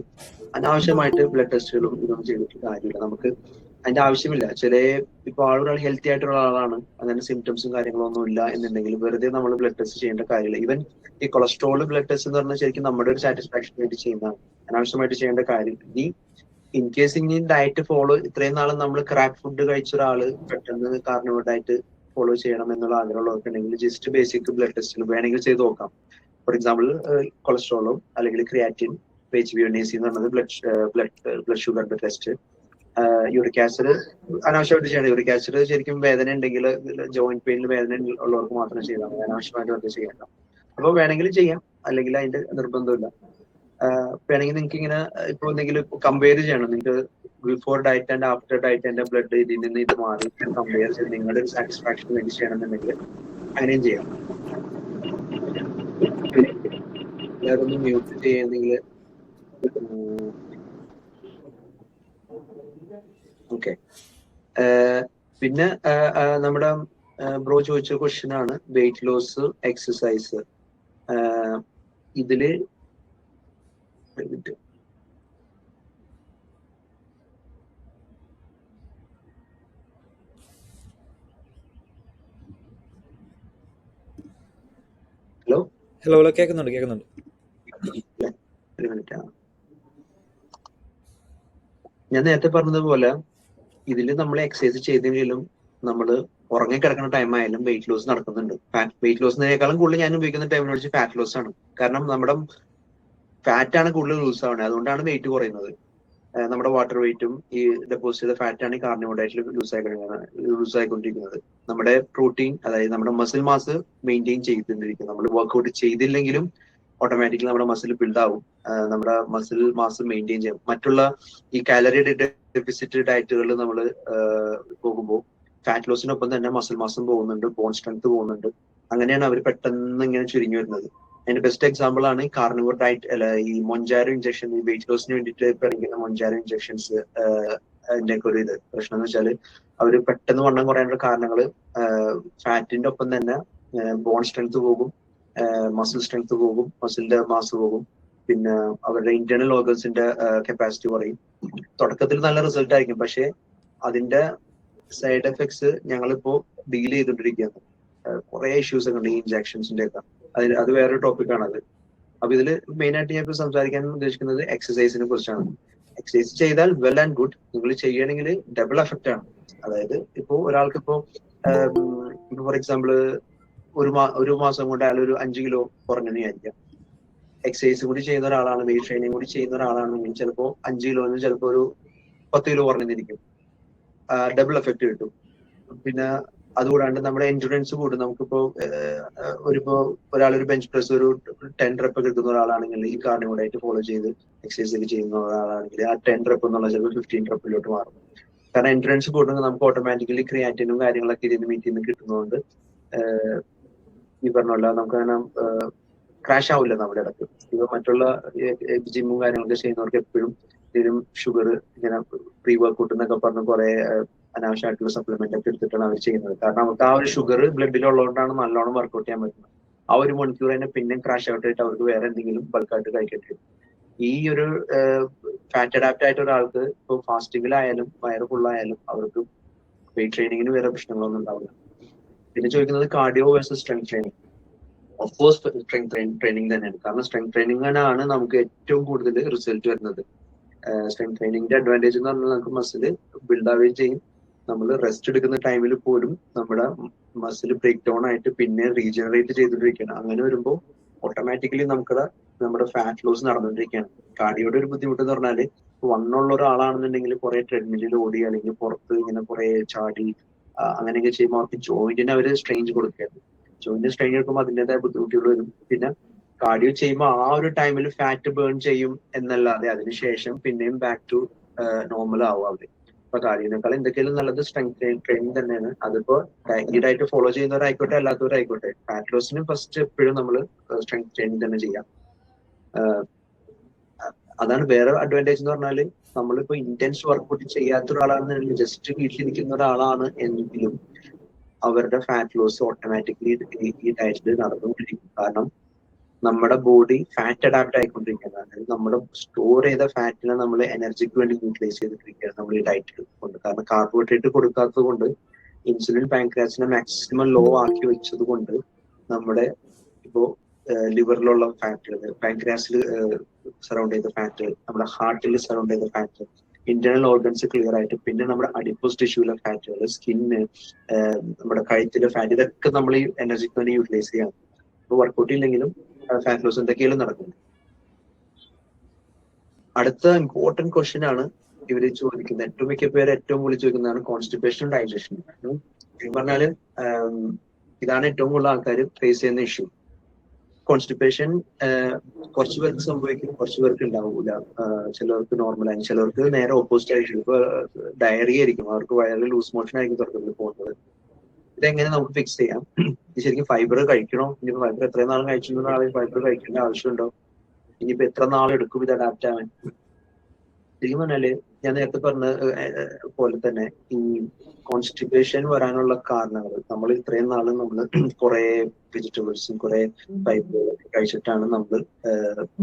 അനാവശ്യമായിട്ട് ബ്ലഡ് ടെസ്റ്റുകളും ഇതൊന്നും ചെയ്തിട്ട് കാര്യമില്ല. നമുക്ക് അതിന്റെ ആവശ്യമില്ല. ഇപ്പൊ ആളുകൾ ഹെൽത്തി ആയിട്ടുള്ള ആളാണ്, അങ്ങനെ സിംറ്റംസും കാര്യങ്ങളൊന്നും ഇല്ല എന്നുണ്ടെങ്കിൽ വെറുതെ നമ്മൾ ബ്ലഡ് ടെസ്റ്റ് ചെയ്യേണ്ട കാര്യമില്ല. ഈവൻ ഈ കൊളസ്ട്രോൾ ബ്ലഡ് ടെസ്റ്റ് എന്ന് പറഞ്ഞാൽ ശരിക്കും നമ്മുടെ ഒരു സാറ്റിസ്ഫാക്ഷന് വേണ്ടി ചെയ്യുന്നതാണ്, അനാവശ്യമായിട്ട് ചെയ്യേണ്ട കാര്യം. ഇൻ കേസ് ഇനി ഡയറ്റ് ഫോളോ ഇത്രയും നാളും നമ്മൾ ക്രാക്ക് ഫുഡ് കഴിച്ച ഒരാള് പെട്ടെന്ന് കാർണിവോർ ഡയറ്റ് ഫോളോ ചെയ്യണം എന്നുള്ള ആഗ്രഹമുള്ളവർക്ക് ഉണ്ടെങ്കിൽ ജസ്റ്റ് ബേസിക് ബ്ലഡ് ടെസ്റ്റിൽ വേണമെങ്കിൽ ചെയ്ത് നോക്കാം. ഫോർ എക്സാമ്പിൾ കൊളസ്ട്രോളോ അല്ലെങ്കിൽ ക്രിയാറ്റിൻ, HbA1c എന്ന് പറയുന്നത് ബ്ലഡ് ഷുഗറിന്റെ ടെസ്റ്റ്. യൂറിക് ആസിഡ് അനാവശ്യമായിട്ട് ചെയ്യണം. യൂറിക് ആസിഡ് ശരിക്കും വേദന ഉണ്ടെങ്കിൽ ജോയിന്റ് പെയിനിൽ വേദന ഉള്ളവർക്ക് മാത്രം ചെയ്താൽ മതി, അനാവശ്യമായിട്ട് വെറുതെ ചെയ്യണ്ട. അപ്പൊ വേണമെങ്കിൽ ചെയ്യാം, അല്ലെങ്കിൽ അതിന്റെ നിർബന്ധമില്ല. വേണമെങ്കിൽ നിങ്ങൾക്ക് ഇങ്ങനെ ഇപ്പൊ എന്തെങ്കിലും കമ്പയർ ചെയ്യണം, നിങ്ങൾക്ക് before diet and after diet എന്റെ ബ്ലഡ് ഇതിൽ നിന്ന് ഇത് മാറി കമ്പയർ ചെയ്ത് നിങ്ങളുടെ ഒരു സാറ്റിസ്ഫാക്ഷൻ വേണ്ടി ചെയ്യണമെന്നുണ്ടെങ്കിൽ അങ്ങനെയും ചെയ്യാം. എല്ലാവരും മ്യൂട്ട് ചെയ്യുന്നെങ്കിൽ ഓക്കെ. പിന്നെ നമ്മുടെ ബ്രോ ചോദിച്ച ക്വസ്റ്റ്യൻ ആണ് വെയിറ്റ് ലോസ് എക്സസൈസ്. ഇതില് ഹലോ കേൾക്കുന്നുണ്ട്. ഒരു മിനിറ്റ്. ഞാൻ നേരത്തെ പറഞ്ഞതുപോലെ ഇതിൽ നമ്മൾ എക്സസൈസ് ചെയ്തെങ്കിലും നമ്മൾ ഉറങ്ങിക്കിടക്കുന്ന ടൈം ആയാലും വെയിറ്റ് ലോസ് നടക്കുന്നുണ്ട്. വെയിറ്റ് ലോസിനേക്കാളും കൂടുതൽ ഞാൻ ഉപയോഗിക്കുന്ന ടെർമിനോളജി ഫാറ്റ് ലോസ് ആണ്. കാരണം നമ്മുടെ ഫാറ്റ് ആണ് കൂടുതൽ ലൂസ് ആവുന്നത്, അതുകൊണ്ടാണ് വെയിറ്റ് കുറയുന്നത്. നമ്മുടെ വാട്ടർ വെയിറ്റും ഈ ഡെപ്പോസിറ്റ് ചെയ്ത ഫാറ്റ് ആണ് ഈ കാർണിവോർ ഡയറ്റിൽ ലൂസ് ആയിക്കൊണ്ടിരിക്കുന്നത്. നമ്മുടെ പ്രോട്ടീൻ, അതായത് നമ്മുടെ മസിൽ മാസ് മെയിൻറ്റെയിൻ ചെയ്തുകൊണ്ടിരിക്കുന്നത്. നമ്മൾ വർക്ക്ഔട്ട് ചെയ്തില്ലെങ്കിലും ഓട്ടോമാറ്റിക്കലി നമ്മുടെ മസിൽ ബിൽഡ് ആവും. നമ്മുടെ മസിൽ മാസ് മെയിൻറ്റെയിൻ ചെയ്യും. മറ്റുള്ള ഈ കാലറി ഡെഫിസിറ്റ് ഡയറ്റുകളിൽ നമ്മൾ പോകുമ്പോൾ ഫാറ്റ് ലോസിനൊപ്പം തന്നെ മസിൽ മാസും പോകുന്നുണ്ട്, ബോൺ സ്ട്രെങ്ത് പോകുന്നുണ്ട്. അങ്ങനെയാണ് അവർ പെട്ടെന്ന് ഇങ്ങനെ ചുരുങ്ങി വരുന്നത്. അതിന്റെ ബെസ്റ്റ് എക്സാമ്പിൾ ആണ് ഈ കാർണിവോർ ഡയറ്റ്, അല്ല ഈ മൊഞ്ചാരോ ഇഞ്ചക്ഷൻ, ഈ വെയിറ്റ് ലോസിന് വേണ്ടിയിട്ട് ഇറങ്ങുന്ന മൊഞ്ചാരോ ഇഞ്ചക്ഷൻസ്. അതിന്റെ ഒക്കെ ഒരു പ്രശ്നം എന്ന് വെച്ചാൽ അവര് പെട്ടെന്ന് വണ്ണം കുറയാനുള്ള കാരണങ്ങൾ ഫാറ്റിന്റെ ഒപ്പം തന്നെ ബോൺ സ്ട്രെങ്ത് പോകും, മസിൽ സ്ട്രെങ്ത് പോകും, മസിലിന്റെ മാസ് പോകും, പിന്നെ അവരുടെ ഇന്റേണൽ ഓർഗൻസിന്റെ കപ്പാസിറ്റി കുറയും. തുടക്കത്തിൽ നല്ല റിസൾട്ട് ആയിരിക്കും, പക്ഷെ അതിന്റെ സൈഡ് എഫക്ട്സ് ഞങ്ങളിപ്പോ ഡീൽ ചെയ്തുകൊണ്ടിരിക്കുകയാണ്. കുറെ ഇഷ്യൂസ് ഒക്കെ ഉണ്ട് ഈ ഇഞ്ചക്ഷൻസിന്റെ ഒക്കെ. അത് വേറൊരു ടോപ്പിക്കാണ് അത്. അപ്പൊ ഇതിൽ മെയിൻ ആയിട്ട് ഞാൻ ഇപ്പൊ സംസാരിക്കാൻ ഉദ്ദേശിക്കുന്നത് എക്സസൈസിനെ കുറിച്ചാണ്. എക്സസൈസ് ചെയ്താൽ വെൽ ആൻഡ് ഗുഡ്. നിങ്ങൾ ചെയ്യണമെങ്കിൽ ഡബിൾ എഫക്റ്റ് ആണ്. അതായത് ഇപ്പോ ഒരാൾക്ക് ഇപ്പോ ഫോർ എക്സാമ്പിൾ ഒരു മാസം കൊണ്ട് അയാൾ ഒരു 5 കിലോ കുറഞ്ഞെന്ന് വിചാരിക്കാം. എക്സസൈസ് കൂടി ചെയ്യുന്ന ഒരാളാണ്, വെയിറ്റ് ട്രെയിനിങ് കൂടി ചെയ്യുന്ന ഒരാളാണെങ്കിൽ ചിലപ്പോൾ 5 കിലോന്ന് ചിലപ്പോൾ ഒരു 10 കിലോ കുറഞ്ഞിരിക്കും. ഡബിൾ എഫക്റ്റ് കിട്ടും. പിന്നെ അതുകൂടാണ്ട് നമ്മുടെ എൻഡുറൻസ് കൂടും. നമുക്കിപ്പോ ഒരാളൊരു ബെഞ്ച് പ്രസ് ഒരു 10 റെപ്പ് എടുക്കുന്ന ഒരാളാണെങ്കിൽ ഈ കാർണിവോർ ഡയറ്റ് ഫോളോ ചെയ്ത് എക്സസൈസ് ചെയ്യുന്ന ഒരാളാണെങ്കിൽ ആ 10 റെപ്പ് എന്നുള്ള ചിലപ്പോൾ 15 റെപ്പിലോട്ട് മാറും. കാരണം എൻഡുറൻസ് കൂടുന്നത് നമുക്ക് ഓട്ടോമാറ്റിക്കലി ക്രിയാറ്റിനും കാര്യങ്ങളൊക്കെ ഇതിന് മീറ്റിൽ നിന്ന് കിട്ടുന്നതുകൊണ്ട് ഈ പറഞ്ഞ നമുക്ക് അങ്ങനെ ക്രാഷ് ആവില്ല നമ്മുടെ ഇടയ്ക്ക്. ഇപ്പൊ മറ്റുള്ള ജിമ്മും കാര്യങ്ങളൊക്കെ ചെയ്യുന്നവർക്ക് എപ്പോഴും ഒരിക്കലും ഷുഗർ ഇങ്ങനെ പ്രീ വർക്കൗട്ട് എന്നൊക്കെ പറഞ്ഞ് കുറെ അനാവശ്യമായിട്ടുള്ള സപ്ലിമെന്റ് ഒക്കെ എടുത്തിട്ടാണ് അവർ ചെയ്യുന്നത്. കാരണം അവർക്ക് ആ ഒരു ഷുഗർ ബ്ലഡിലുള്ളതുകൊണ്ടാണ് നല്ലോണം വർക്കൗട്ട് ചെയ്യാൻ പറ്റുന്നത്. ആ 1 മണിക്കൂർ തന്നെ പിന്നെ ക്രാഷ് ഔട്ട് ആയിട്ട് അവർക്ക് വേറെ എന്തെങ്കിലും ബൾക്കായിട്ട് കഴിക്കേണ്ടി വരും. ഈ ഒരു ഫാറ്റ് അഡാപ്റ്റ് ആയിട്ട് ഒരാൾക്ക് ഇപ്പോൾ ഫാസ്റ്റിങ്ങിലായാലും വയറ് ഫുള്ളായാലും അവർക്ക് വെയിറ്റ് ട്രെയിനിങ്ങിന് വേറെ പ്രശ്നങ്ങളൊന്നും ഉണ്ടാവില്ല. പിന്നെ ചോദിക്കുന്നത് cardio versus strength training. Of course strength training തന്നെയാണ്. കാരണം സ്ട്രെങ്ത് ട്രെയിനിങ്ങിനാണ് നമുക്ക് ഏറ്റവും കൂടുതൽ റിസൾട്ട് വരുന്നത്. സ്ട്രെങ്ത് ട്രെയിനിങ്ങിന്റെ അഡ്വാൻറ്റേജ് എന്ന് പറഞ്ഞാൽ നമുക്ക് മസിൽ ബിൽഡ് ആവുകയും ചെയ്യും. നമ്മൾ റെസ്റ്റ് എടുക്കുന്ന ടൈമിൽ പോലും നമ്മുടെ മസിൽ ബ്രേക്ക് ഡൗൺ ആയിട്ട് പിന്നെ റീജനറേറ്റ് ചെയ്തുകൊണ്ടിരിക്കുകയാണ്. അങ്ങനെ വരുമ്പോൾ ഓട്ടോമാറ്റിക്കലി നമ്മുടെ ഫാറ്റ് ലോസ് നടന്നുകൊണ്ടിരിക്കുകയാണ്. കാർഡിയോയുടെ ഒരു ബുദ്ധിമുട്ട് എന്ന് പറഞ്ഞാൽ വണ്ണുള്ള ഒരാളാണെന്നുണ്ടെങ്കിൽ കുറെ ട്രെഡ്മില്ലിൽ ഓടി അല്ലെങ്കിൽ പുറത്ത് ഇങ്ങനെ കുറെ ചാടി അങ്ങനെയൊക്കെ ചെയ്യുമ്പോൾ അവർക്ക് ജോയിന്റിന് അവർ സ്ട്രെയിൻ കൊടുക്കുകയാണ്. ജോയിന്റ് സ്ട്രെയിൻ എടുക്കുമ്പോൾ അതിൻ്റെതായ ബുദ്ധിമുട്ടുകൾ വരും. പിന്നെ കാർഡിയോ ചെയ്യുമ്പോൾ ആ ഒരു ടൈമിൽ ഫാറ്റ് ബേൺ ചെയ്യും എന്നല്ലാതെ അതിനുശേഷം പിന്നെയും ബാക്ക് ടു നോർമൽ ആവും അവര്. അപ്പൊ കാർഡിയോനേക്കാൾ എന്തൊക്കെയാലും നല്ലത് സ്ട്രെങ്ത് ട്രെയിനിങ് തന്നെയാണ്. അതിപ്പോ ഈ ഡയറ്റ് ഫോളോ ചെയ്യുന്നവരായിക്കോട്ടെ അല്ലാത്തവരായിക്കോട്ടെ ഫാറ്റ് ലോസിന് ഫസ്റ്റ് എപ്പോഴും നമ്മൾ സ്ട്രെങ്ത് ട്രെയിനിങ് തന്നെ ചെയ്യാം. അതാണ് വേറെ അഡ്വാൻറ്റേജ് എന്ന് പറഞ്ഞാല് നമ്മളിപ്പോ ഇന്റൻസ് വർക്കൗട്ട് ചെയ്യാത്ത ഒരാളാണെന്നുണ്ടെങ്കിൽ ജസ്റ്റ് വീട്ടിലിരിക്കുന്ന ഒരാളാണ് എങ്കിലും അവരുടെ ഫാറ്റ് ലോസ് ഓട്ടോമാറ്റിക്കലി ഈ ഡയറ്റിൽ നടന്നുകൊണ്ടിരിക്കും. കാരണം നമ്മുടെ ബോഡി ഫാറ്റ് അഡാപ്റ്റ് ആയിക്കൊണ്ടിരിക്കുകയാണ്. അതായത് നമ്മുടെ സ്റ്റോർ ചെയ്ത ഫാറ്റിനെ നമ്മൾ എനർജിക്ക് വേണ്ടി യൂട്ടിലൈസ് ചെയ്തിട്ടിരിക്കുകയാണ് നമ്മൾ ഈ ഡയറ്റിൽ കൊണ്ട്. കാരണം കാർബോഹൈഡ്രേറ്റ് കൊടുക്കാത്തത് കൊണ്ട് ഇൻസുലിൻ പാൻക്രിയാസിനെ മാക്സിമം ലോ ആക്കി വെച്ചത് കൊണ്ട് നമ്മുടെ ഇപ്പോ ലിവറിലുള്ള ഫാറ്റുകൾ, പാൻക്രിയാസിൽ സറൗണ്ട് ചെയ്ത ഫാറ്റ്, നമ്മുടെ ഹാർട്ടിൽ സറൗണ്ട് ചെയ്ത ഫാറ്റ്, ഇന്റേണൽ ഓർഗൻസ് ക്ലിയർ ആയിട്ട് പിന്നെ നമ്മുടെ അഡിപ്പോസ് ടിഷ്യൂലെ ഫാറ്റുകൾ, സ്കിന്ന്, നമ്മുടെ കഴുത്തിലെ ഫാറ്റ്, ഇതൊക്കെ നമ്മൾ ഈ എനർജിക്ക് വേണ്ടി യൂട്ടിലൈസ് ചെയ്യാം. ഇപ്പൊ വർക്കൗട്ട് ഇല്ലെങ്കിലും ഫാറ്റ് ലോസ് എന്തൊക്കെയാലും നടക്കുന്നത്. അടുത്ത ഇമ്പോർട്ടന്റ് ക്വസ്റ്റ്യൻ ആണ് ഇവര് ചോദിക്കുന്നത്. ഏറ്റവും മിക്ക പേര് ഏറ്റവും കൂടുതൽ ചോദിക്കുന്നതാണ് കോൺസ്റ്റിപ്പേഷൻ ഡൈജഷൻ. പറഞ്ഞാല് ഇതാണ് ഏറ്റവും കൂടുതൽ ആൾക്കാർ ഫേസ് ചെയ്യുന്ന ഇഷ്യൂ. കോൺസ്റ്റിപ്പേഷൻ കുറച്ചു പേർക്ക് സംഭവിക്കും, കുറച്ചു പേർക്ക് ഉണ്ടാവില്ല. ചിലർക്ക് നോർമലായി, ചിലർക്ക് നേരെ ഓപ്പോസിറ്റ് ആയിരിക്കും. ഇപ്പൊ ഡയറിയ ആയിരിക്കും, അവർക്ക് വയറിൽ ലൂസ് മോഷൻ ആയിരിക്കും തുടക്കത്തിൽ പോകുന്നത്. ഇതെങ്ങനെ നമുക്ക് ഫിക്സ് ചെയ്യാം? ശരിക്കും ഫൈബർ കഴിക്കണോ? ഇനിയിപ്പോ ഫൈബർ എത്രയും നാളും കഴിച്ചിരുന്ന ആളെ ഫൈബർ കഴിക്കേണ്ട ആവശ്യമുണ്ടോ? ഇനിയിപ്പോ എത്ര നാളെടുക്കും ഇത് അഡാപ്റ്റ് ആവാൻ? ശരിക്കും പറഞ്ഞാല് ഞാൻ നേരത്തെ പറഞ്ഞ പോലെ തന്നെ ഈ കോൺസ്റ്റിപ്പേഷൻ വരാനുള്ള കാരണങ്ങൾ നമ്മൾ ഇത്രയും നാള് നമ്മൾ കുറെ വെജിറ്റബിൾസും കുറെ ഫൈബറുകളൊക്കെ കഴിച്ചിട്ടാണ് നമ്മൾ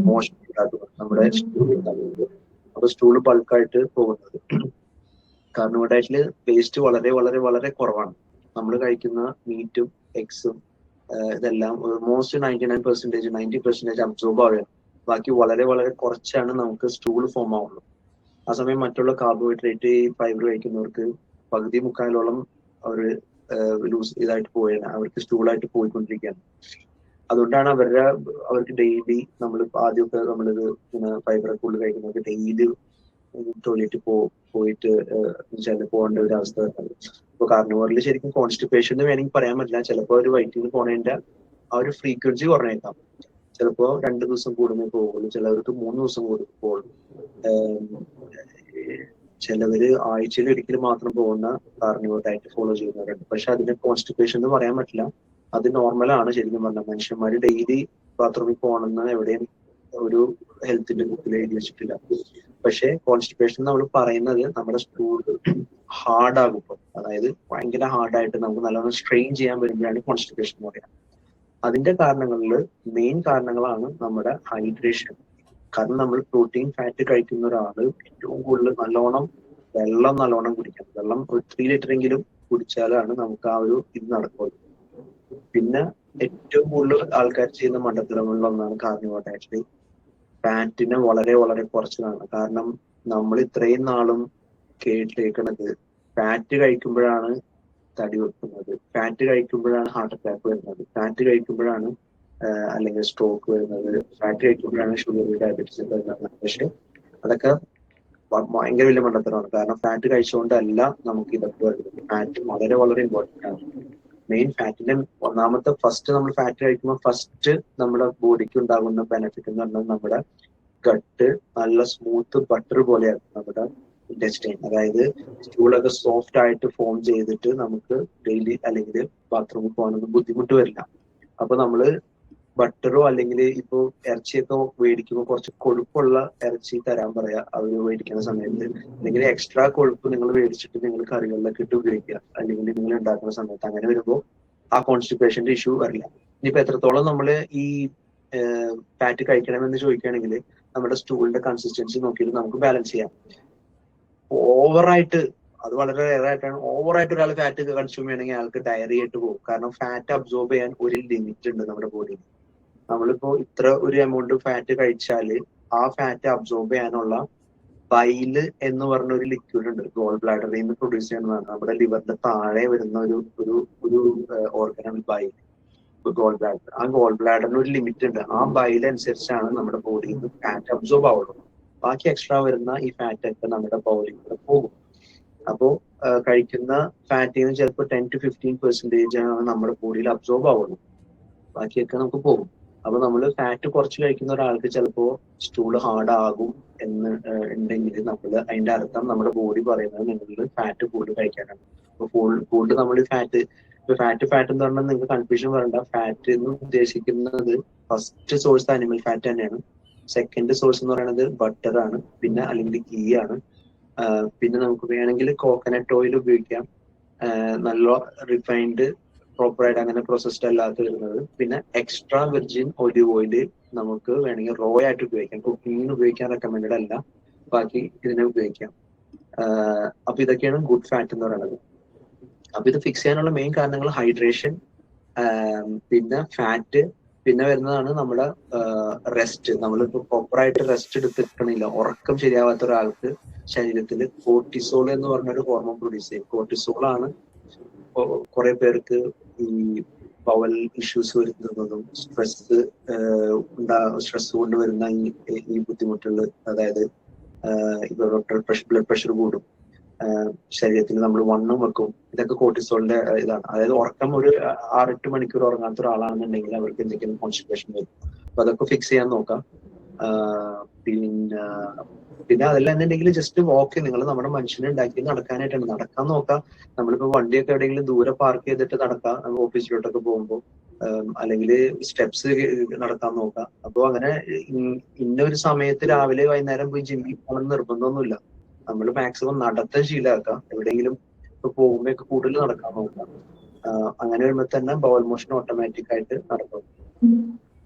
മോഷൻ ഉണ്ടാക്കുന്നത്, നമ്മുടെ സ്റ്റൂൾ ഉണ്ടാകുന്നത്. അപ്പൊ സ്റ്റൂള് ബൾക്കായിട്ട് പോകുന്നത്. കാർബോഹൈഡ്രേറ്റില് വേസ്റ്റ് വളരെ വളരെ വളരെ കുറവാണ്. നമ്മൾ കഴിക്കുന്ന മീറ്റും എഗ്സും ഇതെല്ലാം ഓൾമോസ്റ്റ് 99%, 90% അബ്സോർബ് ആവുകയാണ്. ബാക്കി വളരെ വളരെ കുറച്ചാണ് നമുക്ക് സ്റ്റൂൾ ഫോം ആവുള്ളൂ. ആ സമയം മറ്റുള്ള കാർബോഹൈഡ്രേറ്റ് ഫൈബർ കഴിക്കുന്നവർക്ക് പകുതി മുക്കാലോളം അവർ ലൂസ് ഇതായിട്ട് പോയാണ്, അവർക്ക് സ്റ്റൂളായിട്ട് പോയിക്കൊണ്ടിരിക്കുകയാണ്. അതുകൊണ്ടാണ് അവർക്ക് ഡെയിലി നമ്മൾ ആദ്യമൊക്കെ നമ്മളിത് ഇങ്ങനെ ഫൈബറൊക്കെ കൂടുതൽ കഴിക്കുന്നവർക്ക് ഡെയിലി ടോയ്ലറ്റ് പോയിട്ട് പോകേണ്ട ഒരു അവസ്ഥ വരുന്നത്. ഇപ്പൊ കാർണിവോറിൽ ശരിക്കും കോൺസ്റ്റിപ്പേഷൻ എന്ന് വേണമെങ്കിൽ പറയാൻ പറ്റില്ല. ചിലപ്പോൾ ഒരു വയറ്റിൽ പോണതിന്റെ ആ ഒരു ഫ്രീക്വൻസി കുറഞ്ഞേക്കാം. ചിലപ്പോ 2 ദിവസം കൂടുമ്പോൾ പോകുള്ളൂ, ചിലവർക്ക് 3 ദിവസം കൂടുമ്പോൾ പോകുള്ളൂ, ചിലവര് ആഴ്ചയിൽ ഒരിക്കൽ മാത്രം പോകുന്ന കാർണിവോർ ഡയറ്റ് ഫോളോ ചെയ്യുന്നവരുണ്ട്. പക്ഷെ അതിന് കോൺസ്റ്റിപ്പേഷൻ എന്ന് പറയാൻ പറ്റില്ല. അത് നോർമലാണ്. ശരിക്കും പറഞ്ഞാൽ മനുഷ്യന്മാര് ഡെയിലി ബാത്റൂമിൽ പോകണമെന്ന് എവിടെയും ഒരു ഹെൽത്തിന്റെ ബുക്കിൽ എഴുതി വെച്ചിട്ടില്ല. പക്ഷെ കോൺസ്റ്റിപ്പേഷൻ നമ്മൾ പറയുന്നത് നമ്മുടെ സ്റ്റൂൾ ഹാർഡാകുമ്പോൾ, അതായത് ഭയങ്കര ഹാർഡായിട്ട് നമുക്ക് നല്ലോണം സ്ട്രെയിൻ ചെയ്യാൻ വരുമ്പോഴാണ് കോൺസ്റ്റിപ്പേഷൻ എന്ന് പറയുന്നത്. അതിന്റെ കാരണങ്ങളിൽ മെയിൻ കാരണങ്ങളാണ് നമ്മുടെ ഹൈഡ്രേഷൻ. കാരണം നമ്മൾ പ്രോട്ടീൻ ഫാറ്റ് കഴിക്കുന്ന ഒരാള് ഏറ്റവും കൂടുതൽ വെള്ളം കുടിക്കണം. വെള്ളം ഒരു 3 ലിറ്ററെങ്കിലും കുടിച്ചാലാണ് നമുക്ക് ആ ഒരു ഇത് നടക്കുള്ളൂ. പിന്നെ ഏറ്റവും കൂടുതൽ ആൾക്കാർ ചെയ്യുന്ന മണ്ടത്തരങ്ങളിൽ ഒന്നാണ് കാർണിവോർ ഡയറ്റിൽ ഫാറ്റിനെ വളരെ വളരെ കുറച്ചതാണ്. കാരണം നമ്മൾ ഇത്രയും നാളും കേട്ടേക്കണത് ഫാറ്റ് കഴിക്കുമ്പോഴാണ് തടി വെക്കുന്നത്, ഫാറ്റ് കഴിക്കുമ്പോഴാണ് ഹാർട്ട് അറ്റാക്ക് വരുന്നത്, ഫാറ്റ് കഴിക്കുമ്പോഴാണ് അല്ലെങ്കിൽ സ്ട്രോക്ക് വരുന്നത്, ഫാറ്റ് കഴിക്കുമ്പോഴാണ് ഷുഗർ ഡയബറ്റീസ് വരുന്നത്. പക്ഷെ അതൊക്കെ ഭയങ്കര വലിയ മണ്ടത്തരമാണ്. കാരണം ഫാറ്റ് കഴിച്ചുകൊണ്ടല്ല നമുക്ക് ഇതൊക്കെ വരുന്നത്. ഫാറ്റ് വളരെ വളരെ ഇമ്പോർട്ടൻ്റ് ആണ്. മെയിൻ ഫാറ്റിന്റെ ഫസ്റ്റ് നമ്മൾ ഫാറ്റ് കഴിക്കുമ്പോൾ ഫസ്റ്റ് നമ്മുടെ ബോഡിക്ക് ഉണ്ടാകുന്ന ബെനിഫിറ്റ് എന്ന് പറഞ്ഞാൽ നമ്മുടെ ഗട്ട് നല്ല സ്മൂത്ത് ബട്ടർ പോലെയാണ് നമ്മുടെ ഇൻറ്റെസ്റ്റൈൻ. അതായത് സ്റ്റൂളൊക്കെ സോഫ്റ്റ് ആയിട്ട് ഫോം ചെയ്തിട്ട് നമുക്ക് ഡെയിലി അല്ലെങ്കിൽ ബാത്റൂമിൽ പോകാനൊന്നും ബുദ്ധിമുട്ട് വരില്ല. അപ്പൊ നമ്മള് ബട്ടറോ അല്ലെങ്കിൽ ഇപ്പോ ഇറച്ചിയൊക്കെ മേടിക്കുമ്പോൾ കുറച്ച് കൊഴുപ്പുള്ള ഇറച്ചി തരാൻ പറയാ അവര് മേടിക്കുന്ന സമയത്ത്. അല്ലെങ്കിൽ എക്സ്ട്രാ കൊഴുപ്പ് നിങ്ങൾ മേടിച്ചിട്ട് നിങ്ങൾ കറികളിലൊക്കെ ഇട്ട് ഉപയോഗിക്കുക, അല്ലെങ്കിൽ നിങ്ങൾ ഉണ്ടാക്കുന്ന സമയത്ത്. അങ്ങനെ വരുമ്പോൾ ആ കോൺസ്റ്റിപ്പേഷന്റെ ഇഷ്യൂ വരില്ല. ഇനിയിപ്പോ എത്രത്തോളം നമ്മൾ ഈ ഫാറ്റ് കഴിക്കണമെന്ന് ചോദിക്കുകയാണെങ്കിൽ നമ്മുടെ സ്റ്റൂളിന്റെ കൺസിസ്റ്റൻസി നോക്കിയിട്ട് നമുക്ക് ബാലൻസ് ചെയ്യാം. ഓവറായിട്ട്, അത് വളരെ റെയർ ആയിട്ടാണ്, ഓവറായിട്ട് ഒരാൾ ഫാറ്റ് കൺസ്യൂം ചെയ്യണമെങ്കിൽ അയാൾക്ക് ഡയറി ആയിട്ട് പോകും. കാരണം ഫാറ്റ് അബ്സോർബ് ചെയ്യാൻ ഒരു ലിമിറ്റ് ഉണ്ട് നമ്മുടെ ബോഡിയിൽ. നമ്മളിപ്പോ ഇത്ര ഒരു എമൗണ്ട് ഫാറ്റ് കഴിച്ചാല് ആ ഫാറ്റ് അബ്സോർബ് ചെയ്യാനുള്ള ബൈല് എന്ന് പറഞ്ഞ ഒരു ലിക്വിഡ് ഉണ്ട്, ഗോൾ ബ്ലാഡറിൽ നിന്ന് പ്രൊഡ്യൂസ് ചെയ്യുന്നതാണ്. നമ്മുടെ ലിവറിന്റെ താഴെ വരുന്ന ഒരു ഒരു ഒരു ഓർഗനാണ് ബൈൽ, ഗോൾ ബ്ലാഡർ. ആ ഗോൾ ബ്ലാഡറിന് ഒരു ലിമിറ്റ് ഉണ്ട്. ആ ബൈൽ അനുസരിച്ചാണ് നമ്മുടെ ബോഡിയിൽ നിന്ന് ഫാറ്റ് അബ്സോർബ് ആവുള്ളൂ. ബാക്കി എക്സ്ട്രാ വരുന്ന ഈ ഫാറ്റ് ഒക്കെ നമ്മുടെ ബോഡിയിൽ കൂടെ പോകും. അപ്പോ കഴിക്കുന്ന ഫാറ്റിൽ നിന്ന് ചിലപ്പോൾ 10 to 15% ആണ് നമ്മുടെ ബോഡിയിൽ അബ്സോർബ് ആവുള്ളൂ, ബാക്കിയൊക്കെ നമുക്ക് പോകും. അപ്പൊ നമ്മൾ ഫാറ്റ് കുറച്ച് കഴിക്കുന്ന ഒരാൾക്ക് ചിലപ്പോ സ്റ്റൂള് ഹാർഡ് ആകും എന്ന് ഉണ്ടെങ്കിൽ നമ്മൾ അതിന്റെ അർത്ഥം നമ്മുടെ ബോഡി പറയുന്നത് നിങ്ങൾ ഫാറ്റ് കൂടുതൽ കഴിക്കാനാണ്. അപ്പൊ കൂടുതൽ നമ്മൾ ഫാറ്റ് എന്ന് പറഞ്ഞാൽ നിങ്ങൾക്ക് കൺഫ്യൂഷൻ വരണ്ട. ഫാറ്റ് എന്ന് ഉദ്ദേശിക്കുന്നത് ഫസ്റ്റ് സോഴ്സ് അനിമൽ ഫാറ്റ് തന്നെയാണ്. സെക്കൻഡ് സോഴ്സ് എന്ന് പറയുന്നത് ബട്ടർ ആണ്, പിന്നെ അല്ലെങ്കിൽ ഗീ ആണ്. പിന്നെ നമുക്ക് വേണമെങ്കിൽ കോക്കനട്ട് ഓയിൽ ഉപയോഗിക്കാം, നല്ല റിഫൈൻഡ് പ്രോപ്പറായിട്ട് അങ്ങനെ പ്രോസസ്ഡ് അല്ലാത്ത വരുന്നത്. പിന്നെ എക്സ്ട്രാ വെർജിൻ ഒലിവ് ഓയിൽ നമുക്ക് വേണമെങ്കിൽ റോ ആയിട്ട് ഉപയോഗിക്കാം. കുക്കിങ്ങിന് ഉപയോഗിക്കാൻ റെക്കമെൻഡഡ് അല്ല, ബാക്കി ഇതിനെ ഉപയോഗിക്കാം. അപ്പൊ ഇതൊക്കെയാണ് ഗുഡ് ഫാറ്റ് എന്ന് പറയുന്നത്. അപ്പൊ ഇത് ഫിക്സ് ചെയ്യാനുള്ള മെയിൻ കാരണങ്ങൾ ഹൈഡ്രേഷൻ, പിന്നെ ഫാറ്റ്, പിന്നെ വരുന്നതാണ് നമ്മുടെ റെസ്റ്റ്. നമ്മളിപ്പോ പ്രോപ്പറായിട്ട് റെസ്റ്റ് എടുത്തിരിക്കണില്ല, ഉറക്കം ശരിയാവാത്ത ഒരാൾക്ക് ശരീരത്തിൽ കോർട്ടിസോൾ എന്ന് പറഞ്ഞൊരു ഹോർമോൺ പ്രൊഡ്യൂസ് ചെയ്യും. കോർട്ടിസോൾ ആണ് കുറെ പേർക്ക് ഈ പവൽ ഇഷ്യൂസ് വരുന്നതും സ്ട്രെസ് കൊണ്ട് വരുന്ന ഈ ബുദ്ധിമുട്ടുകൾ. അതായത് ഇപ്പൊ ബ്ലഡ് പ്രഷർ കൂടും, ശരീരത്തിൽ നമ്മൾ വണ്ണം വെക്കും. ഇതൊക്കെ കോർട്ടിസോളിന്റെ ഇതാണ്. അതായത് ഉറക്കം ഒരു 6-8 മണിക്കൂർ ഉറങ്ങാത്ത ഒരാളാണെന്നുണ്ടെങ്കിൽ അവർക്ക് എന്തെങ്കിലും കോൺസ്റ്റിപ്പേഷൻ വരും. അപ്പൊ അതൊക്കെ ഫിക്സ് ചെയ്യാൻ നോക്കാം. പിന്നെ അതെല്ലാം എന്നുണ്ടെങ്കിൽ ജസ്റ്റ് വാക്ക്, നിങ്ങൾ നമ്മുടെ മനുഷ്യനെ ഉണ്ടാക്കി നടക്കാനായിട്ടാണ്. നടക്കാൻ നോക്കാം. നമ്മളിപ്പോ വണ്ടിയൊക്കെ എവിടെയെങ്കിലും ദൂരെ പാർക്ക് ചെയ്തിട്ട് നടക്കാം, ഓഫീസിലോട്ടൊക്കെ പോകുമ്പോൾ, അല്ലെങ്കിൽ സ്റ്റെപ്സ് നടക്കാൻ നോക്കാം. അപ്പൊ അങ്ങനെ ഇന്ന ഒരു സമയത്ത് രാവിലെ വൈകുന്നേരം പോയി ജിമ്മിൽ പോകണം നിർബന്ധമൊന്നുമില്ല. നമ്മൾ മാക്സിമം നടത്തം ശീലമാക്കാം. എവിടെയെങ്കിലും ഇപ്പൊ പോകുമ്പോഴൊക്കെ കൂടുതൽ നടക്കാൻ നോക്കാം. അങ്ങനെ വരുമ്പോൾ തന്നെ ബൗൾ മോഷൻ ഓട്ടോമാറ്റിക് ആയിട്ട് നടക്കും.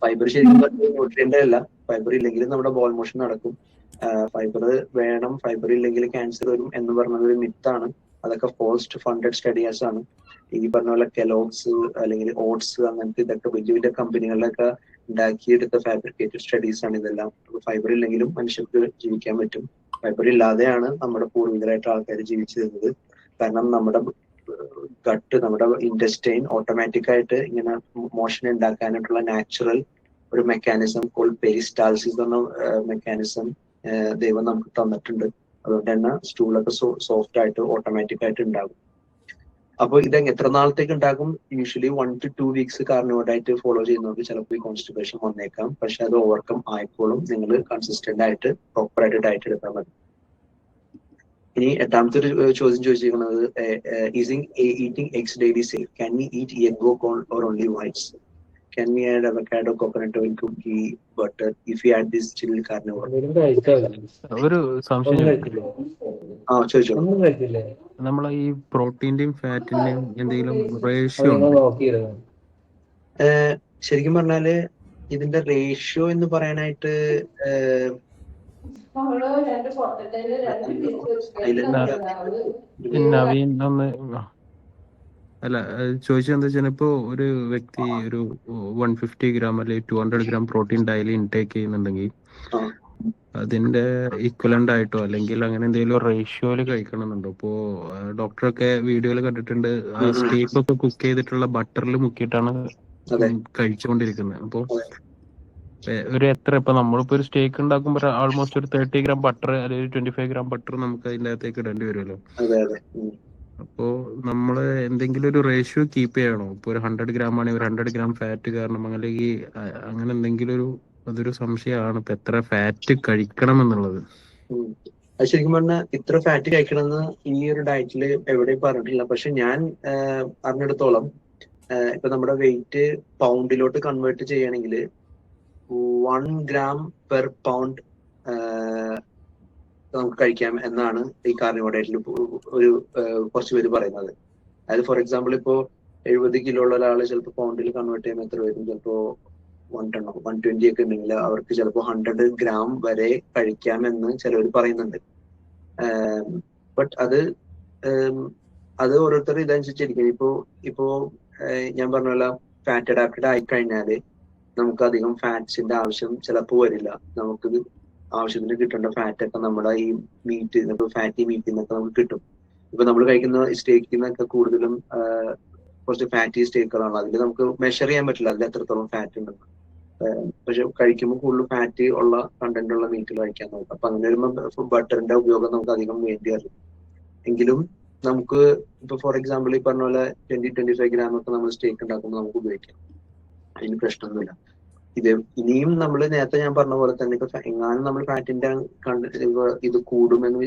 ഫൈബർ ശരിക്കും ന്യൂട്രിയന്റ് അല്ല, ഫൈബർ ഇല്ലെങ്കിലും നമ്മുടെ ബൗൾ മോഷൻ നടക്കും. ഫൈബർ വേണം, ഫൈബർ ഇല്ലെങ്കിൽ ക്യാൻസർ വരും എന്ന് പറഞ്ഞത് ഒരു മിത്താണ്. അതൊക്കെ പോസ്റ്റ് ഫണ്ടഡ് സ്റ്റഡീസ് ആണ്. ഈ പറഞ്ഞ പോലെ കെലോഗ്സ് അല്ലെങ്കിൽ ഓട്സ് അങ്ങനത്തെ ഇതൊക്കെ വലിയ വലിയ കമ്പനികളിലൊക്കെ ഉണ്ടാക്കിയെടുത്ത ഫാബ്രിക്കേറ്റഡ് സ്റ്റഡീസ് ആണ് ഇതെല്ലാം. ഫൈബർ ഇല്ലെങ്കിലും മനുഷ്യർക്ക് ജീവിക്കാൻ പറ്റും. ഫൈബർ ഇല്ലാതെയാണ് നമ്മുടെ പൂർവികരായിട്ട് ആൾക്കാർ ജീവിച്ചിരുന്നത്. കാരണം നമ്മുടെ ഗട്ട്, നമ്മുടെ ഇൻഡസ്റ്റൈൻ ഓട്ടോമാറ്റിക് ആയിട്ട് ഇങ്ങനെ മോഷൻ ഉണ്ടാക്കാനായിട്ടുള്ള നാച്ചുറൽ ഒരു മെക്കാനിസം കോൾഡ് പെരിസ്റ്റാൾസിസ് എന്ന മെക്കാനിസം ദൈവം നമുക്ക് തന്നിട്ടുണ്ട്. അതുകൊണ്ട് തന്നെ സ്റ്റൂളൊക്കെ സോഫ്റ്റ് ആയിട്ട് ഓട്ടോമാറ്റിക് ആയിട്ട് ഉണ്ടാകും. അപ്പൊ ഇത് എത്ര നാളത്തേക്ക് ഉണ്ടാകും? യൂഷ്വലി 1 to 2 weeks കാർണിവോഡായിട്ട് ഫോളോ ചെയ്യുന്നവർക്ക് ചിലപ്പോൾ ഈ കോൺസ്റ്റിപ്പേഷൻ വന്നേക്കാം. പക്ഷെ അത് ഓവർകം ആയിക്കോളും. നിങ്ങൾ കൺസിസ്റ്റന്റ് ആയിട്ട് പ്രോപ്പർ ആയിട്ട് ഡയറ്റ് എടുത്താൽ മതി. ഇനി എട്ടാമത്തെ ഒരു ചോദ്യം ചോദിച്ചിരിക്കുന്നത്, eating eggs daily safe? Can we eat egg yolk or only whites? Can we add avocado, coconut oil, cookie, butter if we add this chill carnivore? ഒരു സംശയം ചോദിച്ചോ. നമ്മളെ ഈ പ്രോട്ടീന്റെയും ഫാറ്റിന്റെയും എന്തെങ്കിലും റേഷ്യോ ഉണ്ടോ? ശരിക്കും പറഞ്ഞാല് ഇതിന്റെ റേഷ്യോ എന്ന് പറയാനായിട്ട് നവീൻ ഒന്ന് അല്ല ചോദിച്ചത് എന്താ വെച്ചാൽ, ഇപ്പോ ഒരു വ്യക്തി ഒരു 150 gram അല്ലെങ്കിൽ 200 gram പ്രോട്ടീൻ ഡെയിലി ഇൻടേക്ക് ചെയ്യുന്നുണ്ടെങ്കിൽ അതിന്റെ ഈക്വലന്റ് ആയിട്ടോ അല്ലെങ്കിൽ അങ്ങനെ എന്തെങ്കിലും റേഷ്യോയില് കഴിക്കണമെന്നുണ്ടോ? ഇപ്പോ ഡോക്ടറൊക്കെ വീഡിയോയിൽ കണ്ടിട്ടുണ്ട്, സ്റ്റേക്ക് ഒക്കെ കുക്ക് ചെയ്തിട്ടുള്ള ബട്ടറിൽ മുക്കിയിട്ടാണ് കഴിച്ചുകൊണ്ടിരിക്കുന്നത്. അപ്പോ ഒരു എത്ര, ഇപ്പൊ നമ്മളിപ്പോ ഒരു സ്റ്റേക്ക് ഉണ്ടാക്കുമ്പോൾ ആൾമോസ്റ്റ് ഒരു 30 gram ബട്ടർ അല്ലെങ്കിൽ 25 gram ബട്ടർ നമുക്ക് അതിന്റെ അകത്തേക്ക് ഇടേണ്ടി വരുമല്ലോ. അപ്പോ നമ്മള് എന്തെങ്കിലും ഒരു റേഷ്യോ കീപ്പ് ചെയ്യണോ? ഇപ്പൊ ഒരു 100 gram ആണെങ്കിൽ 100 gram ഫാറ്റ് കാരണം അല്ലെങ്കിൽ അങ്ങനെ എന്തെങ്കിലും അതൊരു സംശയമാണ്. ഇപ്പൊ എത്ര ഫാറ്റ് കഴിക്കണം എന്നുള്ളത്. അത് ശരിക്കും പറഞ്ഞാൽ ഇത്ര ഫാറ്റ് കഴിക്കണമെന്ന് ഈ ഒരു ഡയറ്റിൽ എവിടെയും പറഞ്ഞിട്ടില്ല. പക്ഷെ ഞാൻ അറിഞ്ഞിടത്തോളം ഇപ്പൊ നമ്മുടെ വെയിറ്റ് പൗണ്ടിലോട്ട് കൺവേർട്ട് ചെയ്യണമെങ്കിൽ 1 gram per pound നമുക്ക് കഴിക്കാം എന്നാണ് ഈ കാർണിവോർ ഡയറ്റിൽ ഒരു കുറച്ച് പേര് പറയുന്നത്. അതായത് ഫോർ എക്സാമ്പിൾ ഇപ്പോ 70 കിലോ ഉള്ള ഒരാൾ ചിലപ്പോൾ പൗണ്ടിൽ കൺവേർട്ട് ചെയ്യുമ്പോൾ എത്ര വരും? ചിലപ്പോ 120 ഒക്കെ ഉണ്ടെങ്കിൽ അവർക്ക് ചിലപ്പോൾ 100 gram വരെ കഴിക്കാമെന്ന് ചിലവർ പറയുന്നുണ്ട്. ബട്ട് അത് ഓരോരുത്തർ ഇതനുസരിച്ചിരിക്കും. ഇപ്പോ ഞാൻ പറഞ്ഞ പോലെ ഫാറ്റ് അഡാപ്റ്റഡ് ആയി കഴിഞ്ഞാല് നമുക്ക് അധികം ഫാറ്റ്സിന്റെ ആവശ്യം ചിലപ്പോൾ വരില്ല. നമുക്ക് ആവശ്യത്തിന് കിട്ടേണ്ട ഫാറ്റ് ഒക്കെ നമ്മുടെ ഈ മീറ്റ്, ഫാറ്റി മീറ്റിൽ നിന്നൊക്കെ നമുക്ക് കിട്ടും. ഇപ്പൊ നമ്മൾ കഴിക്കുന്ന സ്റ്റേക്കിൽ നിന്നൊക്കെ കൂടുതലും കുറച്ച് ഫാറ്റി സ്റ്റേക്കുകളാണ്. അതിൽ നമുക്ക് മെഷർ ചെയ്യാൻ പറ്റില്ല അതിൽ എത്രത്തോളം ഫാറ്റ് ഉണ്ടെന്ന്. പക്ഷെ കഴിക്കുമ്പോൾ കൂടുതൽ ഫാറ്റ് ഉള്ള കണ്ടന്റ് ഉള്ള മീറ്റുകൾ കഴിക്കാൻ നോക്കാം. അപ്പൊ അങ്ങനെ വരുമ്പോൾ ബട്ടറിന്റെ ഉപയോഗം നമുക്ക് അധികം വേണ്ടി വരും. എങ്കിലും നമുക്ക് ഇപ്പൊ ഫോർ എക്സാമ്പിൾ ഈ പറഞ്ഞ പോലെ 20-25 gram ഒക്കെ നമ്മൾ സ്റ്റേക്ക് ഉണ്ടാക്കുമ്പോൾ നമുക്ക് ഉപയോഗിക്കാം. അതിന് പ്രശ്നമൊന്നുമില്ല. ഇനിയും നമ്മൾ നേരത്തെ ഞാൻ പറഞ്ഞ പോലെ തന്നെ ഇപ്പൊ എങ്ങാനും നമ്മൾ ഫാറ്റിന്റെ ഇത് കൂടുമെന്ന്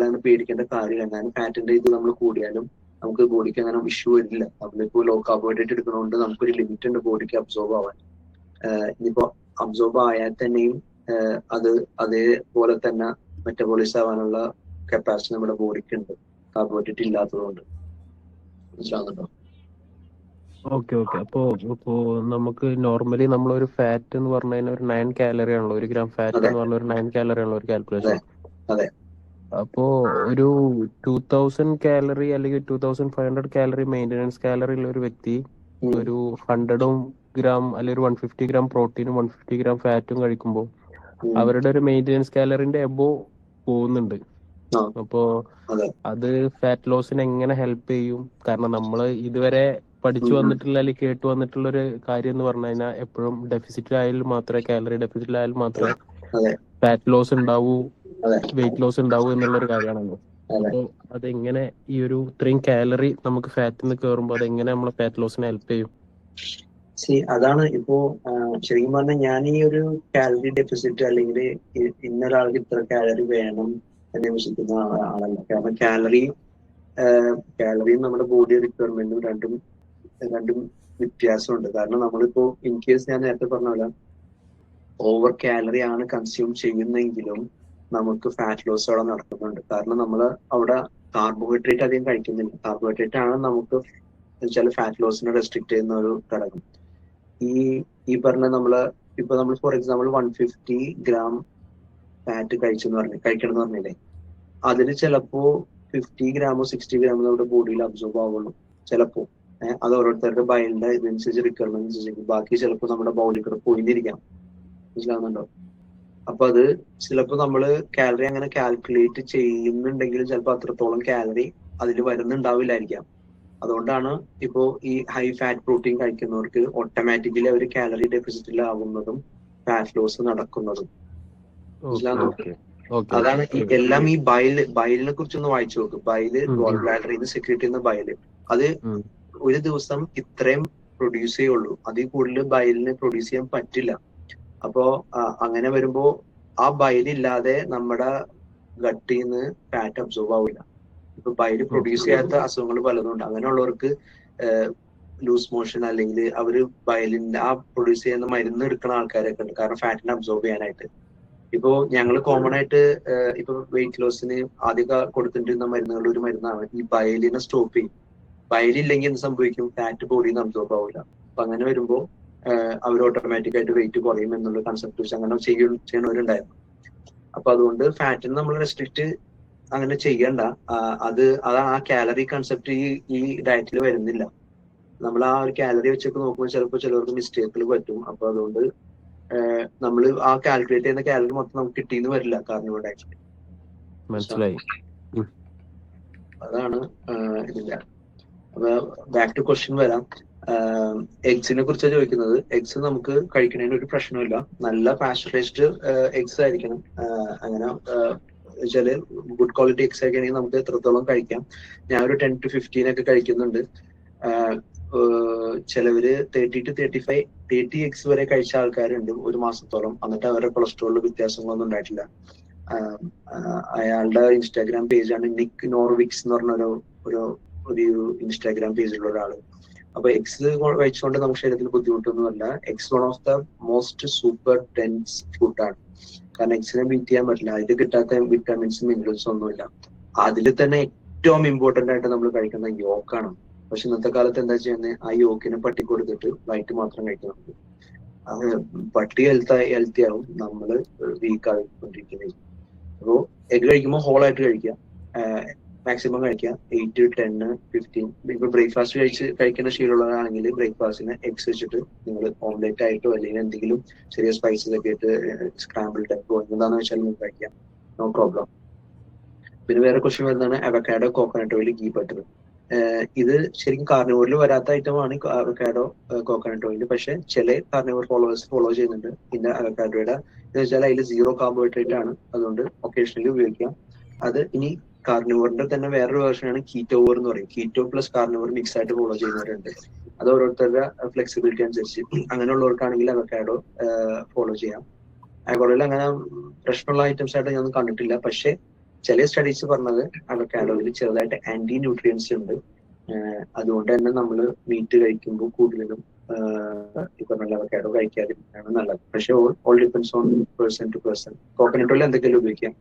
അങ്ങനെ പേടിക്കേണ്ട കാര്യമില്ല. എങ്ങാനും ഫാറ്റിന്റെ ഇത് നമ്മൾ കൂടിയാലും നമുക്ക് ബോഡിക്ക് അങ്ങനെ ഇഷ്യൂ വരില്ല. നമ്മളിപ്പോ ലോ കാർബോഹൈഡ്രേറ്റ് എടുക്കുന്നതുകൊണ്ട് നമുക്കൊരു ലിമിറ്റ് ഉണ്ട് ബോഡിക്ക് അബ്സോർബ് ആവാൻ. ഇനിയിപ്പോ അബ്സോർബ് ആയാൽ തന്നെയും അത് അതേപോലെ തന്നെ മെറ്റബോളിസ് ആവാനുള്ള കപ്പാസിറ്റി നമ്മുടെ ബോഡിക്ക് ഉണ്ട്, കാർബോഹൈഡ്രേറ്റ് ഇല്ലാത്തതുകൊണ്ട്. മനസ്സിലാവുന്നുണ്ടോ? Okay okay. അപ്പോ നമുക്ക് നോർമലി നമ്മളൊരു ഫാറ്റ് എന്ന് പറഞ്ഞു കഴിഞ്ഞാൽ ഒരു 9 കാലറി ആണല്ലോ, 1 gram ഫാറ്റ് എന്ന് പറഞ്ഞ ഒരു 9 കാലറി ആണല്ലോ ഒരു കാൽക്കുലേഷൻ. അതെ. അപ്പോ ഒരു 2000 കാലറി അല്ലെങ്കിൽ 2500 കാലറി മെയിൻ്റെനൻസ് കാലറി ഉള്ള ഒരു വ്യക്തി ഒരു 100 gram അല്ലെങ്കിൽ ഒരു 150 gram പ്രോട്ടീനും 150 gram ഫാറ്റും കഴിക്കുമ്പോൾ അവരുടെ ഒരു മെയിൻ്റെനൻസ് കാലറിന്റെ എബോ പോകുന്നുണ്ട്. അപ്പോ അത് ഫാറ്റ് ലോസിന് എങ്ങനെ ഹെൽപ്പ് ചെയ്യും? കാരണം നമ്മൾ ഇതുവരെ പഠിച്ചു വന്നിട്ടുള്ള അല്ലെങ്കിൽ കേട്ടു വന്നിട്ടുള്ള ഒരു കാര്യം എന്ന് പറഞ്ഞു കഴിഞ്ഞാൽ എപ്പോഴും ഡെഫിസിറ്റിലായാലും മാത്രമേ, കാലറി ഡെഫിസിറ്റിലായാലും മാത്രമേ ഫാറ്റ് ലോസ് ഉണ്ടാവൂ, വെയിറ്റ് ലോസ് ഉണ്ടാവൂ എന്നുള്ളൊരു കാര്യമാണല്ലോ. അപ്പൊ അതെങ്ങനെ ഈ ഒരു ഇത്രയും കാലറി നമുക്ക് ഫാറ്റിൽ നിന്ന് കയറുമ്പോൾ അതെങ്ങനെ നമ്മളെ ഫാറ്റ് ലോസിനെ ഹെൽപ്പ് ചെയ്യും? അതാണ് ഇപ്പോ ശരിക്കും പറഞ്ഞാൽ ഞാൻ ഈ ഒരു കാലറി ഡെഫിസിറ്റ് അല്ലെങ്കിൽ ഇന്നൊരാൾക്ക് ഇത്ര കാലറി വേണം എന്ന് വിശ്വസിക്കുന്ന ആളല്ല. കാരണം കാലറിയും നമ്മുടെ ബോഡി റിക്വയർമെന്റും രണ്ടും വ്യത്യാസമുണ്ട്. കാരണം നമ്മളിപ്പോ ഇൻ കേസ് ഞാൻ നേരത്തെ പറഞ്ഞ പോലെ ഓവർ കാലറി ആണ് കൺസ്യൂം ചെയ്യുന്നെങ്കിലും നമുക്ക് ഫാറ്റ് ലോസ് അവിടെ നടക്കുന്നുണ്ട്. കാരണം നമ്മൾ അവിടെ കാർബോഹൈഡ്രേറ്റ് അധികം കഴിക്കുന്നില്ല. കാർബോഹൈഡ്രേറ്റ് ആണ് നമുക്ക് ചില ഫാറ്റ് ലോസിനെ റെസ്ട്രിക്ട് ചെയ്യുന്ന ഒരു ഘടകം. ഈ പറഞ്ഞ നമ്മൾ ഫോർ എക്സാമ്പിൾ 150 gram ഫാറ്റ് കഴിക്കണം എന്ന് പറഞ്ഞില്ലേ, അതിന് ചിലപ്പോ 50 gram 60 gram നമ്മുടെ ബോഡിയിൽ അബ്സോർബ് ആവുള്ളൂ ചിലപ്പോ. അത് ഓരോരുത്തരുടെ ബയലിന്റെ ഇതനുസരിച്ച് റിക്വയർമെന്റ് അനുസരിച്ച് ബാക്കി ചിലപ്പോൾ നമ്മുടെ ബോഡിയിൽ കൂടെ പോയിരിക്കാം. മനസ്സിലാവുന്നുണ്ടോ? അപ്പൊ അത് ചിലപ്പോൾ നമ്മള് കാലറി അങ്ങനെ കാൽക്കുലേറ്റ് ചെയ്യുന്നുണ്ടെങ്കിലും ചിലപ്പോൾ അത്രത്തോളം കാലറി അതിൽ വരുന്നുണ്ടാവില്ലായിരിക്കാം. അതുകൊണ്ടാണ് ഇപ്പോ ഈ ഹൈ ഫാറ്റ് പ്രോട്ടീൻ കഴിക്കുന്നവർക്ക് ഓട്ടോമാറ്റിക്കലി അവർ കാലറി ഡെഫിസിറ്റിലാവുന്നതും ഫാറ്റ് ലോസ് നടക്കുന്നതും. അതാണ് എല്ലാം ഈ ബയലിനെ കുറിച്ചൊന്ന് വായിച്ചു നോക്ക്. ഗോൾ ബ്ലാഡറിൽ നിന്ന് സെക്രീറ്റ് ചെയ്യുന്ന ബയല് അത് ഒരു ദിവസം ഇത്രയും പ്രൊഡ്യൂസ് ചെയ്യുള്ളൂ. അതിൽ കൂടുതൽ ബയലിന് പ്രൊഡ്യൂസ് ചെയ്യാൻ പറ്റില്ല. അപ്പോ അങ്ങനെ വരുമ്പോ ആ ബയലില്ലാതെ നമ്മുടെ ഗട്ടിൽ നിന്ന് ഫാറ്റ് അബ്സോർബ് ആവില്ല. ഇപ്പൊ ബയല് പ്രൊഡ്യൂസ് ചെയ്യാത്ത അസുഖങ്ങൾ പലതുണ്ട്. അങ്ങനെയുള്ളവർക്ക് ലൂസ് മോഷൻ അല്ലെങ്കിൽ അവര് ബയലിന്റെ ആ പ്രൊഡ്യൂസ് ചെയ്യുന്ന മരുന്ന് എടുക്കുന്ന ആൾക്കാരൊക്കെ ഉണ്ട്. കാരണം ഫാറ്റിനെ അബ്സോർബ് ചെയ്യാനായിട്ട്. ഇപ്പോ ഞങ്ങൾ കോമൺ ആയിട്ട് ഇപ്പൊ വെയിറ്റ് ലോസിന് ആദ്യമൊക്കെ കൊടുത്തിട്ടിരുന്ന മരുന്നുകളുടെ ഒരു മരുന്നാണ് ഈ ബയലിനെ സ്റ്റോപ്പ് ചെയ്യും. ബയലില്ലെങ്കിൽ എന്ത് സംഭവിക്കും? ഫാറ്റ് ബോഡിയിൽ നിന്ന് അബ്സോർബ് ആവില്ല. അപ്പൊ അങ്ങനെ വരുമ്പോ അവർ ഓട്ടോമാറ്റിക് ആയിട്ട് വെയിറ്റ് കുറയും എന്നുള്ള കൺസെപ്റ്റ് വെച്ച് അങ്ങനെ ചെയ്യണവരുണ്ടായിരുന്നു. അപ്പൊ അതുകൊണ്ട് ഫാറ്റിന് നമ്മൾ റെസ്ട്രിക്റ്റ് അങ്ങനെ ചെയ്യണ്ട. അത് ആ കാലറി കൺസെപ്റ്റ് ഈ ഡയറ്റിൽ വരുന്നില്ല. നമ്മൾ ആ ഒരു കാലറി വെച്ചൊക്കെ നോക്കുമ്പോൾ ചിലപ്പോൾ ചിലവർക്ക് മിസ്റ്റേക്കുകൾ പറ്റും. അപ്പൊ അതുകൊണ്ട് നമ്മൾ ആ കാൽക്കുലേറ്റ് ചെയ്യുന്ന കാലറി മൊത്തം നമുക്ക് കിട്ടിയെന്ന് വരില്ല കാർണിവോർ ഡയറ്റിൽ. മനസ്സിലായി. അതാണ് ഇതിന്റെ. അപ്പൊ ബാക്ക് ടു ക്വസ്റ്റ്യൻ വരാം. എഗ്സിനെ കുറിച്ചാണ് ചോദിക്കുന്നത്. എഗ്സ് നമുക്ക് കഴിക്കുന്നതിന് ഒരു പ്രശ്നമില്ല. നല്ല പാസ്ചറൈസ്ഡ് എഗ്സ് ആയിരിക്കണം. അങ്ങനെ വെച്ചാല് ഗുഡ് ക്വാളിറ്റി എഗ്സ് ആയിരിക്കണമെങ്കിൽ നമുക്ക് എത്രത്തോളം കഴിക്കാം. ഞാൻ ഒരു 10 to 15 ഒക്കെ കഴിക്കുന്നുണ്ട്. ചിലവര് 30 to 30 എഗ്സ് വരെ കഴിച്ച ആൾക്കാരുണ്ട് ഒരു മാസത്തോളം. എന്നിട്ട് അവരുടെ കൊളസ്ട്രോളിൽ വ്യത്യാസങ്ങളൊന്നും ഉണ്ടായിട്ടില്ല. അയാളുടെ ഇൻസ്റ്റാഗ്രാം പേജാണ് നിക് നോർവിക്സ് എന്ന് പറഞ്ഞ ഒരു ഇൻസ്റ്റാഗ്രാം പേജിലുള്ള ഒരാള്. അപ്പൊ എഗ്സ് കഴിച്ചുകൊണ്ട് നമുക്ക് ശരീരത്തിൽ ബുദ്ധിമുട്ടൊന്നുമല്ല. Eggs one of the most super dense ഫുഡാണ്. കാരണം എഗ്സിനെ ബീറ്റ് ചെയ്യാൻ പറ്റില്ല. അതിൽ കിട്ടാത്ത വിറ്റാമിൻസും മിനറൽസും ഒന്നുമില്ല. അതിൽ തന്നെ ഏറ്റവും ഇമ്പോർട്ടന്റ് ആയിട്ട് നമ്മൾ കഴിക്കുന്ന യോക്കാണ്. പക്ഷെ ഇന്നത്തെ കാലത്ത് എന്താ ചെയ്യുന്നത്, ആ യോക്കിനെ പട്ടി കൊടുത്തിട്ട് വൈറ്റ് മാത്രം കഴിക്കുന്നുണ്ട്. അത് പട്ടി ഹെൽത്തി ആവും, നമ്മള് വീക്ക് ആയിക്കൊണ്ടിരിക്കുന്നത്. അപ്പോ എഗ് കഴിക്കുമ്പോൾ ഹോൾ ആയിട്ട് കഴിക്കുക, മാക്സിമം കഴിക്കുക 8, 10, 15. ഇപ്പൊ ബ്രേക്ക്ഫാസ്റ്റ് കഴിക്കുന്ന ശീലമുള്ളതാണെങ്കിൽ ബ്രേക്ക്ഫാസ്റ്റിന് എഗ്സ് വെച്ചിട്ട് നിങ്ങൾ ഓംലെറ്റ് ആയിട്ടോ അല്ലെങ്കിൽ എന്തെങ്കിലും ചെറിയ സ്പൈസസ് ഒക്കെ ഇട്ട് സ്ക്രാമ്പിൾഡ് എഗ്ഗോ എന്താണെന്ന് വെച്ചാൽ നിങ്ങൾക്ക് കഴിക്കാം, നോ പ്രോബ്ലം. പിന്നെ വേറെ ക്വസ്റ്റ്യൻ വരുന്നതാണ് avocado, coconut oil, ghee butter. ഇത് ശരിക്കും കാർണിവോറിൽ വരാത്ത ഐറ്റമാണ് അവക്കാഡോ, കോക്കനട്ട് ഓയിൽ. പക്ഷെ ചില കാർണിവോർ ഫോളോവേഴ്സ് ഫോളോ ചെയ്യുന്നുണ്ട് പിന്നെ അവക്കാഡോയുടെ. എന്ന് വെച്ചാൽ അതിൽ 0 കാർബോഹൈഡ്രേറ്റ് ആണ്, അതുകൊണ്ട് ഒക്കേഷണലി ഉപയോഗിക്കാം. അത് ഇനി കാർണിവോറിന്റെ തന്നെ വേറൊരു വേർഷനാണ് കീറ്റോവർ എന്ന് പറയും. കീറ്റോ പ്ലസ് കാർണിവോർ മിക്സ് ആയിട്ട് ഫോളോ ചെയ്യുന്നവരുണ്ട്. അത് ഓരോരുത്തരുടെ ഫ്ലെക്സിബിലിറ്റി അനുസരിച്ച്. അങ്ങനെയുള്ളവർക്കാണെങ്കിൽ അവക്കാഡോ ഫോളോ ചെയ്യാം. അവക്കാഡോയിൽ അങ്ങനെ പ്രശ്നമുള്ള ഐറ്റംസ് ആയിട്ട് ഞാൻ കണ്ടിട്ടില്ല. പക്ഷെ ചില സ്റ്റഡീസ് പറഞ്ഞത് അവക്കാഡോയിൽ ചെറുതായിട്ട് ആന്റി ന്യൂട്രിയൻസ് ഉണ്ട്. അതുകൊണ്ട് തന്നെ നമ്മൾ മീറ്റ് കഴിക്കുമ്പോൾ കൂടുതലും ഇപ്പൊ നല്ല അവക്കാഡോ കഴിക്കാതിരിക്കുകയാണ് നല്ലത്. പക്ഷെ all depends on person to person. Coconut oil എന്തെങ്കിലും ഉപയോഗിക്കാം.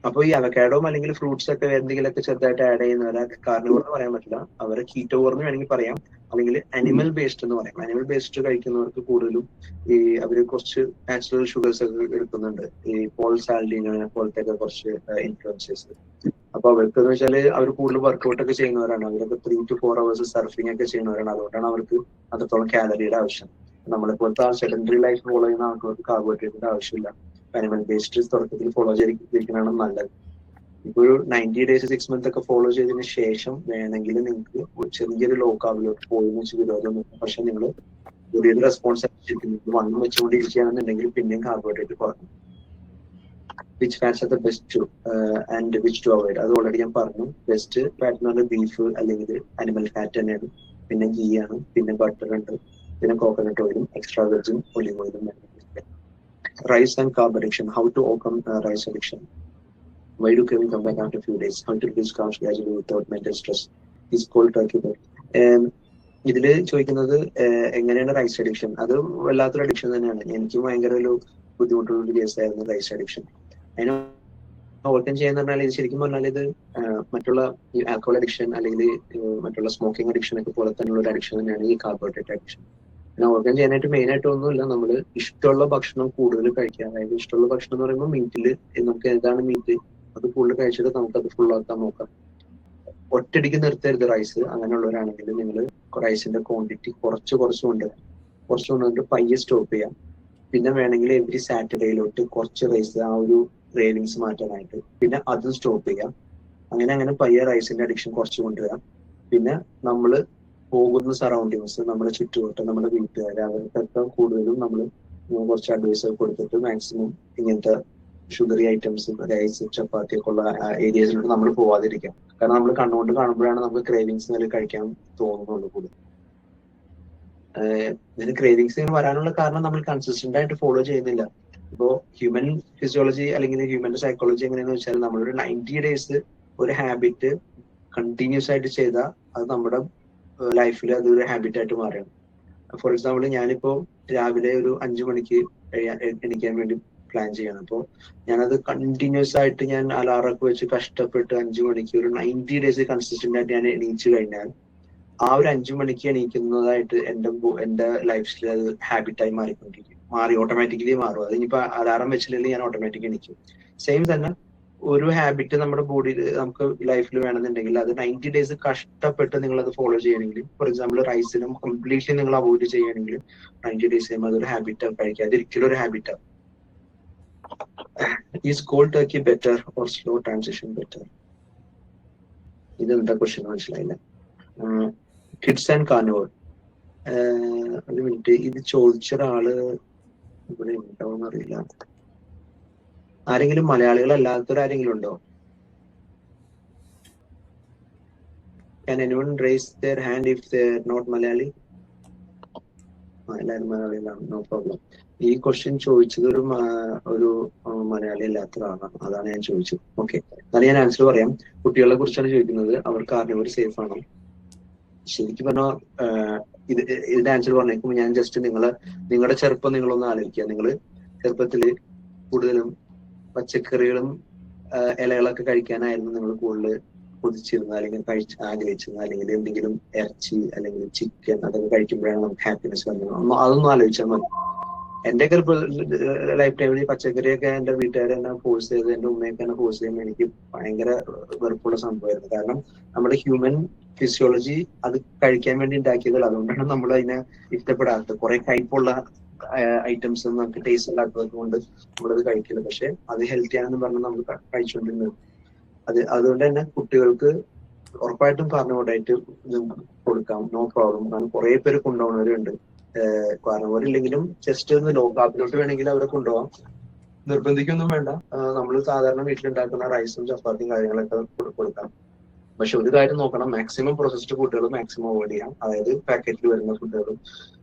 അപ്പൊ ഈ അവക്കാഡോം അല്ലെങ്കിൽ ഫ്രൂട്ട്സ് ഒക്കെ എന്തെങ്കിലുമൊക്കെ ചെറുതായിട്ട് ആഡ് ചെയ്യുന്നവരെ കാർണിവോർ എന്ന് പറയാൻ പറ്റില്ല, അവരെ കീറ്റോവർ എന്ന് വേണമെങ്കിൽ പറയാം, അല്ലെങ്കിൽ അനിമൽ ബേസ്ഡ് എന്ന് പറയാം. അനിമൽ ബേസ്ഡ് കഴിക്കുന്നവർക്ക് കൂടുതലും ഈ അവര് കുറച്ച് നാച്ചുറൽ ഷുഗേഴ്സ് ഒക്കെ എടുക്കുന്നുണ്ട്, ഈ പോൾ സാൽഡിന് പോലത്തെ ഒക്കെ കുറച്ച് ഇൻഫ്ലുവൻസേഴ്സ്. അപ്പൊ അവർക്ക് എന്ന് വെച്ചാൽ അവർ കൂടുതൽ വർക്ക്ഔട്ട് ഒക്കെ ചെയ്യുന്നവരാണ്. അവരൊക്കെ 3 to 4 hours സർഫിംഗ് ഒക്കെ ചെയ്യുന്നവരാണ്. അതുകൊണ്ടാണ് അവർക്ക് അത്രത്തോളം കാലറിയുടെ ആവശ്യം. നമ്മളിപ്പോഴത്തെ സെഡൻഡറി ലൈഫ് ഫോളോ ചെയ്യുന്ന ആൾക്കാർക്ക് കാർബോഹൈഡ്രേറ്റിന്റെ ആവശ്യമില്ല. അനിമൽ ബേസ്ഡ് തുടക്കത്തിൽ ഫോളോ ചെയ്തിരിക്കുന്നതാണ് നല്ലത്. ഇപ്പൊ ഒരു 90 days 6 months ഒക്കെ ഫോളോ ചെയ്തതിന് ശേഷം വേണമെങ്കിൽ നിങ്ങൾക്ക് ചെറിയൊരു ലോ കാർബിലോട്ട് പോയെന്ന് വെച്ച് വിരോധം നിൽക്കും. പക്ഷെ നിങ്ങൾ ചെറിയൊരു റെസ്പോൺസ് വണ്ണം വെച്ചുകൊണ്ടിരിക്കുകയാണെന്നുണ്ടെങ്കിൽ പിന്നെയും കാർബോഹൈഡ്രേറ്റ് കുറഞ്ഞു. Which fats are the best to and which to avoid, അത് ഓൾറെഡി ഞാൻ പറഞ്ഞു. ബെസ്റ്റ് ഫാറ്റ് എന്ന് പറഞ്ഞാൽ ബീഫ് അല്ലെങ്കിൽ അനിമൽ ഫാറ്റ് തന്നെയാണ്. പിന്നെ ഗീ ആണ്, പിന്നെ ബട്ടർ ഉണ്ട്, പിന്നെ കോക്കനട്ട് ഓയിലും എക്സ്ട്രാ വെർജിൻ ഒലിവ് ഓയിലും. Rice and carb addiction. How to overcome rice addiction? Why do craving come back after a few days? How to reduce carbs gradually without mental stress? Is cold turkey better? ഇതില് ചോദിക്കുന്നത് എങ്ങനെയാണ് rice addiction. അത് വല്ലാത്തൊരു addiction തന്നെയാണ്. എനിക്ക് ഭയങ്കര ഒരു ബുദ്ധിമുട്ടുള്ള ഒരു കേസായിരുന്നു റൈസ് അഡിക്ഷൻ. അതിന് ഓവർകം ചെയ്യാന്ന് പറഞ്ഞാൽ ഇത് ശരിക്കും പറഞ്ഞാൽ ഇത് മറ്റുള്ള ഈ ആൽക്കഹോൾ അഡിക്ഷൻ അല്ലെങ്കിൽ മറ്റുള്ള സ്മോക്കിംഗ് അഡിക്ഷൻ ഒക്കെ പോലെ തന്നെയുള്ള ഒരു അഡിക്ഷൻ തന്നെയാണ് ഈ കാർബോഹൈഡ്രേറ്റ് അഡിക്ഷൻ. പിന്നെ ഓർഗൻ ചെയ്യാനായിട്ട് മെയിൻ ആയിട്ട് ഒന്നുമില്ല, നമ്മൾ ഇഷ്ടമുള്ള ഭക്ഷണം കൂടുതൽ കഴിക്കുക. അതായത് ഇഷ്ടമുള്ള ഭക്ഷണം എന്ന് പറയുമ്പോൾ മീറ്റില് നമുക്ക് ഏതാണ് മീറ്റ് അത് കൂടുതൽ കഴിച്ചിട്ട് നമുക്കത് ഫുള്ളാക്കാൻ നോക്കാം. ഒറ്റയടിക്ക് നിർത്തരുത് റൈസ്. അങ്ങനെയുള്ളവരാണെങ്കിൽ നിങ്ങൾ റൈസിന്റെ ക്വാണ്ടിറ്റി കുറച്ച് കൊണ്ടുവന്നിട്ട് പയ്യെ സ്റ്റോപ്പ് ചെയ്യാം. പിന്നെ വേണമെങ്കിൽ എവറി സാറ്റർഡേയിലോട്ട് കുറച്ച് റൈസ്, ആ ഒരു ക്രേവിങ്സ് മാറ്റാനായിട്ട് പിന്നെ അതും സ്റ്റോപ്പ് ചെയ്യാം. അങ്ങനെ പയ്യെ റൈസിന്റെ അഡിക്ഷൻ കുറച്ച് കൊണ്ടുവരാം. പിന്നെ നമ്മൾ പോകുന്ന സറൗണ്ടിങ്സ്, നമ്മുടെ ചുറ്റുവട്ടം, നമ്മുടെ വീട്ടുകാർ, അവർക്കൊക്കെ കൂടുതലും നമ്മൾ കുറച്ച് അഡ്വൈസ് കൊടുത്തിട്ട് മാക്സിമം ഇങ്ങനത്തെ ഷുഗറി ഐറ്റംസ്, റൈസ്, ചപ്പാത്തി ഒക്കെ ഉള്ള ഏരിയസിലോട്ട് നമ്മൾ പോവാതിരിക്കാം. കാരണം നമ്മൾ കണ്ണുകൊണ്ട് കാണുമ്പോഴാണ് നമുക്ക് ക്രേവിങ്സ് കഴിക്കാൻ തോന്നുന്നുള്ളൂ കൂടുതൽ. ഇതിന് ക്രേവിങ്സ് വരാനുള്ള കാരണം നമ്മൾ കൺസിസ്റ്റന്റ് ആയിട്ട് ഫോളോ ചെയ്യുന്നില്ല. ഇപ്പോ ഹ്യൂമൻ ഫിസിയോളജി അല്ലെങ്കിൽ ഹ്യൂമൻ സൈക്കോളജി എങ്ങനെയാന്ന് വെച്ചാൽ നമ്മളൊരു 90 days ഒരു ഹാബിറ്റ് കണ്ടിന്യൂസ് ആയിട്ട് ചെയ്താൽ അത് നമ്മുടെ ലൈഫിൽ അതൊരു ഹാബിറ്റ് ആയിട്ട് മാറുകയാണ്. ഫോർ എക്സാമ്പിൾ ഞാനിപ്പോ രാവിലെ ഒരു 5 മണിക്ക് എണീക്കാൻ വേണ്ടി പ്ലാൻ ചെയ്യണം. അപ്പോൾ ഞാനത് കണ്ടിന്യൂസ് ആയിട്ട് ഞാൻ അലാറൊക്കെ വെച്ച് കഷ്ടപ്പെട്ട് 5 മണിക്ക് ഒരു 90 days കൺസിസ്റ്റന്റ് ആയിട്ട് ഞാൻ എണീച്ചു കഴിഞ്ഞാൽ ആ ഒരു 5 മണിക്ക് എണീക്കുന്നതായിട്ട് എന്റെ ലൈഫ് സ്റ്റൈൽ അത് ഹാബിറ്റായി ഓട്ടോമാറ്റിക്കലി മാറും. അത് ഇനിയിപ്പോ അലാറം വെച്ചില്ലെങ്കിൽ ഞാൻ ഓട്ടോമാറ്റിക് എണീക്കും. സെയിം തന്നെ ഒരു ഹാബിറ്റ് നമ്മുടെ ബോഡിയിൽ നമുക്ക് ലൈഫിൽ വേണമെന്നുണ്ടെങ്കിൽ അത് 90 days കഷ്ടപ്പെട്ട് നിങ്ങൾ അത് ഫോളോ ചെയ്യണമെങ്കിൽ, ഫോർ എക്സാമ്പിൾ റൈസിനും കംപ്ലീറ്റ്ലി നിങ്ങൾ അവോയ്ഡ് ചെയ്യണമെങ്കിൽ 90 days കഴിയുമ്പോൾ അതൊരു ഹാബിറ്റ് കഴിക്കാതെ ഒരിക്കലും ഒരു habit. Is cold turkey better or slow transition better? ഇതെന്താ ക്വസ്റ്റ്യൻ മനസ്സിലായില്ല. കിഡ്സ് ആൻഡ് കാർണിവോർ, ഒരു മിനിറ്റ്, ഇത് ചോദിച്ചൊരാള് ഇവിടെ ഉണ്ടാവും അറിയില്ല. ആരെങ്കിലും മലയാളികളല്ലാത്തവരാരെങ്കിലും ഉണ്ടോ? Can anyone raise their hand if they're not Malayali? എല്ലാവരും മലയാളികളാണ്, നോ പ്രോബ്ലം. ഈ ക്വസ്റ്റ്യൻ ചോദിച്ചത് ഒരു മലയാളി അല്ലാത്ത ഒരാളാണ്, അതാണ് ഞാൻ ചോദിച്ചത്. ഓക്കെ, എന്നാലും ഞാൻ ആൻസർ പറയാം. കുട്ടികളെ കുറിച്ചാണ് ചോദിക്കുന്നത്. അവർ കാർണിവോർ സേഫ് ആണോ? ശരിക്കും പറഞ്ഞാൽ ഇതിന്റെ ആൻസർ പറഞ്ഞേക്കുമ്പോൾ ഞാൻ ജസ്റ്റ് നിങ്ങളുടെ ചെറുപ്പം നിങ്ങളൊന്ന് ആലോചിക്കുക. നിങ്ങൾ ചെറുപ്പത്തിൽ കൂടുതലും പച്ചക്കറികളും ഇലകളൊക്കെ കഴിക്കാനായിരുന്നു നിങ്ങൾ കൂടുതൽ കൊതിച്ചിരുന്നത്, അല്ലെങ്കിൽ ആഗ്രഹിച്ചിരുന്നത്, അല്ലെങ്കിൽ എന്തെങ്കിലും ഇറച്ചി അല്ലെങ്കിൽ ചിക്കൻ അതൊക്കെ കഴിക്കുമ്പോഴാണ് നമുക്ക് ഹാപ്പിനെസ് വരുന്നത്. അതൊന്നും ആലോചിച്ചാൽ മതി. എന്റെ ഒക്കെ ലൈഫ് ടൈമിൽ പച്ചക്കറിയൊക്കെ എന്റെ വീട്ടുകാർ തന്നെ ഫോഴ്സ് ചെയ്ത്, എന്റെ ഉമ്മയൊക്കെ തന്നെ ഫോഴ്സ് ചെയ്യുമ്പോൾ എനിക്ക് ഭയങ്കര വെറുപ്പുള്ള സംഭവമായിരുന്നു. കാരണം നമ്മുടെ ഹ്യൂമൻ ഫിസിയോളജി അത് കഴിക്കാൻ വേണ്ടി ഉണ്ടാക്കിയതല്ല. അതുകൊണ്ടാണ് നമ്മൾ അതിനെ ഇഷ്ടപ്പെടാത്തത്. കുറെ കയ്പുള്ള ഐറ്റംസ് നമുക്ക് ടേസ്റ്റ് ഇല്ലാത്തത് കൊണ്ട് നമ്മളത് കഴിക്കില്ല. പക്ഷെ അത് ഹെൽത്തി ആണെന്ന് പറഞ്ഞ് നമ്മൾ കഴിച്ചുകൊണ്ടിരുന്നത്. അതുകൊണ്ട് തന്നെ കുട്ടികൾക്ക് ഉറപ്പായിട്ടും കാർണിവോറായിട്ട് കൊടുക്കാം, നോ പ്രോബ്ലം. കാരണം കുറെ പേര് കൊണ്ടുപോകുന്നവരുണ്ട്. കാർണിവോറില്ലെങ്കിലും ജസ്റ്റ് ഒന്ന് ലോ കാർബിലോട്ട് വേണമെങ്കിൽ അവരെ കൊണ്ടുപോകാം. നിർബന്ധിക്കൊന്നും വേണ്ട. നമ്മൾ സാധാരണ വീട്ടിലുണ്ടാക്കുന്ന റൈസും ചപ്പാത്തിയും കാര്യങ്ങളൊക്കെ കൊടുക്കാം. പക്ഷെ ഒരു കാര്യം നോക്കണം, മാക്സിമം പ്രോസസ്ഡ് ഫുഡുകൾ മാക്സിമം അവോയ്ഡ് ചെയ്യാം. അതായത് പാക്കറ്റിൽ വരുന്ന ഫുഡുകളും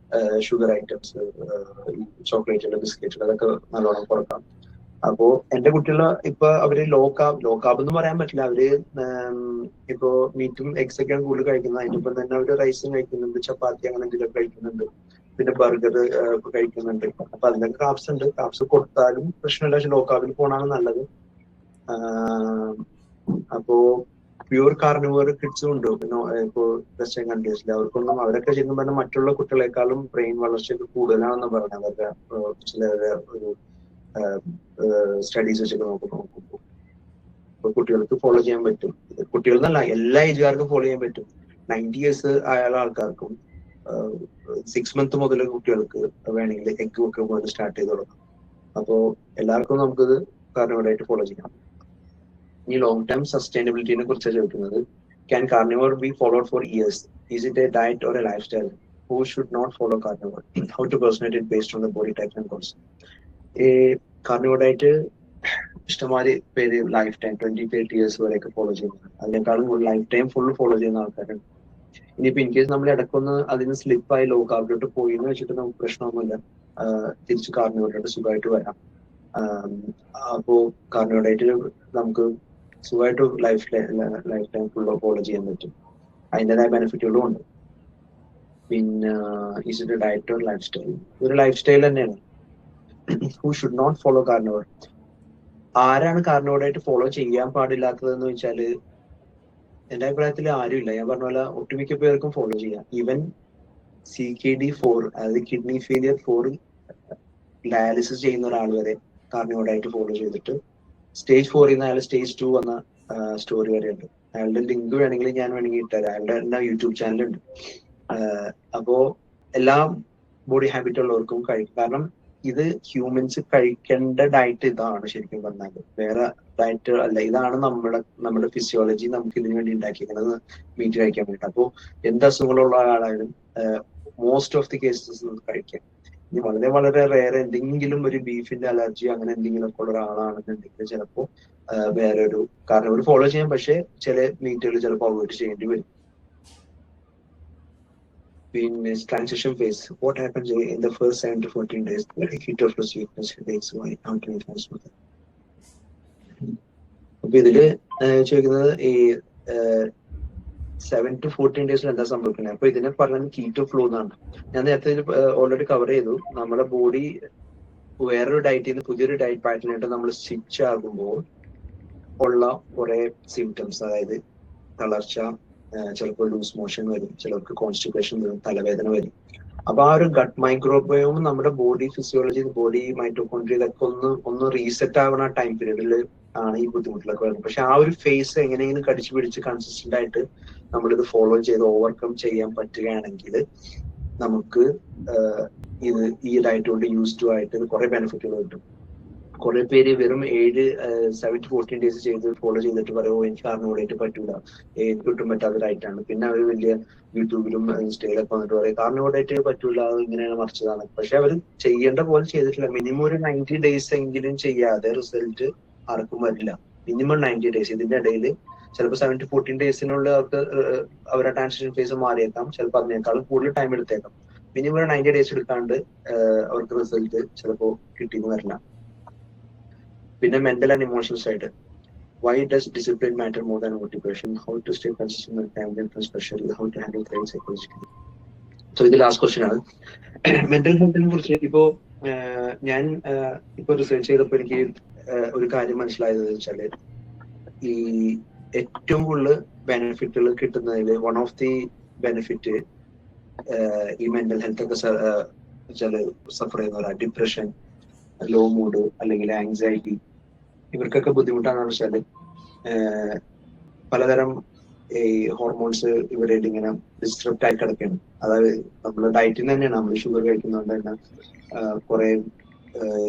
ഷുഗർ ഐറ്റംസ്, ചോക്ലേറ്റുകൾ, ബിസ്ക്കറ്റുകൾ അതൊക്കെ നല്ലോണം കുറക്കാം. അപ്പോ എന്റെ കുട്ടികൾ ഇപ്പൊ അവര് ലോ കാർബ് എന്ന് പറയാൻ പറ്റില്ല. അവര് ഇപ്പോ മീറ്റും എഗ്സ് ഒക്കെയാണ് കൂടുതൽ കഴിക്കുന്നത്. അതിനൊപ്പം തന്നെ അവര് റൈസും കഴിക്കുന്നുണ്ട്, ചപ്പാത്തി അങ്ങനെ എന്തെങ്കിലും കഴിക്കുന്നുണ്ട്, പിന്നെ ബർഗർ കഴിക്കുന്നുണ്ട്. അപ്പൊ അതിലൊക്കെ കാർബ്സ് ഉണ്ട്. കാർബ്സ് കൊടുത്താലും പ്രശ്നമില്ല. പക്ഷെ ലോ കാർബിൽ പോകണമാണ് നല്ലത്. അപ്പോ പ്യൂർ കാർണിവോർ കിഡ്സും ഉണ്ട് ഇപ്പോ വെസ്റ്റേൺ കൺട്രീസിൽ. അവരൊക്കെ ശരിക്കും പറഞ്ഞാൽ മറ്റുള്ള കുട്ടികളെക്കാളും ബ്രെയിൻ വളർച്ചയൊക്കെ കൂടുതലാണെന്ന് പറഞ്ഞത് അവരുടെ ചിലരുടെ ഒരു സ്റ്റഡീസ് വെച്ചൊക്കെ നോക്കുമ്പോൾ കുട്ടികൾക്ക് ഫോളോ ചെയ്യാൻ പറ്റും. കുട്ടികൾ എന്നല്ല, എല്ലാ ഏജുകാർക്കും ഫോളോ ചെയ്യാൻ പറ്റും. 90 years ആയ ആൾക്കാർക്കും 6 months മുതൽ കുട്ടികൾക്ക് വേണമെങ്കിൽ എഗ് ഒക്കെ മുതൽ സ്റ്റാർട്ട് ചെയ്ത് തുടങ്ങാം. അപ്പോ എല്ലാവർക്കും നമുക്കിത് കാർണിവോറായിട്ട് ഫോളോ ചെയ്യാം. ഈ ലോങ് ടേം സസ്റ്റൈനബിലിറ്റിനെ കുറിച്ചാണ് ചോദിക്കുന്നത്. Can carnivore be followed for years? Is it a diet or a lifestyle? Who should not follow carnivore? How to personate it based on the body type and course? ഈ കാർണിവോറായിട്ട് ഇഷ്ടംമാതിരി പേര് lifetime 20-30 years വരെയൊക്കെ follow ചെയ്യുന്നത്. അതിനേക്കാളും life time full follow ചെയ്യുന്ന ആൾക്കാരുണ്ട്. ഇനിയിപ്പോ ഇൻ കേസ് നമ്മൾ ഇടയ്ക്കൊന്ന് അതിന് സ്ലിപ്പായി ലോ കാർബിലോട്ട് പോയി എന്ന് വെച്ചിട്ട് നമുക്ക് പ്രശ്നമൊന്നുമില്ല. തിരിച്ച് കാർണിവോറായിട്ട് സുഖമായിട്ട് വരാം. അപ്പോ കാർണിവോറായിട്ട് നമുക്ക് സുഖമായിട്ട് ലൈഫ് ടൈം ഫുള്ള് ഫോളോ ചെയ്യാൻ പറ്റും. അതിൻ്റെതായ ബെനിഫിറ്റുകളും ഉണ്ട്. പിന്നെ is it a diet or lifestyle? ഒരു ലൈഫ് സ്റ്റൈൽ തന്നെയാണ്. Who should not follow carnivore? ആരാണ് കാർണിവോറായിട്ട് ഫോളോ ചെയ്യാൻ പാടില്ലാത്തതെന്ന് വെച്ചാല് എന്റെ അഭിപ്രായത്തിൽ ആരുമില്ല. ഞാൻ പറഞ്ഞ പോലെ ഒട്ടുമിക്ക പേർക്കും ഫോളോ ചെയ്യാം. ഈവൻ CKD4 അതായത് കിഡ്നി ഫെയിലിയർ 4 ഡയാലിസിസ് ചെയ്യുന്ന ഒരാൾ വരെ കാർണിവോറായിട്ട് ഫോളോ ചെയ്തിട്ട് സ്റ്റേജ് 4 അയാൾ സ്റ്റേജ് 2 വന്ന സ്റ്റോറി വരെ ഉണ്ട്. അയാളുടെ ലിങ്ക് വേണമെങ്കിൽ ഞാൻ ഇട്ടുതരാം. അയാളുടെ എല്ലാ യൂട്യൂബ് ചാനലുണ്ട്. അപ്പോ എല്ലാ ബോഡി ഹാബിറ്റ് ഉള്ളവർക്കും കഴിക്കും. കാരണം ഇത് ഹ്യൂമൻസ് കഴിക്കേണ്ട ഡയറ്റ് ഇതാണ് ശരിക്കും പറഞ്ഞാൽ, വേറെ ഡയറ്റ് അല്ല. ഇതാണ് നമ്മുടെ ഫിസിയോളജി നമുക്ക് ഇതിനു വേണ്ടി ഉണ്ടാക്കിയിരിക്കുന്നത്, മീറ്റ് കഴിക്കാൻ വേണ്ടി. അപ്പോൾ എന്ത് അസുഖങ്ങളുള്ള ആളായാലും മോസ്റ്റ് ഓഫ് ദി കേസസ് കഴിക്കാം. ഇനി വളരെ വളരെ റേറെ എന്തെങ്കിലും ഒരു ബീഫിന്റെ അലർജി അങ്ങനെ എന്തെങ്കിലും ഒക്കെ ഉള്ള ഒരാളാണെന്നുണ്ടെങ്കിൽ ചിലപ്പോൾ വേറെ ഒരു കാരണം ഒരു ഫോളോ ചെയ്യാം. പക്ഷെ ചില മീറ്റുകൾ ചിലപ്പോൾ അവോയ്ഡ് ചെയ്യേണ്ടി വരും. പിന്നെ transition phase, what happens in the first 7 to 14 days? Heat of weakness, headaches, അപ്പൊ ഇതില് ചോദിക്കുന്നത് ഈ 7 to 14 days എന്താ സംഭവിക്കുന്നത്? അപ്പൊ ഇതിനെ പറയുന്നത് കീറ്റോ ഫ്ലോ എന്നാണ്. ഞാൻ നേരത്തെ ഓൾറെഡി കവർ ചെയ്തു. നമ്മുടെ ബോഡി വേറൊരു ഡയറ്റിൽ നിന്ന് പുതിയൊരു ഡയറ്റ് പാറ്റേണിട്ട് നമ്മൾ സ്വിച്ച് ആകുമ്പോൾ ഉള്ള കുറെ സിംറ്റംസ്, അതായത് തളർച്ച, ചിലപ്പോൾ ലൂസ് മോഷൻ വരും, ചിലർക്ക് കോൺസ്റ്റിപ്പേഷൻ വരും, തലവേദന വരും. അപ്പൊ ആ ഒരു ഗട്ട് മൈക്രോബയോം നമ്മുടെ ബോഡി ഫിസിയോളജി, ബോഡി മൈറ്റോകോൺട്രിയ ഇതൊക്കെ ഒന്ന് റീസെറ്റ് ആവുന്ന ആ ടൈം പീരീഡിൽ ആണ് ഈ ബുദ്ധിമുട്ടിലൊക്കെ വരുന്നത്. പക്ഷെ ആ ഒരു ഫേസ് എങ്ങനെയെങ്കിലും കടിച്ചു പിടിച്ച് കൺസിസ്റ്റന്റ് ആയിട്ട് നമ്മളിത് ഫോളോ ചെയ്ത് ഓവർകം ചെയ്യാൻ പറ്റുകയാണെങ്കിൽ നമുക്ക് ഈ ഡയറ്റ് കൊണ്ട് യൂസ്ഡ് ആയിട്ട് കുറെ ബെനിഫിറ്റുകൾ കിട്ടും. കുറെ പേര് വെറും 7 to 14 days ചെയ്ത് ഫോളോ ചെയ്തിട്ട് പറയുമോ എനിക്ക് കാർണിവോറായിട്ട് പറ്റൂല, എനിക്ക് ഒട്ടും പറ്റാത്ത ഡയറ്റാണ്. പിന്നെ അവർ വലിയ യൂട്യൂബിലും ഇൻസ്റ്റയിലൊക്കെ വന്നിട്ട് പറയും കാർണിവോറായിട്ട് പറ്റൂല, അത് ഇങ്ങനെയാണ് മറിച്ചതാണ്. പക്ഷെ അവർ ചെയ്യേണ്ട പോലെ ചെയ്തിട്ടില്ല. മിനിമം ഒരു 90 days എങ്കിലും ചെയ്യാതെ റിസൾട്ട് ആർക്കും വരില്ല. Minimum 90 days. ഇതിന്റെ ഇടയിൽ ചിലപ്പോൾ 7 to 14 daysനുള്ളിൽ അവർക്ക് അവരുടെ ട്രാൻസിഷൻ ഫേസ് മാറിയേക്കാം. ചിലപ്പോൾ അതിനേക്കാളും കൂടുതൽ ടൈം എടുത്തേക്കാം. മിനിമം 90 days എടുക്കാണ്ട് അവർക്ക് റിസൾട്ട് ചിലപ്പോൾ കിട്ടിയെന്ന് വരില്ല. പിന്നെ mental and emotional side, Why does discipline matter more than motivation? How to stay consistent with family and friends pressure? How to handle cravings psychologically? So ഇത് ലാസ്റ്റ് ക്വസ്റ്റ്യൻ ആണ്. Mental ഹെൽത്തിനെ കുറിച്ച് ഇപ്പോ ഞാൻ ഇപ്പൊ റിസർച്ച് ചെയ്തപ്പോ എനിക്ക് ഒരു കാര്യം മനസ്സിലായത് വെച്ചാല് ഈ ഏറ്റവും കൂടുതൽ ബെനിഫിറ്റുകൾ കിട്ടുന്നതിൽ വൺ ഓഫ് ദി ബെനിഫിറ്റ് ഈ മെന്റൽ ഹെൽത്ത് ഒക്കെ സഫർ ചെയ്യുന്നവരാ, ഡിപ്രഷൻ, ലോ മൂഡ് അല്ലെങ്കിൽ ആങ്സൈറ്റി, ഇവർക്കൊക്കെ ബുദ്ധിമുട്ടാണെന്ന് വെച്ചാല് പലതരം ഈ ഹോർമോൺസ് ഇവരുടെ ഇങ്ങനെ ഡിസ്റ്റർബ്ഡ് ആയി കിടക്കുകയാണ്. അതായത് നമ്മൾ ഡയറ്റിൽ നിന്ന് തന്നെയാണ്, നമ്മൾ ഷുഗർ കഴിക്കുന്നതുകൊണ്ട് തന്നെ കുറെ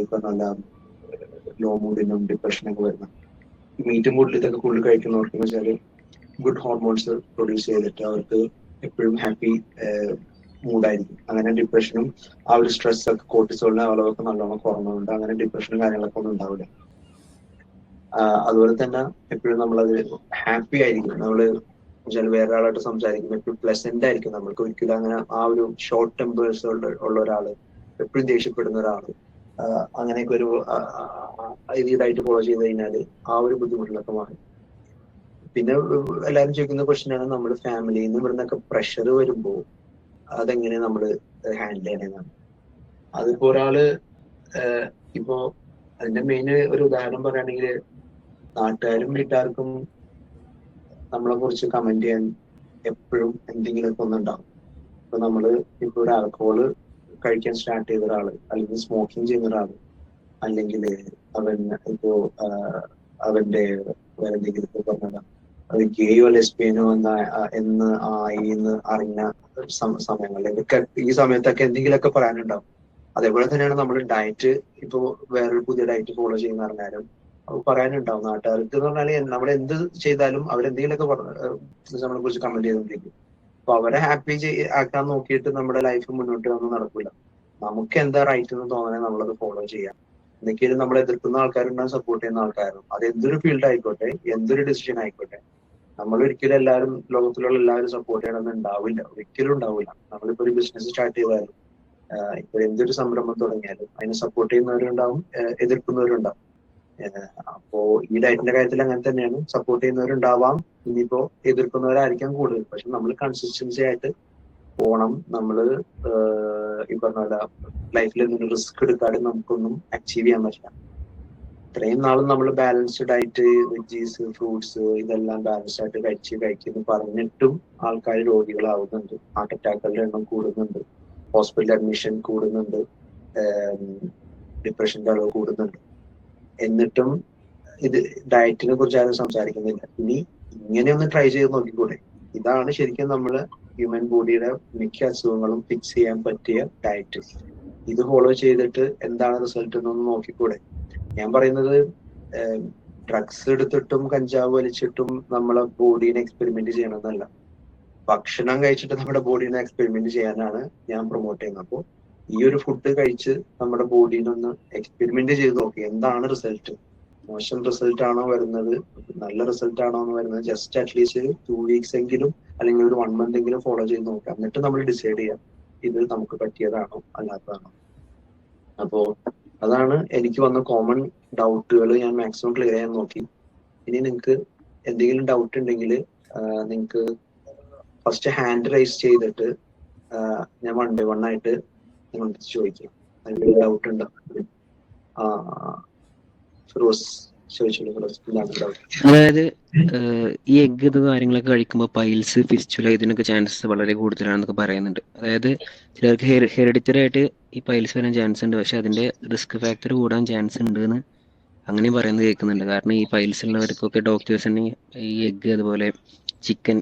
ഇപ്പൊ നല്ല ലോ മൂഡിനും ഡിപ്രഷനൊക്കെ വരുന്ന മീറ്റും കൂടുതൽ ഇതൊക്കെ കൂടുതൽ കഴിക്കുന്നവർക്ക് എന്ന് വെച്ചാല് ഗുഡ് ഹോർമോൺസ് പ്രൊഡ്യൂസ് ചെയ്തിട്ട് അവർക്ക് എപ്പോഴും ഹാപ്പി മൂഡായിരിക്കും. അങ്ങനെ ഡിപ്രഷനും ആ ഒരു സ്ട്രെസ് ഒക്കെ കോർട്ടിസോളിന്റെ അളവൊക്കെ നല്ലോണം കുറഞ്ഞുകൊണ്ട് അങ്ങനെ ഡിപ്രഷനും കാര്യങ്ങളൊക്കെ ഒന്നും ഉണ്ടാവില്ല. അതുപോലെ തന്നെ എപ്പോഴും നമ്മളത് ഹാപ്പി ആയിരിക്കും. നമ്മള് വേറെ ആളായിട്ട് സംസാരിക്കുമ്പോൾ എപ്പോഴും പ്ലസന്റ് ആയിരിക്കും. നമ്മൾക്ക് ഒരിക്കലും അങ്ങനെ ആ ഒരു ഷോർട്ട് ടെമ്പേഴ്സ് ഉള്ള ഒരാള്, എപ്പോഴും ദേഷ്യപ്പെടുന്ന ഒരാള്, അങ്ങനെയൊക്കെ ഒരു ഇതായിട്ട് ഫോളോ ചെയ്ത് കഴിഞ്ഞാല് ആ ഒരു ബുദ്ധിമുട്ടിലൊക്കെ മാറും. പിന്നെ എല്ലാവരും ചോദിക്കുന്ന ക്വസ്റ്റ്യൻ ആണ്, നമ്മുടെ ഫാമിലിയിൽ നിന്ന് ഇവിടുന്നൊക്കെ പ്രഷർ വരുമ്പോ അതെങ്ങനെ നമ്മൾ ഹാൻഡിൽ ചെയ്യണമെന്നാണ്. അതിപ്പോ ഒരാള് ഇപ്പോ അതിന്റെ മെയിൻ ഒരു ഉദാഹരണം പറയുകയാണെങ്കിൽ, നാട്ടുകാരും വീട്ടുകാർക്കും നമ്മളെ കുറിച്ച് കമന്റ് ചെയ്യാൻ എപ്പോഴും എന്തെങ്കിലുമൊക്കെ ഒന്നുണ്ടാവും. ഇപ്പൊ നമ്മള് ഇപ്പൊ ഒരു ആൽക്കഹോള് കഴിക്കാൻ സ്റ്റാർട്ട് ചെയ്ത ഒരാള്, അല്ലെങ്കിൽ സ്മോക്കിംഗ് ചെയ്യുന്ന ഒരാള്, അല്ലെങ്കിൽ അവൻ ഇപ്പോ അവന്റെ വേറെ എന്തെങ്കിലും ഇപ്പൊ പറഞ്ഞതാണ് അത് ഗേയോ ലെസ്ബിയനോ എന്ന് അറിഞ്ഞ സമയങ്ങളിലൊക്കെ ഈ സമയത്തൊക്കെ എന്തെങ്കിലുമൊക്കെ പറയാനുണ്ടാവും. അതേപോലെ തന്നെയാണ് നമ്മൾ ഡയറ്റ് ഇപ്പൊ വേറൊരു പുതിയ ഡയറ്റ് ഫോളോ ചെയ്യുന്ന പറഞ്ഞാലും പറയാനുണ്ടാവും. നാട്ടുകാർക്ക് എന്ന് പറഞ്ഞാല് നമ്മൾ എന്ത് ചെയ്താലും അവരെന്തെങ്കിലുമൊക്കെ നമ്മളെ കുറിച്ച് കമന്റ് ചെയ്തുകൊണ്ടിരിക്കും. അപ്പൊ അവരെ ഹാപ്പി ആക്കാൻ നോക്കിയിട്ട് നമ്മുടെ ലൈഫ് മുന്നോട്ട് ഒന്നും നടക്കില്ല. നമുക്ക് എന്താ റൈറ്റ് എന്ന് തോന്നണേ നമ്മളത് ഫോളോ ചെയ്യാം. എന്തൊക്കെയാലും നമ്മളെ എതിർക്കുന്ന ആൾക്കാരുണ്ടാവും, സപ്പോർട്ട് ചെയ്യുന്ന ആൾക്കാരും. അത് എന്തൊരു ഫീൽഡ് ആയിക്കോട്ടെ, എന്തൊരു ഡിസിഷൻ ആയിക്കോട്ടെ, നമ്മൾ ഒരിക്കലും എല്ലാവരും ലോകത്തിലുള്ള എല്ലാവരും സപ്പോർട്ട് ചെയ്യണമെന്ന് ഉണ്ടാവില്ല, ഒരിക്കലും ഉണ്ടാവില്ല. നമ്മളിപ്പോ ഒരു ബിസിനസ് സ്റ്റാർട്ട് ചെയ്താലും ഇപ്പൊ എന്തൊരു സംരംഭം തുടങ്ങിയാലും അതിനെ സപ്പോർട്ട് ചെയ്യുന്നവരുണ്ടാവും, എതിർക്കുന്നവരുണ്ടാവും. അപ്പോ ഈ ഡയറ്റിന്റെ കാര്യത്തിൽ അങ്ങനെ തന്നെയാണ്. സപ്പോർട്ട് ചെയ്യുന്നവരുണ്ടാവാം, ഇനിയിപ്പോ എതിർക്കുന്നവരായിരിക്കാം കൂടുതൽ. പക്ഷെ നമ്മൾ കൺസിസ്റ്റൻസി ആയിട്ട് പോണം. നമ്മള് ഈ പറഞ്ഞ പോലെ ലൈഫിൽ എന്തെങ്കിലും റിസ്ക് എടുക്കാതെ നമുക്കൊന്നും അച്ചീവ് ചെയ്യാൻ പറ്റില്ല. ഇത്രയും നാളും നമ്മൾ ബാലൻസ്ഡ് ഡയറ്റ്, വെജീസ്, ഫ്രൂട്ട്സ് ഇതെല്ലാം ബാലൻസ്ഡ് ആയിട്ട് കഴിക്കുന്നു പറഞ്ഞിട്ടും ആൾക്കാർ രോഗികളാവുന്നുണ്ട്. ഹാർട്ട് അറ്റാക്കുകളുടെ എണ്ണം കൂടുന്നുണ്ട്, ഹോസ്പിറ്റൽ അഡ്മിഷൻ കൂടുന്നുണ്ട്, ഡിപ്രഷന്റെ അളവ് കൂടുന്നുണ്ട്. എന്നിട്ടും ഇത് ഡയറ്റിനെ കുറിച്ച് ആരും സംസാരിക്കുന്നില്ല. ഇനി ഇങ്ങനെ ഒന്ന് ട്രൈ ചെയ്ത് നോക്കിക്കൂടെ? ഇതാണ് ശരിക്കും നമ്മള് ഹ്യൂമൻ ബോഡിയുടെ മിക്ക അസുഖങ്ങളും ഫിക്സ് ചെയ്യാൻ പറ്റിയ ഡയറ്റ്. ഇത് ഫോളോ ചെയ്തിട്ട് എന്താണ് റിസൾട്ട് എന്നൊന്ന് നോക്കിക്കൂടെ? ഞാൻ പറയുന്നത് ഡ്രഗ്സ് എടുത്തിട്ടും കഞ്ചാവ് വലിച്ചിട്ടും നമ്മളെ ബോഡീനെ എക്സ്പെരിമെന്റ് ചെയ്യണമെന്നല്ല, ഭക്ഷണം കഴിച്ചിട്ട് നമ്മുടെ ബോഡീനെ എക്സ്പെരിമെന്റ് ചെയ്യാനാണ് ഞാൻ പ്രൊമോട്ട് ചെയ്യുന്നത്. അപ്പോൾ ഈ ഒരു ഫുഡ് കഴിച്ച് നമ്മുടെ ബോഡീനൊന്ന് എക്സ്പെരിമെന്റ് ചെയ്ത് നോക്കി, എന്താണ് റിസൾട്ട്. മോശം റിസൾട്ട് ആണോ വരുന്നത്, നല്ല റിസൾട്ട് ആണോ എന്ന് വരുന്നത്, ജസ്റ്റ് അറ്റ്ലീസ്റ്റ് 2 weeks എങ്കിലും അല്ലെങ്കിൽ ഒരു 1 month എങ്കിലും ഫോളോ ചെയ്ത് നോക്കാം. എന്നിട്ട് നമ്മൾ ഡിസൈഡ് ചെയ്യാം ഇത് നമുക്ക് പറ്റിയതാണോ അല്ലാത്തതാണോ. അപ്പോ അതാണ് എനിക്ക് വന്ന കോമൺ ഡൗട്ടുകൾ ഞാൻ മാക്സിമം ക്ലിയർ ചെയ്യാൻ നോക്കി. ഇനി നിങ്ങൾക്ക് എന്തെങ്കിലും ഡൗട്ട് ഉണ്ടെങ്കിൽ നിങ്ങൾക്ക് ഫസ്റ്റ് ഹാൻഡ് റൈസ് ചെയ്തിട്ട് ഞാൻ 1 by 1 ആയിട്ട് നിങ്ങൾക്ക് ചോദിക്കാം. അതിന്റെ ഡൗട്ട് ഉണ്ടോ? ഫിറോസ് ചോദിച്ചോളൂ. അതായത് ഈ എഗ് ഇത് കാര്യങ്ങളൊക്കെ കഴിക്കുമ്പോൾ പൈൽസ്, ഫിസ്റ്റുല ഇതിനൊക്കെ ചാൻസസ് വളരെ കൂടുതലാണെന്നൊക്കെ പറയുന്നുണ്ട്. അതായത് ചിലർക്ക് ഹെറിഡിറ്ററി ആയിട്ട് ഈ പൈൽസ് വരാൻ ചാൻസ് ഉണ്ട്, പക്ഷെ അതിന്റെ റിസ്ക് ഫാക്ടർ കൂടാൻ ചാൻസ് ഉണ്ട് എന്ന് അങ്ങനെയും പറയുന്നത് കേൾക്കുന്നുണ്ട്. കാരണം ഈ പൈൽസ് ഉള്ളവർക്കൊക്കെ ഡോക്ടേഴ്സ് തന്നെ ഈ എഗ് അതുപോലെ ചിക്കൻ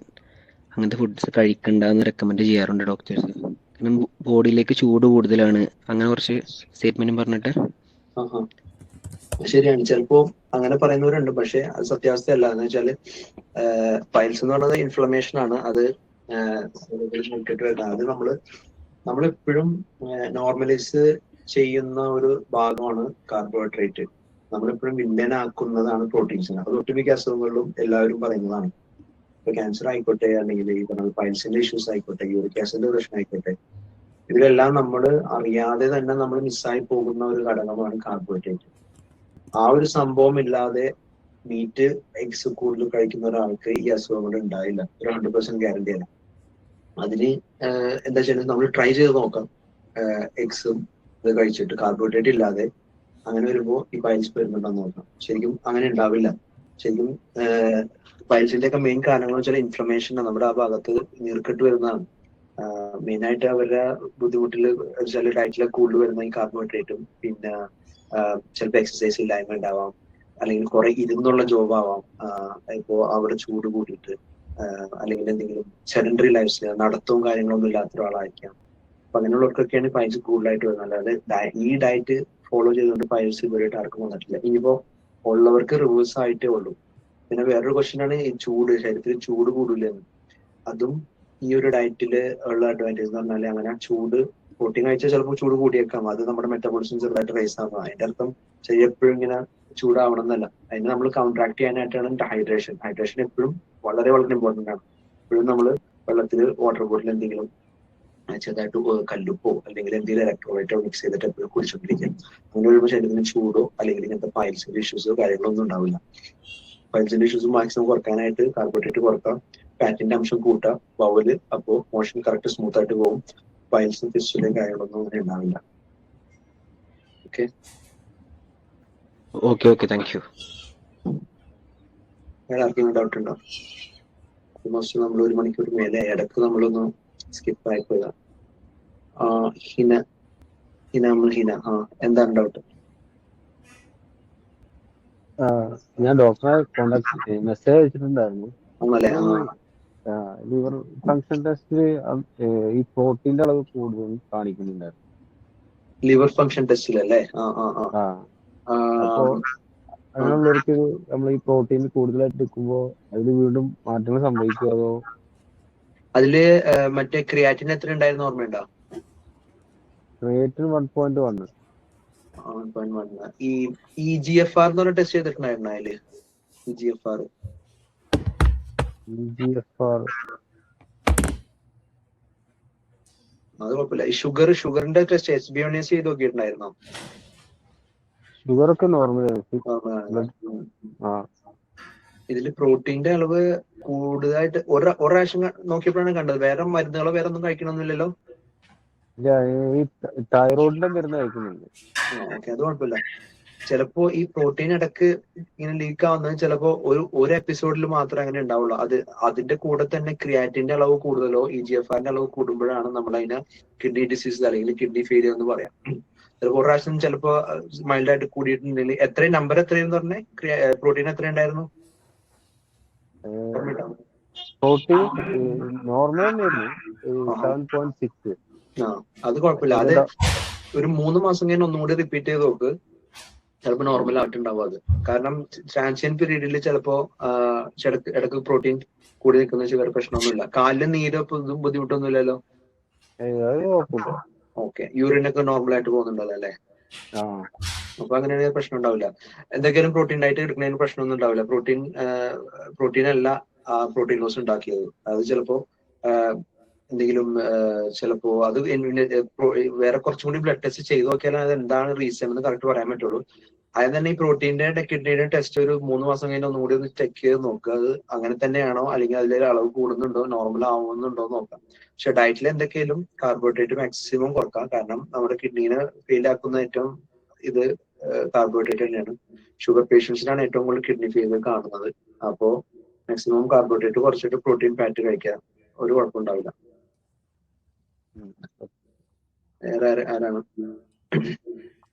അങ്ങനത്തെ ഫുഡ്സ് കഴിക്കണ്ടെന്ന് റെക്കമെൻഡ് ചെയ്യാറുണ്ട് ഡോക്ടേഴ്സ്. കാരണം ബോഡിയിലേക്ക് ചൂട് കൂടുതലാണ്, അങ്ങനെ കുറച്ച് സ്റ്റേറ്റ്മെന്റും പറഞ്ഞിട്ട്. ശരിയാണ്, ചിലപ്പോ അങ്ങനെ പറയുന്നവരുണ്ട്, പക്ഷെ അത് സത്യാവസ്ഥയല്ല. എന്ന് വെച്ചാല് പൈൽസ് എന്ന് പറയുന്നത് ഇൻഫ്ലമേഷൻ ആണ്. അത് അത് നമ്മളെപ്പോഴും നോർമലൈസ് ചെയ്യുന്ന ഒരു ഭാഗമാണ് കാർബോഹൈഡ്രേറ്റ്. നമ്മളെപ്പോഴും വില്ലനാക്കുന്നതാണ് പ്രോട്ടീൻസിനെ. അത് ഒട്ടുമിക്ക അസുഖങ്ങളിലും എല്ലാവരും പറയുന്നതാണ്. ഇപ്പൊ ക്യാൻസർ ആയിക്കോട്ടെ, അല്ലെങ്കിൽ ഈ പറഞ്ഞ പൈൽസിന്റെ ഇഷ്യൂസ് ആയിക്കോട്ടെ, യൂറിക് ആസിഡിന്റെ പ്രശ്നം ആയിക്കോട്ടെ, ഇതിലെല്ലാം നമ്മൾ അറിയാതെ തന്നെ നമ്മൾ മിസ്സായി പോകുന്ന ഒരു ഘടകമാണ് കാർബോഹൈഡ്രേറ്റ്. ആ ഒരു സംഭവം ഇല്ലാതെ മീറ്റ് എഗ്സ് കൂടുതൽ കഴിക്കുന്ന ഒരാൾക്ക് ഈ അസുഖങ്ങൾ ഉണ്ടാവില്ല. ഒരു 100% ഗ്യാരണ്ടിയാണ്. അതിന് എന്താ വെച്ചാൽ നമ്മൾ ട്രൈ ചെയ്ത് നോക്കാം. എഗ്സും ഇത് കഴിച്ചിട്ട് കാർബോഹൈഡ്രേറ്റ് ഇല്ലാതെ അങ്ങനെ വരുമ്പോൾ ഈ പൈൽസ് വരുന്നുണ്ടെന്ന് നോക്കാം. ശരിക്കും അങ്ങനെ ഉണ്ടാവില്ല. ശരിക്കും പൈൽസിന്റെ ഒക്കെ മെയിൻ കാരണങ്ങൾ വെച്ചാൽ ഇൻഫ്ലമേഷൻ നമ്മുടെ ആ ഭാഗത്ത് നീർക്കെട്ട് വരുന്നതാണ്. മെയിൻ ആയിട്ട് അവരുടെ ബുദ്ധിമുട്ടിൽ ചില ഡയറ്റിലെ കൂടുതൽ വരുന്ന ഈ കാർബോഹൈഡ്രേറ്റും പിന്നെ ചിലപ്പോൾ എക്സസൈസ് ഇല്ലായ്മ ഉണ്ടാവാം, അല്ലെങ്കിൽ കുറെ ഇരുന്നുള്ള ജോബ് ആവാം, ഇപ്പോ അവിടെ ചൂട് കൂടിയിട്ട്, അല്ലെങ്കിൽ എന്തെങ്കിലും സെഡൻഡറി ലൈഫ് സ്റ്റൈൽ നടത്തവും കാര്യങ്ങളൊന്നും ഇല്ലാത്ത ഒരാളായിരിക്കാം. അപ്പൊ അങ്ങനെയുള്ളവർക്കൊക്കെയാണ് പൈൽസ് കൂടുതലായിട്ട് വരുന്നത്. അല്ലാതെ ഈ ഡയറ്റ് ഫോളോ ചെയ്തുകൊണ്ട് പൈൽസ് ഇതുവരെയായിട്ട് ആർക്കും വന്നിട്ടില്ല. ഇനിയിപ്പോ ഉള്ളവർക്ക് റിവേഴ്സ് ആയിട്ടേ ഉള്ളൂ. പിന്നെ വേറൊരു ക്വസ്റ്റ്യൻ ആണ് ഈ ചൂട്, ശരീരത്തിൽ ചൂട് കൂടില്ലെന്ന്. അതും ഈ ഒരു ഡയറ്റില് ഉള്ള അഡ്വാൻറ്റേജ് എന്ന് പറഞ്ഞാൽ അങ്ങനെ ചൂട് പ്രോട്ടീൻ കഴിച്ചാൽ ചിലപ്പോൾ ചൂട് കൂടിയേക്കാം. അത് നമ്മുടെ മെറ്റബോളിസം ചെറുതായിട്ട് റേസ് ആകും. അതിന്റെ അർത്ഥം ശരീരം എപ്പോഴും ഇങ്ങനെ ചൂടാവണം എന്നല്ല. അതിന് നമ്മൾ കൗണ്ടറാക്ട് ചെയ്യാനായിട്ടാണ് ഹൈഡ്രേഷൻ. ഹൈഡ്രേഷൻ എപ്പോഴും വളരെ വളരെ ഇമ്പോർട്ടന്റ് ആണ്. എപ്പോഴും നമ്മൾ വെള്ളത്തിൽ വാട്ടർ ബോട്ടിൽ എന്തെങ്കിലും ചെറുതായിട്ട് കല്ലുപ്പോ അല്ലെങ്കിൽ എന്തെങ്കിലും ഇലക്ട്രോലൈറ്റോ മിക്സ് ചെയ്തിട്ട് എപ്പോഴും കുടിച്ചോണ്ടിരിക്കും. അങ്ങനെ വരുമ്പോൾ ശരീരത്തിന് ചൂടോ അല്ലെങ്കിൽ ഇങ്ങനത്തെ പൈൽസിന്റെ ഇഷ്യൂസോ കാര്യങ്ങളൊന്നും ഉണ്ടാവില്ല. പൈൽസിന്റെ ഇഷ്യൂസ് മാക്സിമം കുറക്കാനായിട്ട് കാർബോഹൈഡ്രേറ്റ് കുറക്കാം, ഫാറ്റിന്റെ അംശം കൂട്ടാം, ബൗല്, അപ്പോ മോഷൻ കറക്റ്റ് സ്മൂത്ത് ആയിട്ട് പോകും. പൈൽസും ഫിസ്റ്റുലയും കാര്യങ്ങളൊന്നും അങ്ങനെ ഉണ്ടാവില്ല. Okay okay okay, thank you. വേറെ ആർക്കെങ്കിലും ഡൗട്ട് ഉണ്ടോ? ഓൾമോസ്റ്റ് നമ്മൾ 1 മണിക്കൂർ മേലെ, ഇടക്ക് നമ്മളൊന്ന് സ്കിപ്പ് ആയിപ്പോയതാ. ഹിന എന്താണ് ഡൗട്ട്? ഞാൻ ഡോക്ടറെ കോണ്ടാക്ട് മെസ്സേജ് അയച്ചിട്ടുണ്ടായിരുന്നു. ആണല്ലേ? ലിവർ ഫങ്ഷൻ ടെസ്റ്റില് ഈ പ്രോട്ടീന്റെ അളവ് കൂടുതൽ കാണിക്കുന്നുണ്ടായിരുന്നു. Liver function ടെസ്റ്റിലല്ലേ? അപ്പോ അങ്ങനെയുള്ളവർക്ക് നമ്മൾ ഈ പ്രോട്ടീൻ കൂടുതലായിട്ട് എടുക്കുമ്പോൾ അതിൽ വീണ്ടും മാറ്റങ്ങൾ സംഭവിക്കുമോ? അതോ അതില് മറ്റേ ക്രിയാറ്റിൻ എത്ര ഉണ്ടായിരുന്നു ഓർമ്മയുണ്ടോ? ക്രിയേറ്റിൻ 1.1. ഈ EGFR എന്ന് പറഞ്ഞ ടെസ്റ്റ് ചെയ്തിട്ടുണ്ടായിരുന്നു. അതില് EGFR അത് കുഴപ്പമില്ല. ഈ ഷുഗറിന്റെ ടെസ്റ്റ് HbA1c ചെയ്ത് നോക്കിയിട്ടുണ്ടായിരുന്നോ? ഷുഗർ ഒക്കെ നോർമലാണ്. ഇതില് പ്രോട്ടീന്റെ അളവ് കൂടുതലായിട്ട് ഒരു പ്രാവശ്യം നോക്കിയപ്പോഴാണ് കണ്ടത്. വേറെ മരുന്നുകളോ വേറെ ഒന്നും കഴിക്കണമെന്നില്ലല്ലോ? ഈ തൈറോയിഡിന്റെ മരുന്ന് കഴിക്കുന്നുണ്ട്. ഓക്കെ, അത് കുഴപ്പമില്ല. ചിലപ്പോ ഈ പ്രോട്ടീൻ ഇടക്ക് ഇങ്ങനെ ലീക്ക് ആവുന്നത് ചിലപ്പോ ഒരു എപ്പിസോഡിൽ മാത്രമേ അങ്ങനെ ഉണ്ടാവുള്ളൂ. അതിന്റെ കൂടെ തന്നെ ക്രിയാറ്റിന്റെ അളവ് കൂടുതലോ EGFRന്റെ അളവ് കൂടുമ്പോഴാണ് നമ്മൾ അതിനെ കിഡ്നി ഡിസീസ് അല്ലെങ്കിൽ കിഡ്നി ഫെയിലിയർ എന്ന് പറയാം. ചിലപ്പോൾ ഒരു പ്രാവശ്യം ചിലപ്പോ മൈൽഡ് ആയിട്ട് കൂടിയിട്ടുണ്ടെങ്കിൽ നമ്പർ എത്രയെന്ന് പറഞ്ഞേ? പ്രോട്ടീൻ എത്ര ഉണ്ടായിരുന്നു? പ്രോട്ടീൻ നോർമൽ തന്നെയായിരുന്നു, 7.6. അത് കുഴപ്പമില്ല. അത് ഒരു 3 മാസം കഴിഞ്ഞ് ഒന്നുകൂടി റിപ്പീറ്റ് ചെയ്ത് നോക്ക്. ചിലപ്പോൾ നോർമൽ ആയിട്ടുണ്ടാവും അത്. കാരണം ട്രാൻസിയൻ പീരീഡിൽ ചിലപ്പോ ഇടക്ക് പ്രോട്ടീൻ കൂടി നിൽക്കുന്ന വേറെ പ്രശ്നമൊന്നുമില്ല. കാലിന് നീരോ ബുദ്ധിമുട്ടൊന്നും ഇല്ലല്ലോ? ഓക്കെ, യൂറിനൊക്കെ നോർമൽ ആയിട്ട് പോകുന്നുണ്ടല്ലോ അല്ലേ? അപ്പൊ അങ്ങനെയാണെങ്കിൽ പ്രശ്നം ഉണ്ടാവില്ല. എന്തൊക്കെയാലും പ്രോട്ടീൻ ഡയറ്റ് എടുക്കുന്നതിന് പ്രശ്നമൊന്നും ഉണ്ടാവില്ല. പ്രോട്ടീൻ അല്ല പ്രോട്ടീൻ ലോസ് ഉണ്ടാക്കിയത്. അത് ചിലപ്പോ എന്തെങ്കിലും ചിലപ്പോ അത് വേറെ കുറച്ചും കൂടി ബ്ലഡ് ടെസ്റ്റ് ചെയ്ത് നോക്കിയാലും അത് എന്താണ് റീസൺ എന്ന് കറക്റ്റ് പറയാൻ പറ്റുള്ളൂ. അതിന് തന്നെ ഈ പ്രോട്ടീന്റെ കിഡ്നിയുടെ ടെസ്റ്റ് ഒരു 3 മാസം കഴിഞ്ഞ് ഒന്നുകൂടി ഒന്ന് ചെക്ക് ചെയ്ത് നോക്കുക. അത് അങ്ങനെ തന്നെയാണോ അല്ലെങ്കിൽ അതിൽ അളവ് കൂടുന്നുണ്ടോ, നോർമൽ ആവുന്നുണ്ടോ എന്ന് നോക്കാം. പക്ഷെ ഡയറ്റിൽ എന്തൊക്കെയാലും കാർബോഹൈഡ്രേറ്റ് മാക്സിമം കുറക്കാം. കാരണം നമ്മുടെ കിഡ്നീനെ ഫെയിൽ ആക്കുന്ന ഏറ്റവും ഇത് കാർബോഹൈഡ്രേറ്റ് തന്നെയാണ്. ഷുഗർ പേഷ്യൻസിനാണ് ഏറ്റവും കൂടുതൽ കിഡ്നി ഫെയിലിയർ കാണുന്നത്. അപ്പോ മാക്സിമം കാർബോഹൈഡ്രേറ്റ് കുറച്ചിട്ട് പ്രോട്ടീൻ ഫാറ്റ് കഴിക്കാം. ഒരു കുഴപ്പമുണ്ടാവില്ല. വേറെ ആരാണ്?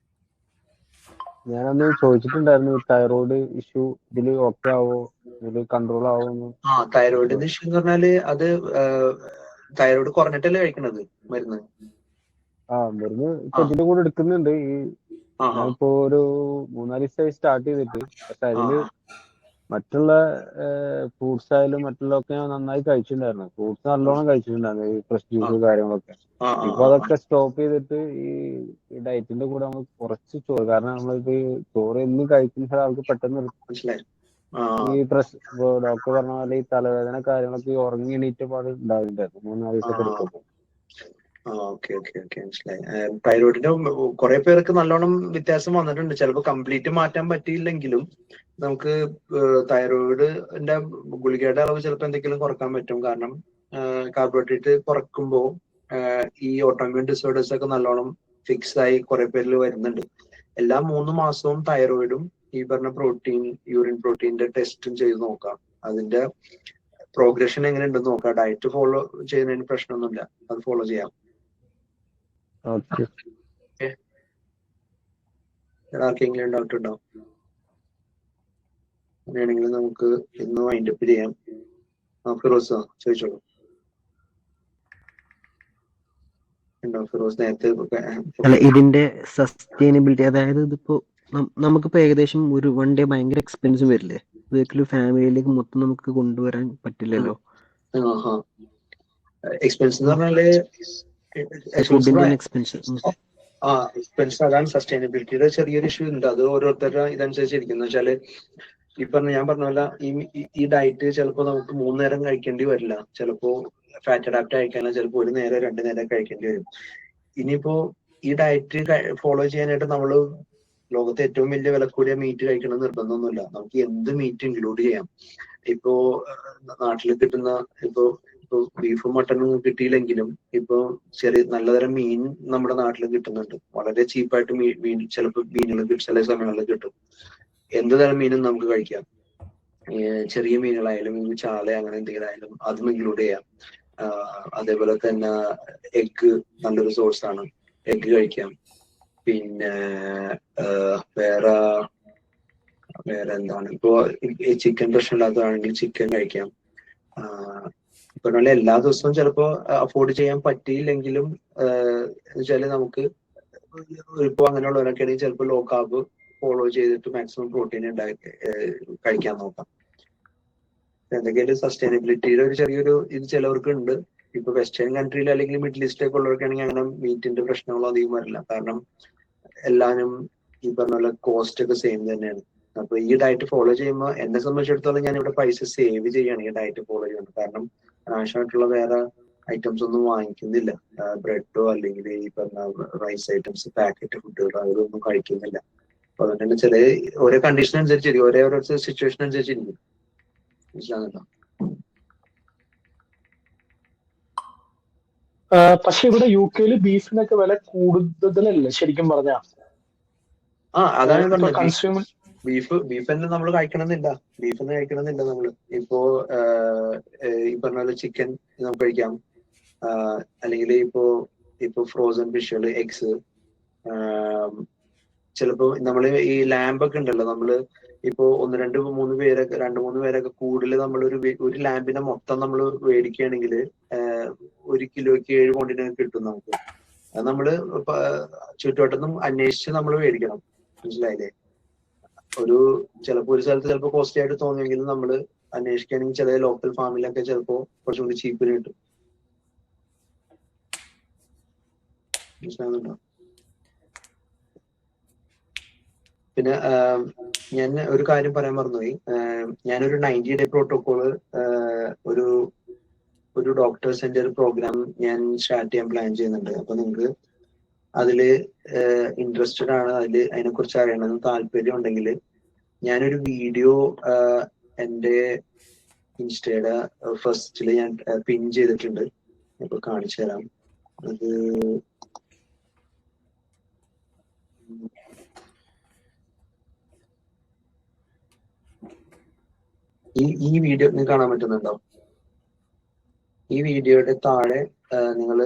ഞാനന്ന് ചോദിച്ചിട്ടുണ്ടായിരുന്നു തൈറോയിഡ് ഇഷ്യൂ ഇതില് ഓക്കെ ആവോ, ഇതില് കൺട്രോൾ ആവോന്ന്. തൈറോയിഡിന്റെ ഇഷ്യൂ എന്ന് പറഞ്ഞാല് അത് തൈറോയിഡ് കുറഞ്ഞിട്ടല്ലേ കഴിക്കണത് മരുന്ന്? മരുന്ന് ഇപ്പൊ ഇതിന്റെ കൂടെ എടുക്കുന്നുണ്ട്. ഞാനിപ്പോ ഒരു 3-4 ദിവസമായി സ്റ്റാർട്ട് ചെയ്തിട്ട്. പക്ഷെ അതില് മറ്റുള്ള ഫ്രൂട്ട്സ് ആയാലും മറ്റുള്ളതൊക്കെ ഞാൻ നന്നായി കഴിച്ചിട്ടുണ്ടായിരുന്നു. ഫ്രൂട്ട്സ് നല്ലോണം കഴിച്ചിട്ടുണ്ടായിരുന്നു, ഈ ഫ്രഷ് ജ്യൂസ് കാര്യങ്ങളൊക്കെ. ഇപ്പൊ അതൊക്കെ സ്റ്റോപ്പ് ചെയ്തിട്ട് ഈ ഡയറ്റിന്റെ കൂടെ നമ്മൾ കുറച്ച് ചോറ്, കാരണം നമ്മളിപ്പോ ചോറ് എന്നും കഴിക്കുന്ന ആൾക്ക് പെട്ടെന്ന് ഈ ഇപ്പൊ ഡോക്ടർ പറഞ്ഞ പോലെ ഈ തലവേദന കാര്യങ്ങളൊക്കെ ഈ ഉറങ്ങി എണീറ്റ പാട് ഉണ്ടാവില്ലായിരുന്നു 3-4 ദിവസമൊക്കെ എടുക്കുമ്പോൾ. മനസ്സിലായി. തൈറോയിഡിന്റെ കുറെ പേർക്ക് നല്ലോണം വ്യത്യാസം വന്നിട്ടുണ്ട്. ചിലപ്പോൾ കംപ്ലീറ്റ് മാറ്റാൻ പറ്റിയില്ലെങ്കിലും നമുക്ക് തൈറോയിഡിന്റെ ഗുളികയുടെ അളവ് ചിലപ്പോൾ എന്തെങ്കിലും കുറക്കാൻ പറ്റും. കാരണം കാർബോഹൈഡ്രേറ്റ് കുറക്കുമ്പോൾ ഈ ഓട്ടോമ്യൂൺ ഡിസോർഡേഴ്സ് ഒക്കെ നല്ലോണം ഫിക്സ് ആയി കുറെ പേരിൽ വരുന്നുണ്ട്. എല്ലാ 3 മാസവും തൈറോയിഡും ഈ പറഞ്ഞ പ്രോട്ടീൻ, യൂറിൻ പ്രോട്ടീന്റെ ടെസ്റ്റും ചെയ്ത് നോക്കാം. അതിന്റെ പ്രോഗ്രഷൻ എങ്ങനെയുണ്ടെന്ന് നോക്കാം. ഡയറ്റ് ഫോളോ ചെയ്യുന്നതിന് പ്രശ്നമൊന്നുമില്ല, അത് ഫോളോ ചെയ്യാം. ആർക്കെങ്കിലും ഡൗട്ട് ഉണ്ടോ? അങ്ങനെയാണെങ്കിൽ നമുക്ക് ഇന്ന് വൈൻഡപ്പ് ചെയ്യാം. ഫിറോസ് ചോദിച്ചോളൂ. ഫിറോസ് നേരത്തെ അല്ല, ഇതിന്റെ സസ്റ്റൈനബിലിറ്റി, അതായത് ഇതിപ്പോ നമുക്കിപ്പോ ഏകദേശം ഒരു വൺ ഡേ ഭയങ്കര എക്സ്പെൻസ് വരില്ലേ? ഒരിക്കലും ഫാമിലിയിലേക്ക് മൊത്തം നമുക്ക് കൊണ്ടുവരാൻ പറ്റില്ലല്ലോ. എക്സ്പെൻസ് എന്ന് പറഞ്ഞാല് ഫുഡിന്റെ എക്സ്പെൻസ്. എക്സ്പെൻസ് അതാണ് സസ്റ്റൈനബിലിറ്റിയുടെ ചെറിയൊരു ഇഷ്യൂ ഉണ്ട്. അത് ഓരോരുത്തരുടെ ഇതനുസരിച്ചിരിക്കും. എന്ന് വെച്ചാല് ഞാൻ പറഞ്ഞ പോലെ ഈ ഡയറ്റ് ചിലപ്പോ നമുക്ക് 3 നേരം കഴിക്കേണ്ടി വരില്ല. ചിലപ്പോ ഫാറ്റ് അഡാപ്റ്റ് കഴിക്കാനും ചിലപ്പോൾ 1 നേരം 2 നേരം കഴിക്കേണ്ടി വരും. ഇനിയിപ്പോ ഈ ഡയറ്റ് ഫോളോ ചെയ്യാനായിട്ട് നമ്മള് ലോകത്തെ ഏറ്റവും വലിയ വില കൂടിയ മീറ്റ് കഴിക്കണം നിർബന്ധമൊന്നുമില്ല. നമുക്ക് എന്ത് മീറ്റ് ഇൻക്ലൂഡ് ചെയ്യാം. ഇപ്പോ നാട്ടിൽ കിട്ടുന്ന ഇപ്പൊ ബീഫും മട്ടനും കിട്ടിയില്ലെങ്കിലും ഇപ്പൊ നല്ലതരം മീൻ നമ്മുടെ നാട്ടിൽ കിട്ടുന്നുണ്ട്. വളരെ ചീപ്പായിട്ട് മീൻ ചിലപ്പോൾ മീനുകൾ ചില സമയങ്ങളിൽ കിട്ടും. എന്ത് തരം മീനും നമുക്ക് കഴിക്കാം. ചെറിയ മീനുകളായാലും ചാള അങ്ങനെ എന്തെങ്കിലും ആയാലും അതും ഇൻക്ലൂഡ് ചെയ്യാം. അതേപോലെ തന്നെ എഗ്ഗ് നല്ലൊരു സോഴ്സ് ആണ്, എഗ്ഗ് കഴിക്കാം. പിന്നെ വേറെ എന്താണ്, ഇപ്പോ ചിക്കൻ പ്രശ്നമില്ലാത്തതാണെങ്കിൽ ചിക്കൻ കഴിക്കാം. ഇപ്പൊ എല്ലാ ദിവസവും ചിലപ്പോ അഫോർഡ് ചെയ്യാൻ പറ്റിയില്ലെങ്കിലും വെച്ചാല് നമുക്ക് ഇപ്പൊ അങ്ങനെയുള്ളവരൊക്കെ ആണെങ്കിൽ ചിലപ്പോൾ ലോ കാർബ് ഫോളോ ചെയ്തിട്ട് മാക്സിമം പ്രോട്ടീൻ കഴിക്കാൻ നോക്കാം. എന്തൊക്കെയായാലും സസ്റ്റൈനബിലിറ്റിയുടെ ഒരു ചെറിയൊരു ഇത് ചിലവർക്ക് ഉണ്ട്. ഇപ്പൊ വെസ്റ്റേൺ കൺട്രിയിൽ അല്ലെങ്കിൽ മിഡിൽ ഈസ്റ്റ് ഒക്കെ ഉള്ളവർക്കാണെങ്കിൽ അങ്ങനെ മീറ്റിന്റെ പ്രശ്നങ്ങളോ അധികം വരില്ല. കാരണം എല്ലാവരും ഈ പറഞ്ഞ പോലെ കോസ്റ്റ് ഒക്കെ സെയിം തന്നെയാണ്. അപ്പൊ ഈ ഡയറ്റ് ഫോളോ ചെയ്യുമ്പോൾ എന്നെ സംബന്ധിച്ചിടത്തോളം ഞാൻ ഇവിടെ പൈസ സേവ് ചെയ്യാണ് ഈ ഡയറ്റ് ഫോളോ ചെയ്യുന്നത്. കാരണം അനാവശ്യമായിട്ടുള്ള വേറെ ഐറ്റംസ് ഒന്നും വാങ്ങിക്കുന്നില്ല. ബ്രെഡോ അല്ലെങ്കിൽ ഈ പറഞ്ഞ റൈസ് ഐറ്റംസ്, പാക്കറ്റ് ഫുഡുകളോ അതൊന്നും കഴിക്കുന്നില്ല. അപ്പൊ അതുകൊണ്ട് തന്നെ ചില ഓരോ കണ്ടീഷൻ അനുസരിച്ചിരിക്കും, ഓരോ സിറ്റുവേഷൻ അനുസരിച്ചിരിക്കും. മനസ്സിലാകുന്നുണ്ടോ? പക്ഷെ ഇവിടെ UK ബീഫിനൊക്കെ വില കൂടുതലല്ലേ ശരിക്കും പറഞ്ഞ? അതാണ് ഞാൻ പറഞ്ഞത്. ബീഫ് തന്നെ നമ്മൾ കഴിക്കണമെന്നില്ല. ബീഫ് കഴിക്കണമെന്നില്ല നമ്മള്. ഇപ്പോ ഈ പറഞ്ഞ പോലെ ചിക്കൻ നമുക്ക് കഴിക്കാം. അല്ലെങ്കിൽ ഇപ്പോ ഫ്രോസൺ ഫിഷുകൾ, എഗ്സ്, ചിലപ്പോ നമ്മള് ഈ ലാമ്പൊക്കെ ഉണ്ടല്ലോ, നമ്മള് ഇപ്പോ 2, 3 പേരൊക്കെ കൂടുതൽ നമ്മൾ ഒരു ലാമ്പിനെ മൊത്തം നമ്മൾ മേടിക്കുകയാണെങ്കിൽ 1 കിലോയ്ക്ക് 7 പൗണ്ടിന് കിട്ടും നമുക്ക്. അത് നമ്മള് ചുറ്റുവട്ടത്തും അന്വേഷിച്ച് നമ്മൾ മേടിക്കണം. മനസ്സിലായില്ലേ? ചിലപ്പോ ഒരു സ്ഥലത്ത് ചിലപ്പോൾ കോസ്റ്റ്ലി ആയിട്ട് തോന്നിയെങ്കിലും നമ്മൾ അന്വേഷിക്കുകയാണെങ്കിൽ ചില ലോക്കൽ ഫാമിലൊക്കെ ചിലപ്പോ കുറച്ചുകൂടി ചീപ്പിന് കിട്ടും. മനസ്സിലാകുന്നുണ്ടോ? പിന്നെ ഞാൻ ഒരു കാര്യം പറയാൻ മറന്നുപോയി. ഞാനൊരു 90 ഡേ പ്രോട്ടോകോള് ഒരു ഡോക്ടേഴ്സിന്റെ ഒരു പ്രോഗ്രാം ഞാൻ സ്റ്റാർട്ട് ചെയ്യാൻ പ്ലാൻ ചെയ്യുന്നുണ്ട്. അപ്പൊ നിങ്ങൾക്ക് അതില് ഇൻട്രസ്റ്റഡ് ആണ്, അതിനെ കുറിച്ച് അറിയണമെന്ന് താല്പര്യം ഉണ്ടെങ്കിൽ ഞാനൊരു വീഡിയോ എൻ്റെ ഇൻസ്റ്റയുടെ ഫസ്റ്റില് ഞാൻ പിൻ ചെയ്തിട്ടുണ്ട്. ഇപ്പൊ കാണിച്ചു തരാം. അത് ഈ വീഡിയോ നിങ്ങൾക്ക് കാണാൻ പറ്റുന്നുണ്ടോ? ഈ വീഡിയോയുടെ താഴെ നിങ്ങൾ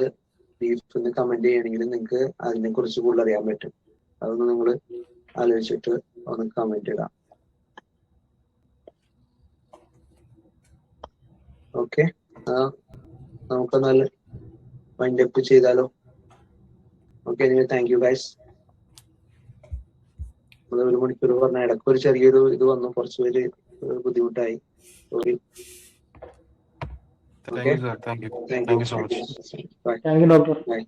ബീഫിന് കമന്റ് ചെയ്യണമെങ്കിൽ നിങ്ങൾക്ക് അതിനെ കുറിച്ച് കൂടുതൽ അറിയാൻ പറ്റും. അതൊന്ന് നിങ്ങൾ ആലോചിച്ചിട്ട് ഒന്ന് കമന്റ് ഇടാം. ഓക്കെ, നമുക്ക് നല്ല വൈൻഡ് അപ്പ് ചെയ്താലോ? Okay, thank you guys. നമ്മൾ 1 മണിക്കൂർ പറഞ്ഞ ഇടയ്ക്ക് ഒരു ചെറിയൊരു ഇത് വന്നു, കുറച്ച് പേര് ബുദ്ധിമുട്ടായി. Sorry. Thank you, sir. Thank you. Thank you so much. Bye. Thank you doctor. Bye.